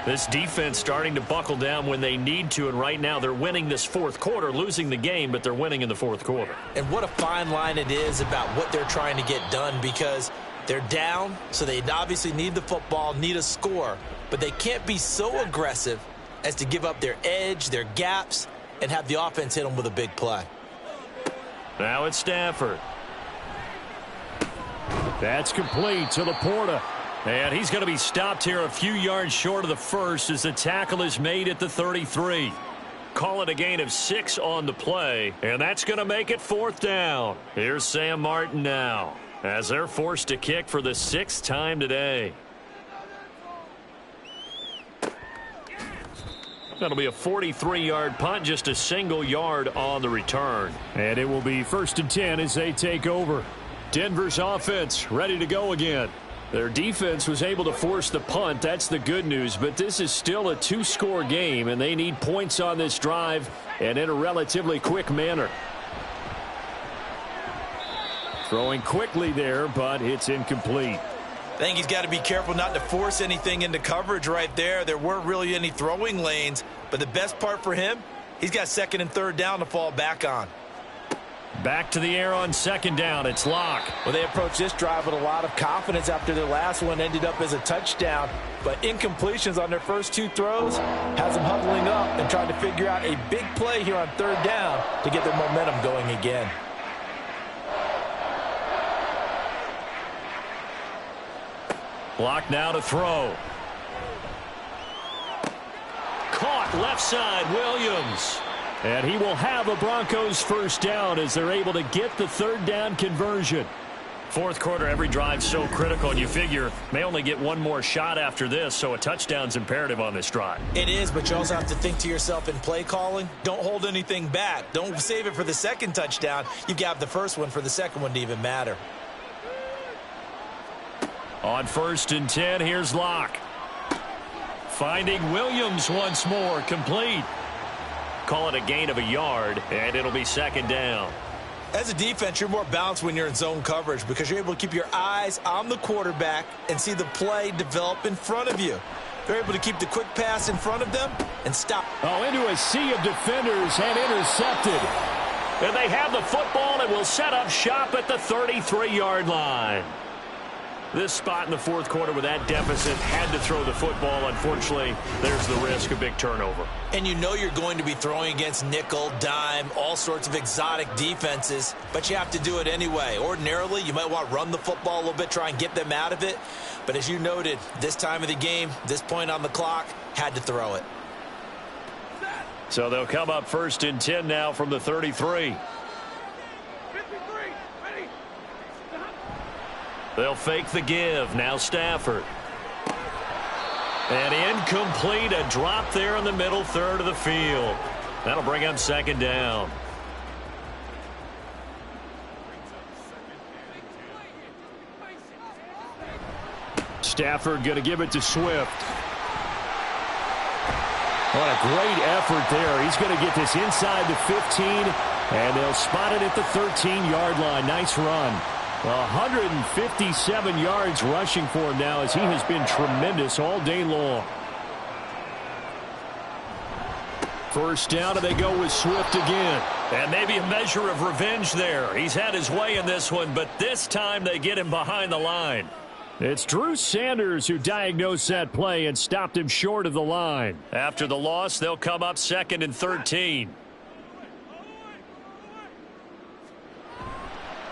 This defense starting to buckle down when they need to, and right now they're winning this 4th quarter, losing the game, but they're winning in the 4th quarter. And what a fine line it is about what they're trying to get done, because they're down, so they obviously need the football, need a score, but they can't be so aggressive as to give up their edge, their gaps, and have the offense hit them with a big play. Now it's Stafford. That's complete to Laporta. And he's going to be stopped here a few yards short of the 1st as the tackle is made at the 33. Call it a gain of 6 on the play, and that's going to make it 4th down. Here's Sam Martin now as they're forced to kick for the 6th time today. That'll be a 43-yard punt, just a single yard on the return. And it will be 1st and 10 as they take over. Denver's offense ready to go again. Their defense was able to force the punt. That's the good news. But this is still a 2-score game, and they need points on this drive and in a relatively quick manner. Throwing quickly there, but it's incomplete. I think he's got to be careful not to force anything into coverage right there. There weren't really any throwing lanes, but the best part for him, he's got 2nd and 3rd down to fall back on. Back to the air on 2nd down. It's Locke. Well, they approached this drive with a lot of confidence after their last one ended up as a touchdown. But incompletions on their first 2 throws has them huddling up and trying to figure out a big play here on 3rd down to get their momentum going again. Locke now to throw. Caught left side, Williams. And he will have a Broncos 1st down as they're able to get the 3rd down conversion. 4th quarter, every drive's so critical, and you figure may only get one more shot after this, so a touchdown's imperative on this drive. It is, but you also have to think to yourself in play calling, don't hold anything back. Don't save it for the 2nd touchdown. You've got the 1st one for the 2nd one to even matter. On 1st and 10, here's Locke. Finding Williams once more, complete. Call it a gain of a yard, and it'll be 2nd down. As a defense, you're more balanced when you're in zone coverage because you're able to keep your eyes on the quarterback and see the play develop in front of you. They're able to keep the quick pass in front of them and stop. Oh, into a sea of defenders and intercepted. And they have the football and will set up shop at the 33-yard line. This spot in the fourth quarter with that deficit had to throw the football. Unfortunately, there's the risk of big turnover. And you know you're going to be throwing against nickel, dime, all sorts of exotic defenses, but you have to do it anyway. Ordinarily, you might want to run the football a little bit, try and get them out of it. But as you noted, this time of the game, this point on the clock, had to throw it. So they'll come up 1st and 10 now from the 33. They'll fake the give. Now Stafford. And incomplete. A drop there in the middle third of the field. That'll bring up 2nd down. Stafford going to give it to Swift. What a great effort there. He's going to get this inside the 15, and they'll spot it at the 13-yard line. Nice run. 157 yards rushing for him now as he has been tremendous all day long. 1st down, and they go with Swift again. And maybe a measure of revenge there. He's had his way in this one, but this time they get him behind the line. It's Drew Sanders who diagnosed that play and stopped him short of the line. After the loss, they'll come up 2nd and 13.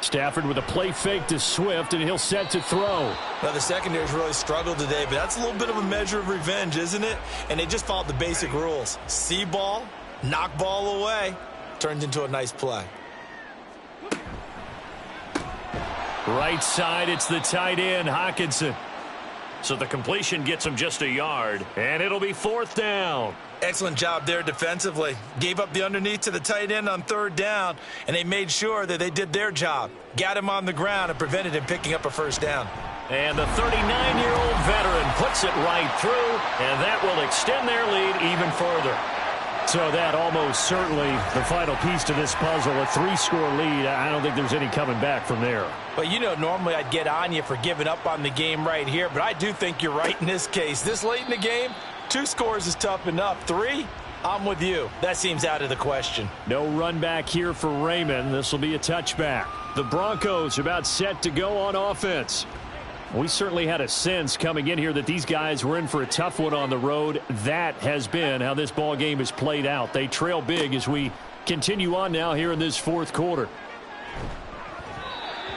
Stafford with a play fake to Swift, and he'll set to throw. Now, the secondary's really struggled today, but that's a little bit of a measure of revenge, isn't it? And they just followed the basic rules. See ball, knock ball away, turned into a nice play. Right side, it's the tight end, Hockenson. So the completion gets him just a yard, and it'll be 4th down. Excellent job there defensively. Gave up the underneath to the tight end on 3rd down, and they made sure that they did their job. Got him on the ground and prevented him picking up a 1st down. And the 39-year-old veteran puts it right through, and that will extend their lead even further. So that almost certainly the final piece to this puzzle, a 3-score lead. I don't think there's any coming back from there. But, you know, normally I'd get on you for giving up on the game right here, but I do think you're right in this case. This late in the game, 2 scores is tough enough. 3, I'm with you. That seems out of the question. No run back here for Raymond. This will be a touchback. The Broncos about set to go on offense. We certainly had a sense coming in here that these guys were in for a tough one on the road. That has been how this ball game has played out. They trail big as we continue on now here in this 4th quarter.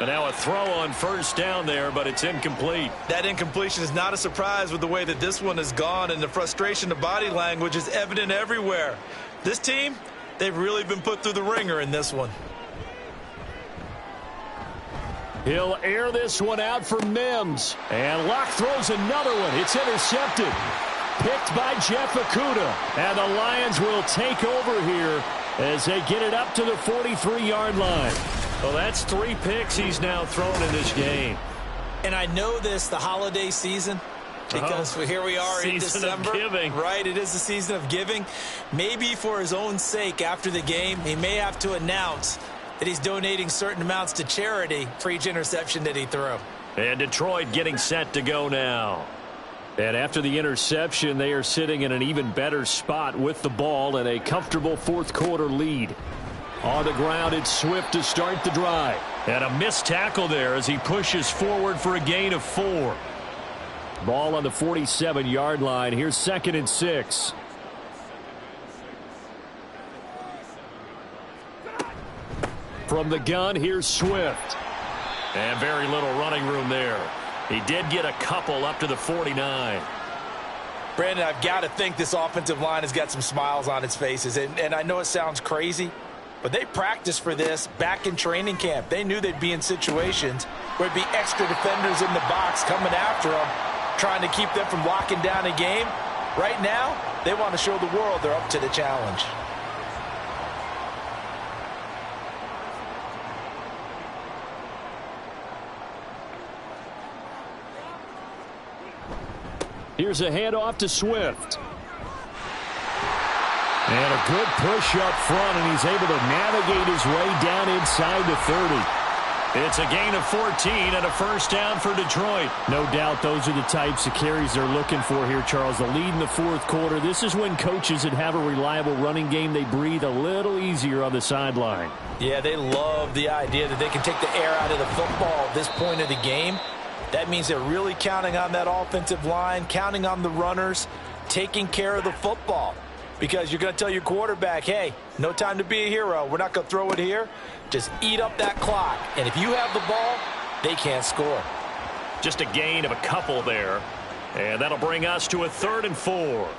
And now a throw on 1st down there, but it's incomplete. That incompletion is not a surprise with the way that this one has gone, and the frustration of body language is evident everywhere. This team, they've really been put through the ringer in this one. He'll air this one out for Mims. And Locke throws another one. It's intercepted. Picked by Jeff Okudah. And the Lions will take over here as they get it up to the 43-yard line. Well, that's 3 picks he's now thrown in this game. And I know this, the holiday season, because here we are in December. Season of giving. Right, it is the season of giving. Maybe for his own sake after the game, he may have to announce that he's donating certain amounts to charity for each interception that he threw. And Detroit getting set to go now. And after the interception, they are sitting in an even better spot with the ball and a comfortable 4th quarter lead. On the ground, it's Swift to start the drive. And a missed tackle there as he pushes forward for a gain of 4. Ball on the 47-yard line. Here's 2nd and 6. From the gun, here's Swift. And very little running room there. He did get a couple up to the 49. Brandon, I've got to think this offensive line has got some smiles on its faces. And I know it sounds crazy, but they practiced for this back in training camp. They knew they'd be in situations where it'd be extra defenders in the box coming after them, trying to keep them from locking down a game. Right now, they want to show the world they're up to the challenge. Here's a handoff to Swift. And a good push up front, and he's able to navigate his way down inside the 30. It's a gain of 14 and a first down for Detroit. No doubt those are the types of carries they're looking for here, Charles. The lead in the fourth quarter. This is when coaches that have a reliable running game, they breathe a little easier on the sideline. Yeah, they love the idea that they can take the air out of the football at this point of the game. That means they're really counting on that offensive line, counting on the runners, taking care of the football. Because you're going to tell your quarterback, hey, no time to be a hero. We're not going to throw it here. Just eat up that clock. And if you have the ball, they can't score. Just a gain of a couple there. And that'll bring us to a 3rd and 4.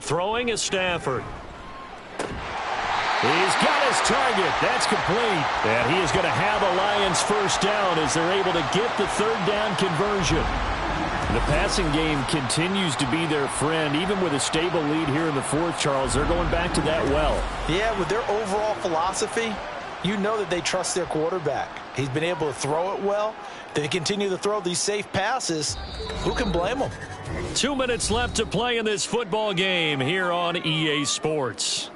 Throwing is Stafford. He's got his target. That's complete. And he is going to have a Lions first down as they're able to get the 3rd down conversion. The passing game continues to be their friend. Even with a stable lead here in the fourth, Charles, they're going back to that well. Yeah, with their overall philosophy, you know that they trust their quarterback. He's been able to throw it well. They continue to throw these safe passes. Who can blame them? 2 minutes left to play in this football game here on EA Sports.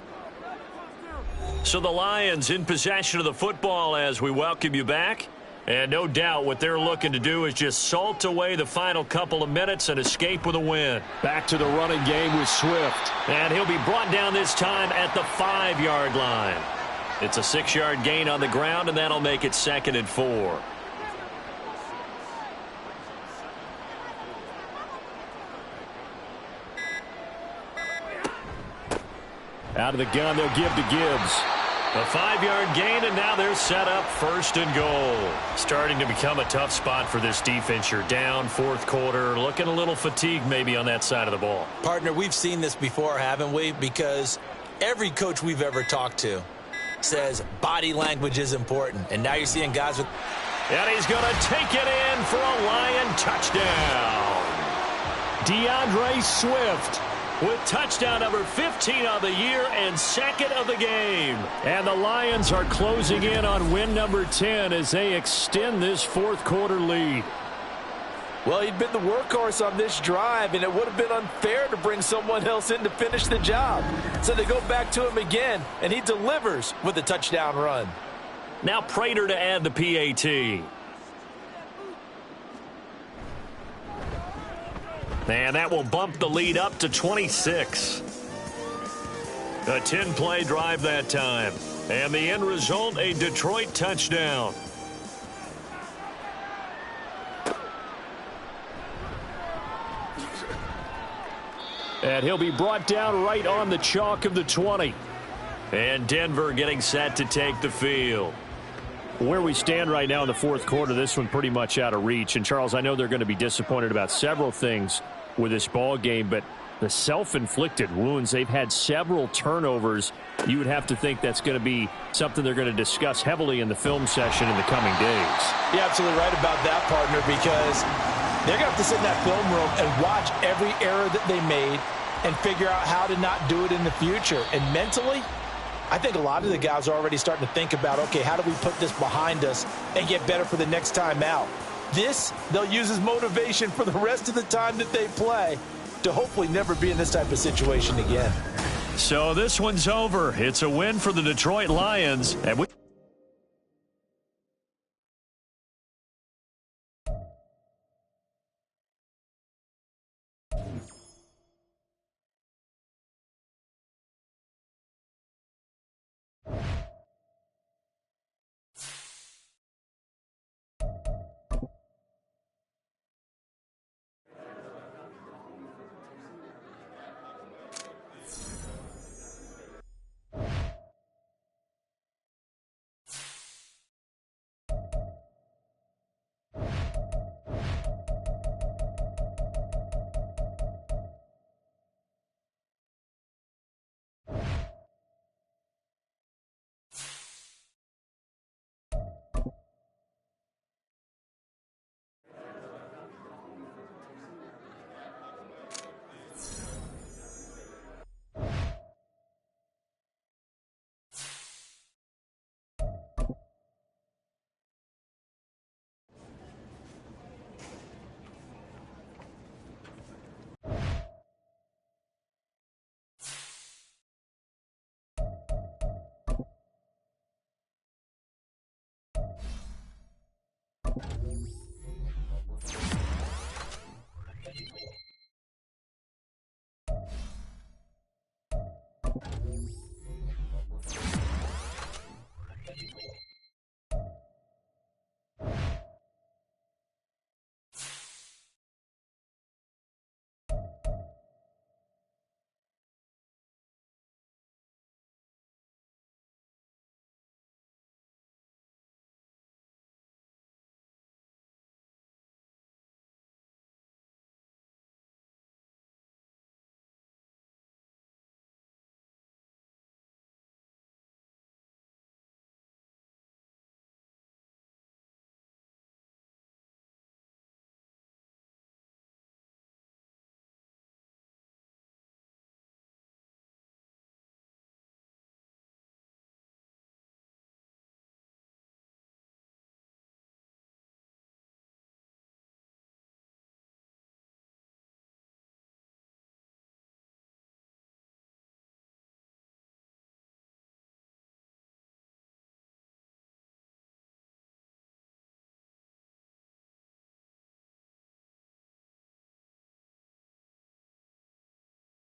So the Lions in possession of the football as we welcome you back. And no doubt what they're looking to do is just salt away the final couple of minutes and escape with a win. Back to the running game with Swift. And he'll be brought down this time at the 5-yard line. It's a 6-yard gain on the ground, and that'll make it 2nd and 4. Out of the gun, they'll give to Gibbs. A 5-yard gain, and now they're set up 1st and goal. Starting to become a tough spot for this defense. You're down 4th quarter, looking a little fatigued maybe on that side of the ball. Partner, we've seen this before, haven't we? Because every coach we've ever talked to says body language is important. And now you're seeing guys with... And he's going to take it in for a Lion touchdown. DeAndre Swift with touchdown number 15 of the year and 2nd of the game. And the Lions are closing in on win number 10 as they extend this 4th quarter lead. Well, he'd been the workhorse on this drive, and it would have been unfair to bring someone else in to finish the job. So they go back to him again, and he delivers with a touchdown run. Now Prater to add the PAT. And that will bump the lead up to 26. A 10-play drive that time. And the end result, a Detroit touchdown. And he'll be brought down right on the chalk of the 20. And Denver getting set to take the field. Where we stand right now in the 4th quarter, this one pretty much out of reach. And, Charles, I know they're going to be disappointed about several things with this ball game, but the self-inflicted wounds, they've had several turnovers. You would have to think that's going to be something they're going to discuss heavily in the film session in the coming days. You're absolutely right about that, partner, because they're going to have to sit in that film room and watch every error that they made and figure out how to not do it in the future. And mentally, I think a lot of the guys are already starting to think about, okay, how do we put this behind us and get better for the next time out? This, they'll use as motivation for the rest of the time that they play to hopefully never be in this type of situation again. So this one's over. It's a win for the Detroit Lions. And